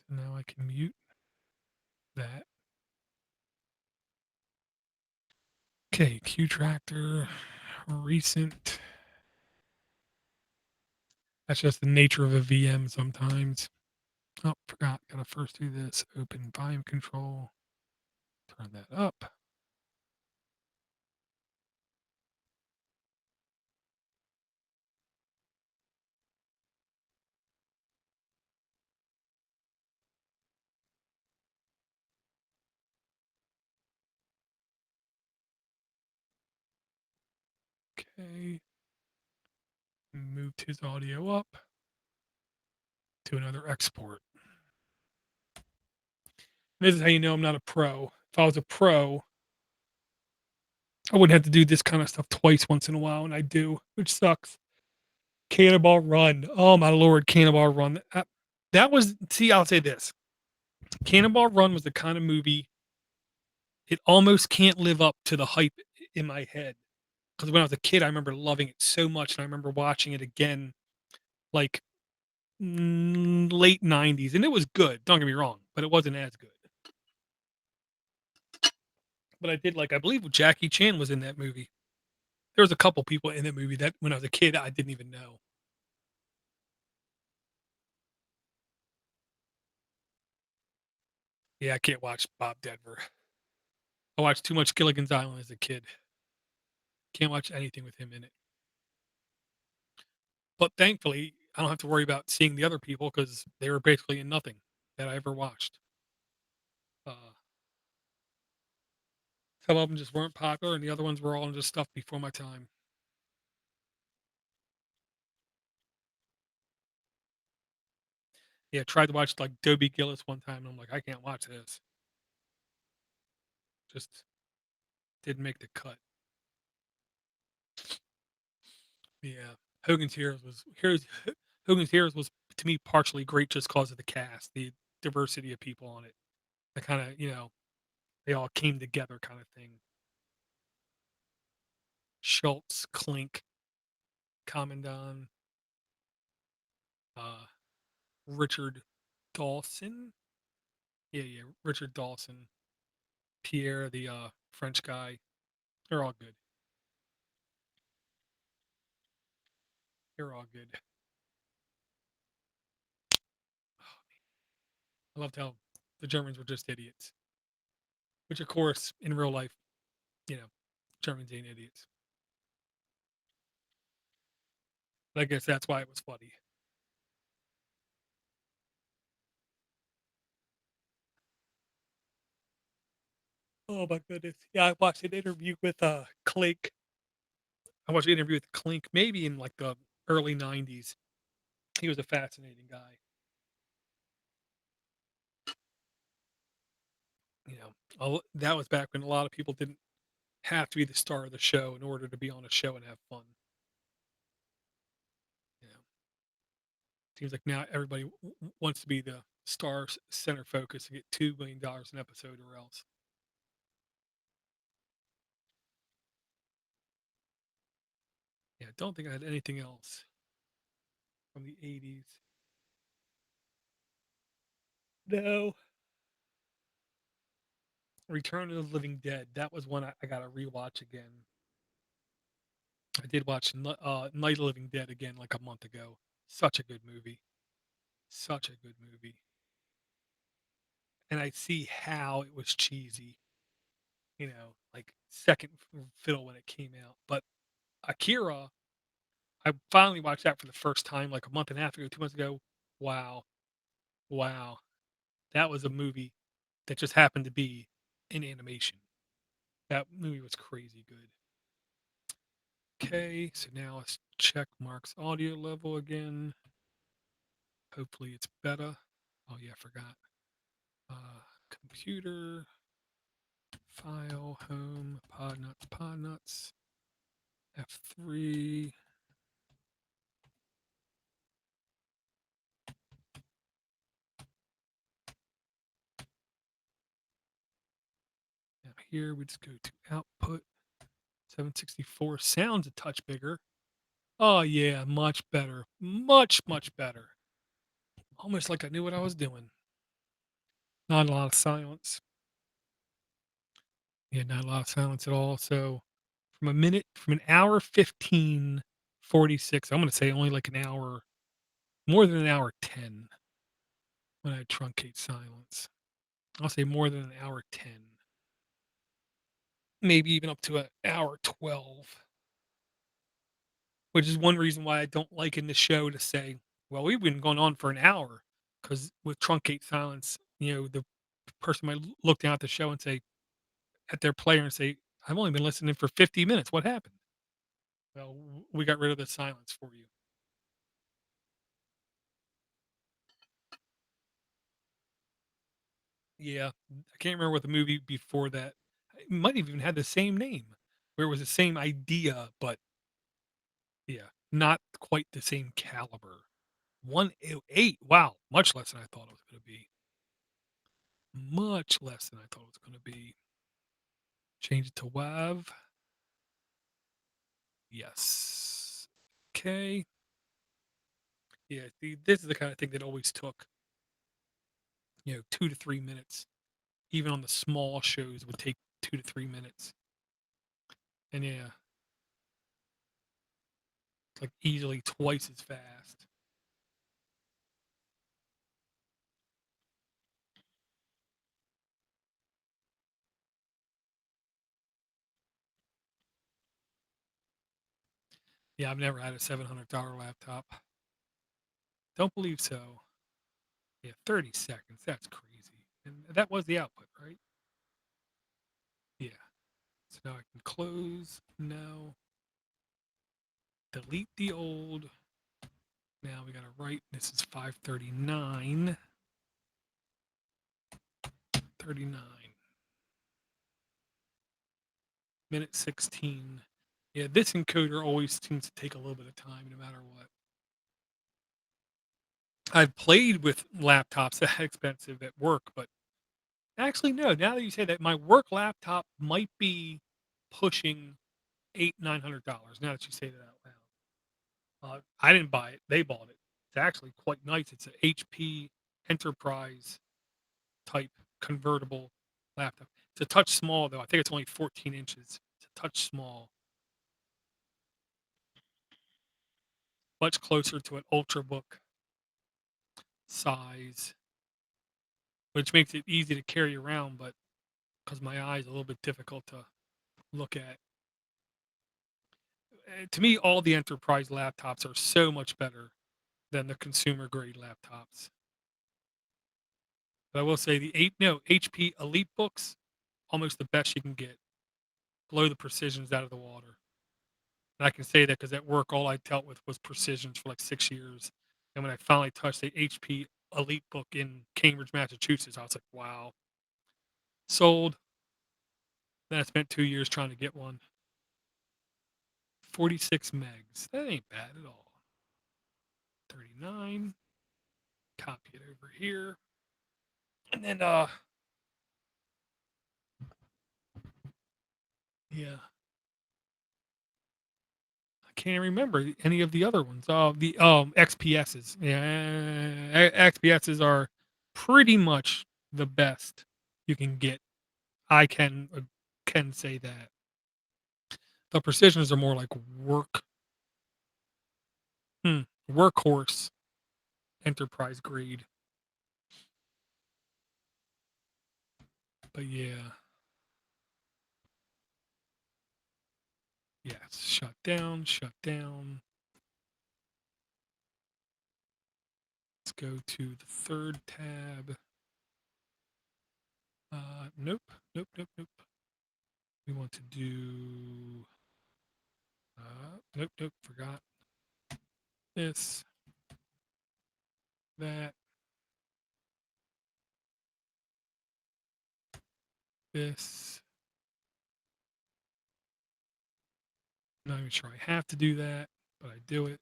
So now I can mute that. Okay, Q Tractor, recent. That's just the nature of a VM sometimes. Oh, forgot. Gotta first do this. Open volume control. Turn that up. Okay. Moved his audio up to another export. This is how you know I'm not a pro. If I was a pro, I wouldn't have to do this kind of stuff twice once in a while, and I do, which sucks. Cannonball Run. Oh my lord, Cannonball Run. That was, see, I'll say this. Cannonball Run was the kind of movie it almost can't live up to the hype in my head. Because when I was a kid, I remember loving it so much, and I remember watching it again, like late '90s, and it was good. Don't get me wrong, but it wasn't as good. But I did like I believe Jackie Chan was in that movie. There was a couple people in that movie that when I was a kid, I didn't even know. Yeah, I can't watch Bob Denver. I watched too much Gilligan's Island as a kid. Can't watch anything with him in it. But thankfully, I don't have to worry about seeing the other people because they were basically in nothing that I ever watched. Uh, some of them just weren't popular, and the other ones were all just stuff before my time. Yeah, tried to watch like Dobie Gillis one time, and I'm like, I can't watch this. Just didn't make the cut. Yeah, Hogan's Heroes was to me partially great just because of the cast, the diversity of people on it. The kind of they all came together kind of thing. Schultz, Klink, Commandant, uh, Richard Dawson. Yeah, Richard Dawson, Pierre, the French guy. They're all good. They're all good. I loved how the Germans were just idiots, which of course in real life, you know, Germans ain't idiots. But I guess that's why it was funny. Oh my goodness. Yeah, I watched an interview with Clink. I watched an interview with Clink maybe in like the early 90s. He was a fascinating guy. That was back when a lot of people didn't have to be the star of the show in order to be on a show and have fun. You know, seems like now everybody wants to be the star center focus and get $2 million an episode or else. Yeah, I don't think I had anything else from the 80s. No. Return of the Living Dead. That was one I got to rewatch again. I did watch Night of the Living Dead again like a month ago. Such a good movie. Such a good movie. And I see how it was cheesy, like second fiddle when it came out. But Akira, I finally watched that for the first time like a month and a half ago, 2 months ago. Wow. Wow. That was a movie that just happened to be in animation. That movie was crazy good. Okay, so now let's check Mark's audio level again. Hopefully it's better. Oh yeah, I forgot. Computer, file, home, Podnutz, F3. Now here we just go to output. 764 sounds a touch bigger. Oh yeah, much better. Much better. Almost like I knew what I was doing. Not a lot of silence. Yeah, not a lot of silence at all. So from an hour 15:46, I'm gonna say only like an hour, more than an hour 10 when I truncate silence. I'll say more than an hour 10, maybe even up to an hour 12, which is one reason why I don't like in the show to say, well, we've been going on for an hour. Because with truncate silence, the person might look down at the show and say, at their player and say, I've only been listening for 50 minutes. What happened? Well, we got rid of the silence for you. Yeah, I can't remember what the movie before that. It might have even had the same name, where it was the same idea, but yeah, not quite the same caliber. 108. Wow, much less than I thought it was going to be. Much less than I thought it was going to be. Change it to WAV. Yes. Okay. Yeah, this is the kind of thing that always took, 2 to 3 minutes. Even on the small shows would take 2 to 3 minutes. And yeah, it's like easily twice as fast. Yeah, I've never had a $700 laptop. Don't believe so. Yeah, 30 seconds. That's crazy. And that was the output, right? Yeah. So now I can close. No. Delete the old. Now we got to write. This is 539. 39. Minute 16. Yeah, this encoder always seems to take a little bit of time no matter what. I've played with laptops that expensive at work, but actually no. Now that you say that, my work laptop might be pushing $900. Now that you say that out loud, I didn't buy it; they bought it. It's actually quite nice. It's an HP Enterprise type convertible laptop. It's a touch small though. I think it's only 14 inches. It's a touch small, much closer to an Ultrabook size, which makes it easy to carry around. But because my eye is a little bit difficult to look at. To me, all the enterprise laptops are so much better than the consumer grade laptops. But I will say the HP Elite books, almost the best you can get. Blow the precisions out of the water. And I can say that because at work, all I dealt with was precisions for like 6 years. And when I finally touched the HP Elite book in Cambridge, Massachusetts, I was like, wow. Sold. Then I spent 2 years trying to get one. 46 megs. That ain't bad at all. 39. Copy it over here. And then yeah. I can't remember any of the other ones. The XPSs. Yeah, XPSs are pretty much the best you can get. I can say that. The precisions are more like workhorse enterprise grade. But yeah. Yes, shut down, shut down. Let's go to the third tab. Nope, nope, nope, nope. We want to do nope, nope, forgot this, that, this. Not even sure I have to do that, but I do it.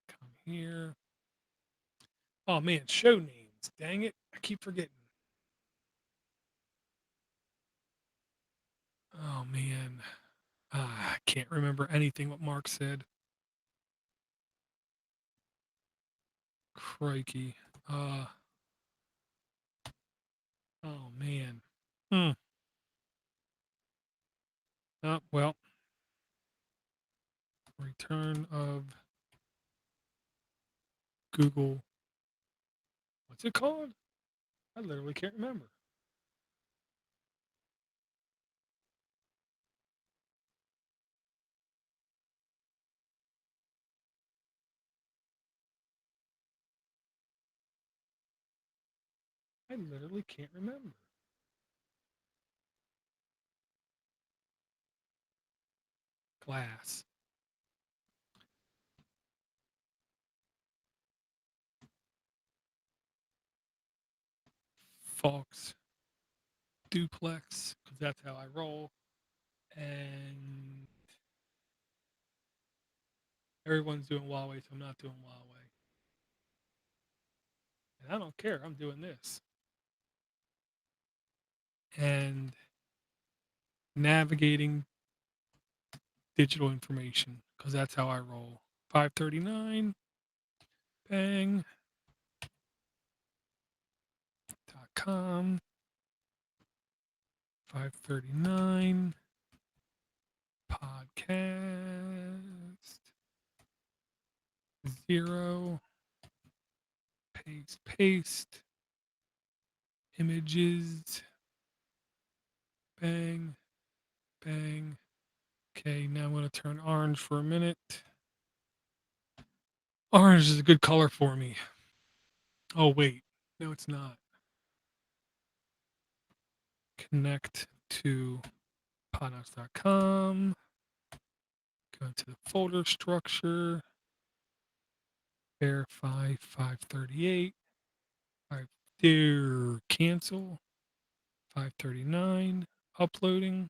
Come here. Oh man, show names. Dang it. I keep forgetting. Oh man. I can't remember anything what Mark said. Crikey. Oh man. Hmm. Well. Return of Google. What's it called? I literally can't remember. I literally can't remember. Glass. Fox. Duplex, because that's how I roll. And everyone's doing Huawei, so I'm not doing Huawei. And I don't care. I'm doing this. And navigating digital information, because that's how I roll. 539. Bang. .com. 539 podcast 0 paste images, bang, bang. Okay, now I'm going to turn orange for a minute. Orange is a good color for me. Oh, wait. No, it's not. Connect to podnutz.com. Go into the folder structure. Verify 538. There. Cancel. 539. Uploading.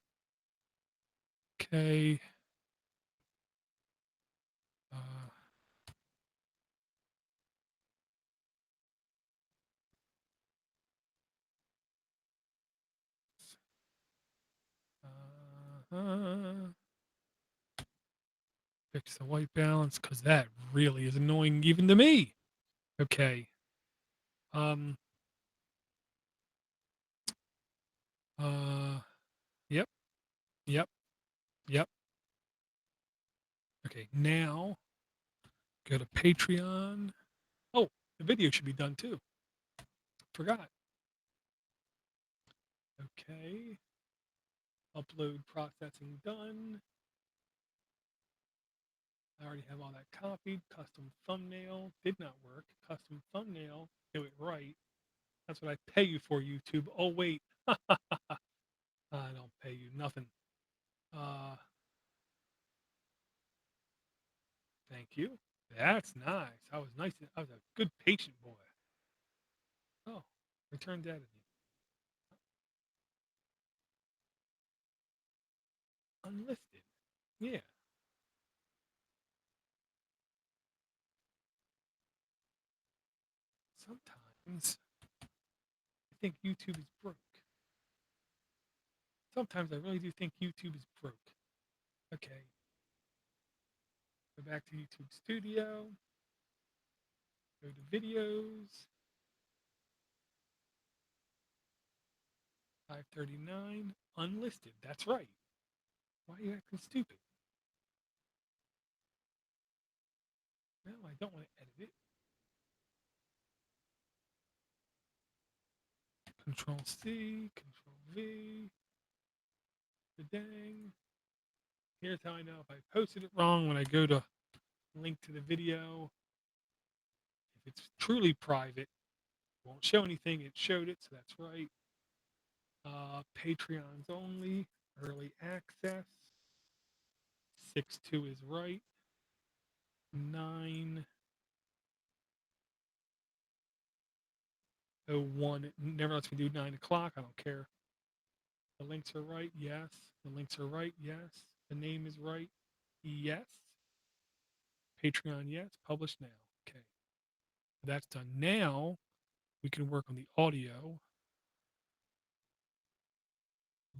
Okay. Uh, fix the white balance because that really is annoying even to me. Okay. Um. Yep. Yep. Yep. Okay. Now go to Patreon. Oh, the video should be done too. Forgot. Okay. Upload processing done. I already have all that copied. Custom thumbnail did not work. Custom thumbnail, do it right. That's what I pay you for, YouTube. Oh, wait. I don't pay you nothing. Thank you. That's nice. I was nice. I was a good patient boy. Oh, return data. Unlisted. Yeah. Sometimes I think YouTube is broke. Sometimes I really do think YouTube is broke. Okay. Go back to YouTube Studio. Go to videos. 539. Unlisted. That's right. Why are you acting stupid? No, I don't want to edit it. Control C, Control V. The dang. Here's how I know if I posted it wrong when I go to link to the video. If it's truly private, it won't show anything. It showed it, so that's right. Patreons only, early access. 6.2 is right. 9:01. It never lets me do 9 o'clock. I don't care. The links are right. Yes. The links are right. Yes. The name is right. Yes. Patreon. Yes. Publish now. Okay. That's done. Now we can work on the audio.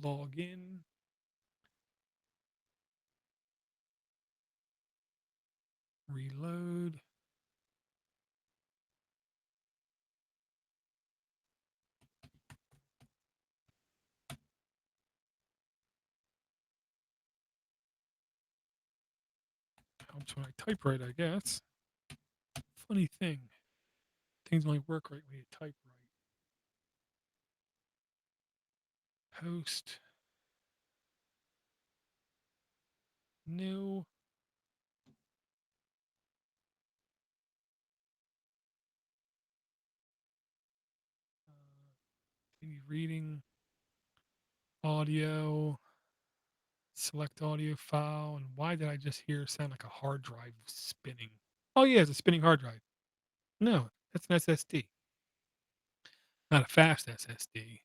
Log in. Reload. Helps when I type right, I guess. Funny thing. Things only work right when you type right. Post. New. Continue reading. Audio. Select audio file. And why did I just hear sound like a hard drive spinning? Oh, yeah, it's a spinning hard drive. No, that's an SSD. Not a fast SSD.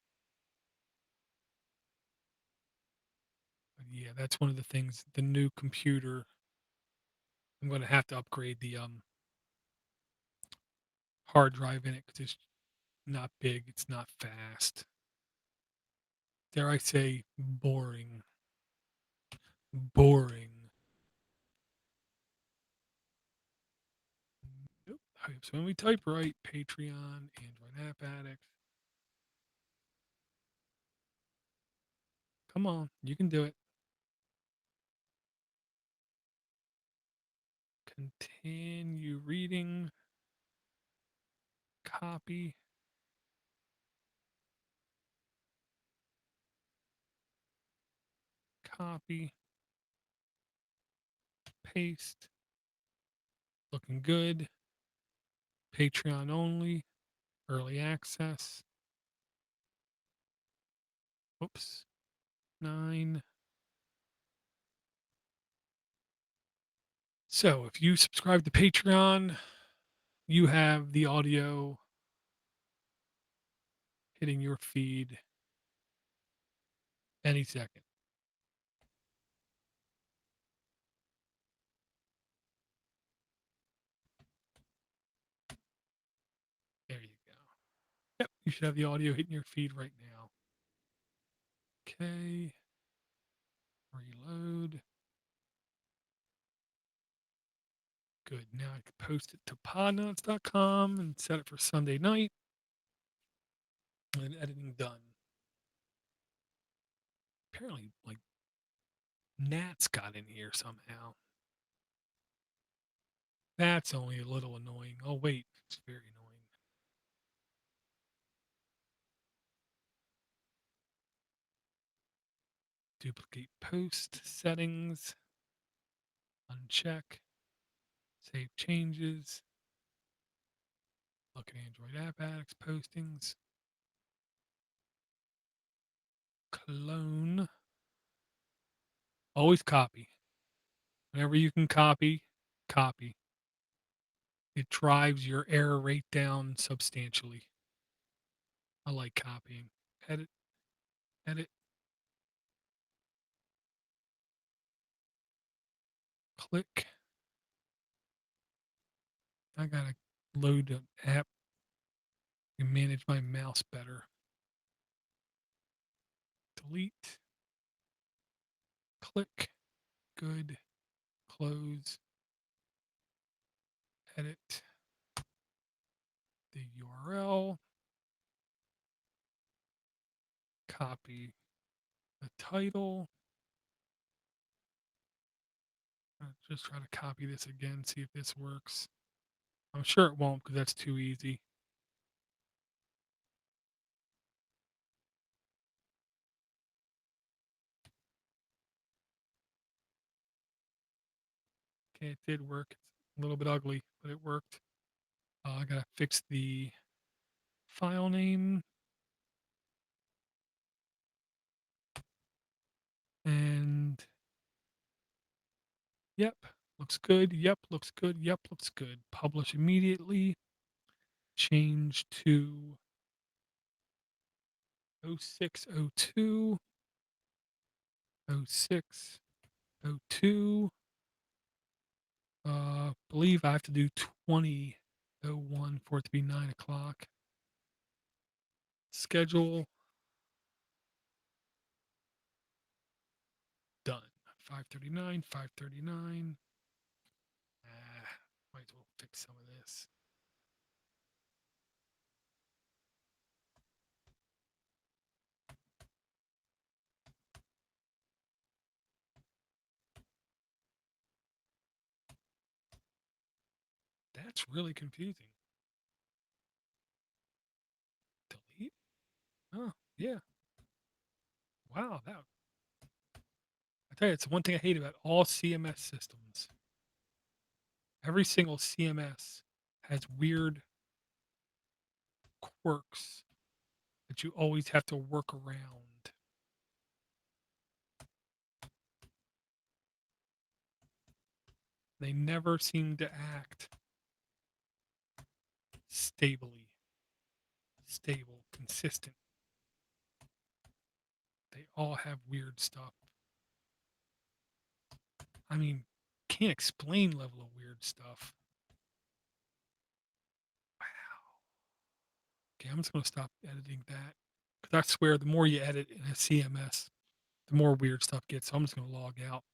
But yeah, that's one of the things. The new computer. I'm going to have to upgrade the hard drive in it because it's not big. It's not fast. Dare I say, boring. Boring. Nope. Okay, so when we type right, Patreon, Android App Addicts. Come on, you can do it. Continue reading. Copy. Copy. Paste. Looking good. Patreon only. Early access. Oops. 9. So if you subscribe to Patreon, you have the audio hitting your feed any second. There you go. Yep, you should have the audio hitting your feed right now. Okay. Reload. Good. Now I can post it to podnutz.com and set it for Sunday night. And editing done. Apparently, like, gnats got in here somehow. That's only a little annoying. Oh, wait. It's very annoying. Duplicate post settings. Uncheck. Save changes. Look at Android App Addicts postings. Clone. Always copy. Whenever you can copy, copy. It drives your error rate down substantially. I like copying. Edit, edit, click. I gotta load an app and manage my mouse better. Delete, click, good, close, edit the URL, copy the title. Just try to copy this again, see if this works. I'm sure it won't because that's too easy. Okay, it did work. It's a little bit ugly, but it worked. I gotta fix the file name. And yep, looks good. Yep, looks good. Yep, looks good. Publish immediately. Change to 0602, 0602. Believe I have to do 2001 for it to be 9 o'clock. Schedule. Done. 5:39, 5:39. Might as well fix some of this. That's really confusing. Delete? Oh, yeah. Wow, that I tell you, it's the one thing I hate about all CMS systems. Every single CMS has weird quirks that you always have to work around. They never seem to act stably, stable, consistent. They all have weird stuff. I mean, can't explain level of weird stuff. Wow. Okay, I'm just going to stop editing that. Because I swear, the more you edit in a CMS, the more weird stuff gets. So I'm just going to log out.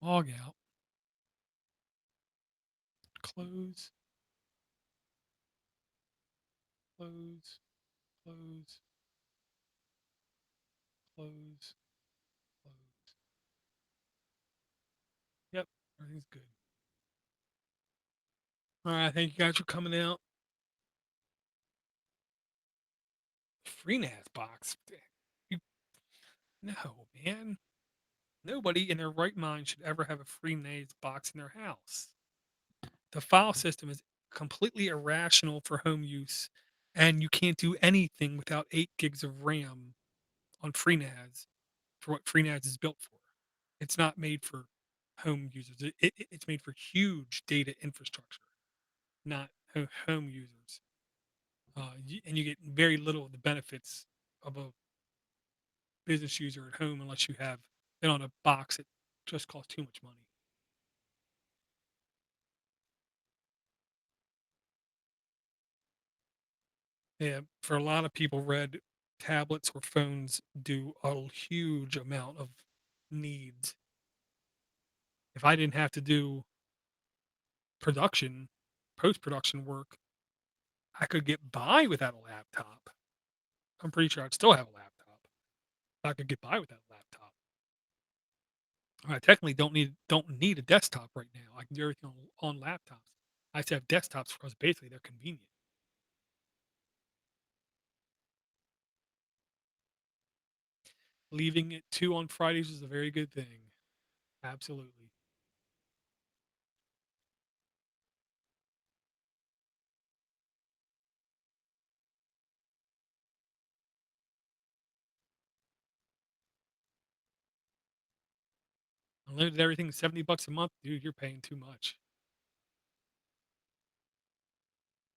Log out. Close. close, close, close, close. Yep, everything's good. All right, thank you guys for coming out. FreeNAS box. You, no, man. Nobody in their right mind should ever have a FreeNAS box in their house. The file system is completely irrational for home use, and you can't do anything without 8 gigs of RAM on FreeNAS for what FreeNAS is built for. It's not made for home users. It's made for huge data infrastructure, not home users. And you get very little of the benefits of a business user at home unless you have it on a box that just costs too much money. Yeah, for a lot of people, red tablets or phones do a huge amount of needs. If I didn't have to do production, post production work, I could get by without a laptop. I'm pretty sure I'd still have a laptop. I could get by without a laptop. I technically don't need a desktop right now. I can do everything on laptops. I have to have desktops because basically they're convenient. Leaving it 2 on Fridays is a very good thing. Absolutely. Unlimited everything, $70 a month, dude, you're paying too much.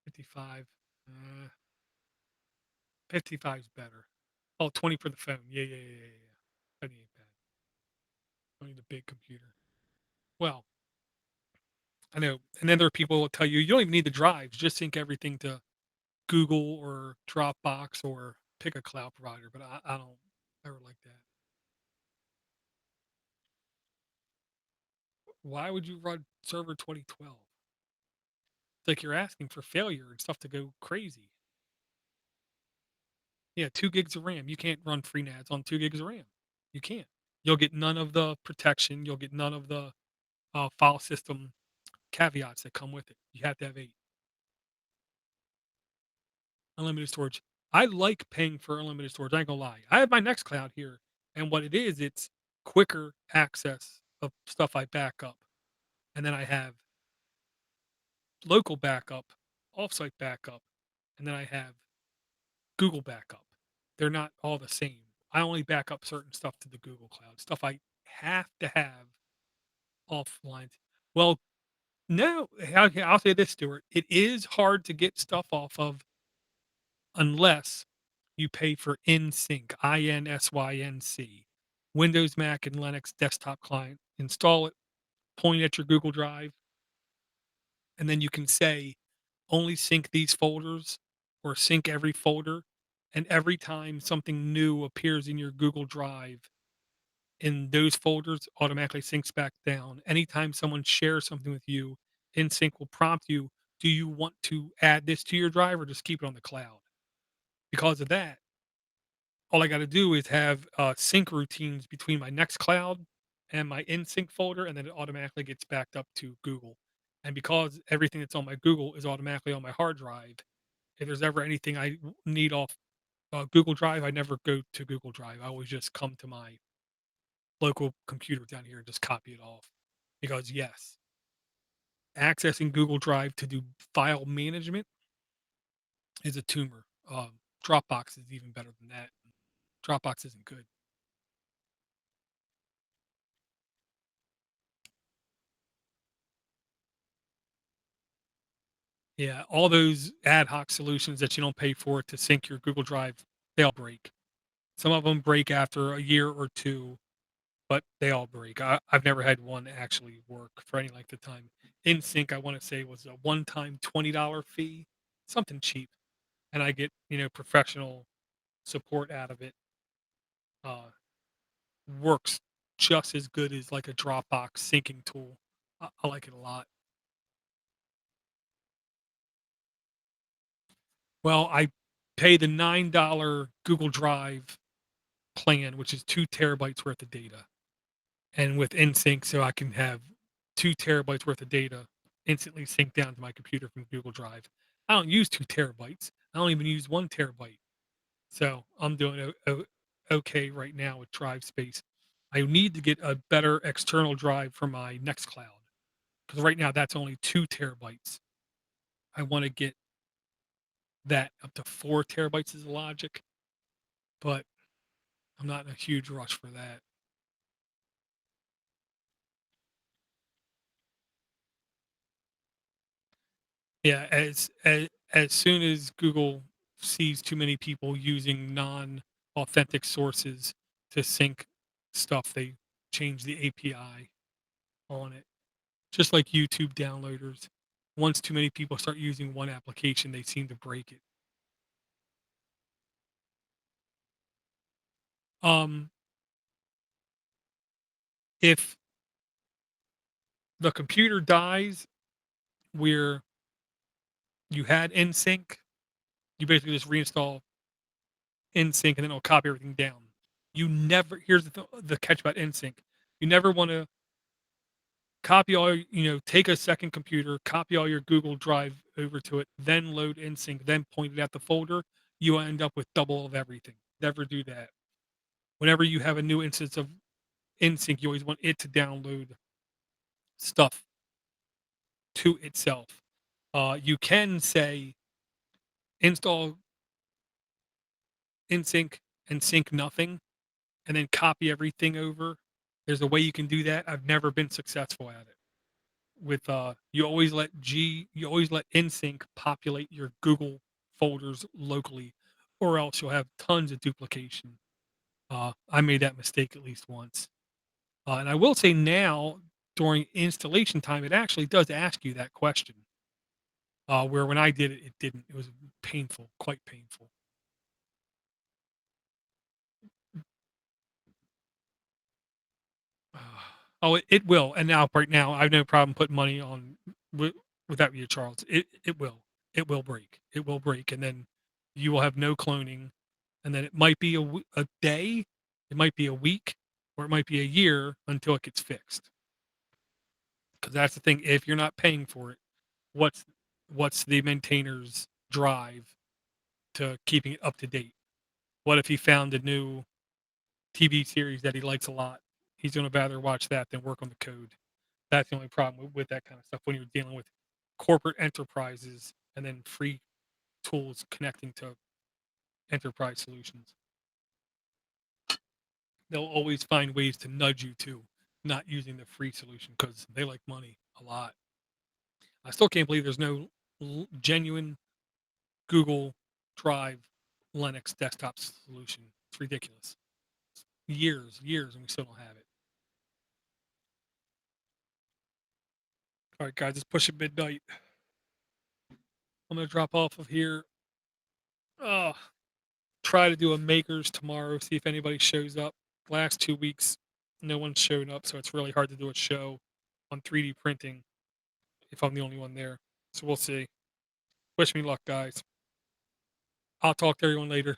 55. 55's better. Oh, 20 for the phone. Yeah, yeah, yeah, yeah, yeah. That ain't bad. Don't need a big computer. Well, I know. And then there are people who will tell you you don't even need the drives. Just sync everything to Google or Dropbox or pick a cloud provider. But I don't ever like that. Why would you run server 2012? It's like you're asking for failure and stuff to go crazy. Yeah, 2 gigs of RAM. You can't run FreeNAS on 2 gigs of RAM. You can't. You'll get none of the protection. You'll get none of the file system caveats that come with it. You have to have 8. Unlimited storage. I like paying for unlimited storage. I ain't gonna lie. I have my Nextcloud here, and what it is, it's quicker access of stuff I back up, and then I have local backup, offsite backup, and then I have Google backup. They're not all the same. I only back up certain stuff to the Google Cloud, stuff I have to have offline. Well, no, I'll say this, Stuart. It is hard to get stuff off of unless you pay for InSync, INSYNC, Windows, Mac, and Linux desktop client. Install it, point at your Google Drive, and then you can say, only sync these folders or sync every folder. And every time something new appears in your Google Drive, in those folders automatically syncs back down. Anytime someone shares something with you, InSync will prompt you, do you want to add this to your drive or just keep it on the cloud? Because of that, all I got to do is have sync routines between my Nextcloud and my InSync folder, and then it automatically gets backed up to Google. And because everything that's on my Google is automatically on my hard drive, if there's ever anything I need off Google Drive, I never go to Google Drive. I always just come to my local computer down here and just copy it off. Because yes, accessing Google Drive to do file management is a tumor. Dropbox is even better than that. Dropbox isn't good. Yeah, all those ad hoc solutions that you don't pay for to sync your Google Drive, they all break. Some of them break after a year or two, but they all break. I've never had one actually work for any length of time. InSync, I want to say, was a one-time $20 fee, something cheap, and I get professional support out of it. Uh, Works just as good as like a Dropbox syncing tool. I like it a lot. Well, I pay the $9 Google Drive plan, which is 2 terabytes worth of data, and with InSync, so I can have 2 terabytes worth of data instantly synced down to my computer from Google Drive. I don't use 2 terabytes. I don't even use 1 terabyte. So I'm doing okay right now with drive space. I need to get a better external drive for my Nextcloud because right now that's only 2 terabytes. I want to get that up to 4 terabytes is logic, but I'm not in a huge rush for that. Yeah, as soon as Google sees too many people using non-authentic sources to sync stuff, they change the API on it. Just like YouTube downloaders. Once too many people start using one application, they seem to break it. Um, if the computer dies where you had NSYNC, you basically just reinstall NSYNC and then it'll copy everything down. You never here's the catch about NSYNC. You never want to copy all take a second computer, copy all your Google Drive over to it, then load NSYNC, then point it at the folder. You end up with double of everything. Never do that. Whenever you have a new instance of NSYNC, you always want it to download stuff to itself. You can say install NSYNC and sync nothing, and then copy everything over. There's a way you can do that. I've never been successful at it. With you always let NSYNC populate your Google folders locally, or else you'll have tons of duplication. I made that mistake at least once. And I will say now, during installation time, it actually does ask you that question. Where when I did it, it didn't. It was painful, quite painful. Oh, it will. And now, right now, I have no problem putting money on without you, Charles. It will. It will break. It will break, and then you will have no cloning. And then it might be a day, it might be a week, or it might be a year until it gets fixed. Because that's the thing. If you're not paying for it, what's what's the maintainer's drive to keeping it up to date? What if he found a new TV series that he likes a lot? He's going to rather watch that than work on the code. That's the only problem with that kind of stuff when you're dealing with corporate enterprises and then free tools connecting to enterprise solutions. They'll always find ways to nudge you to not using the free solution because they like money a lot. I still can't believe there's no genuine Google Drive Linux desktop solution. It's ridiculous. Years, and we still don't have it. All right, guys, it's pushing midnight. I'm gonna drop off of here. Oh, try to do a makers tomorrow. See if anybody shows up. Last 2 weeks, no one's shown up, so it's really hard to do a show on 3D printing if I'm the only one there. So we'll see. Wish me luck, guys. I'll talk to everyone later.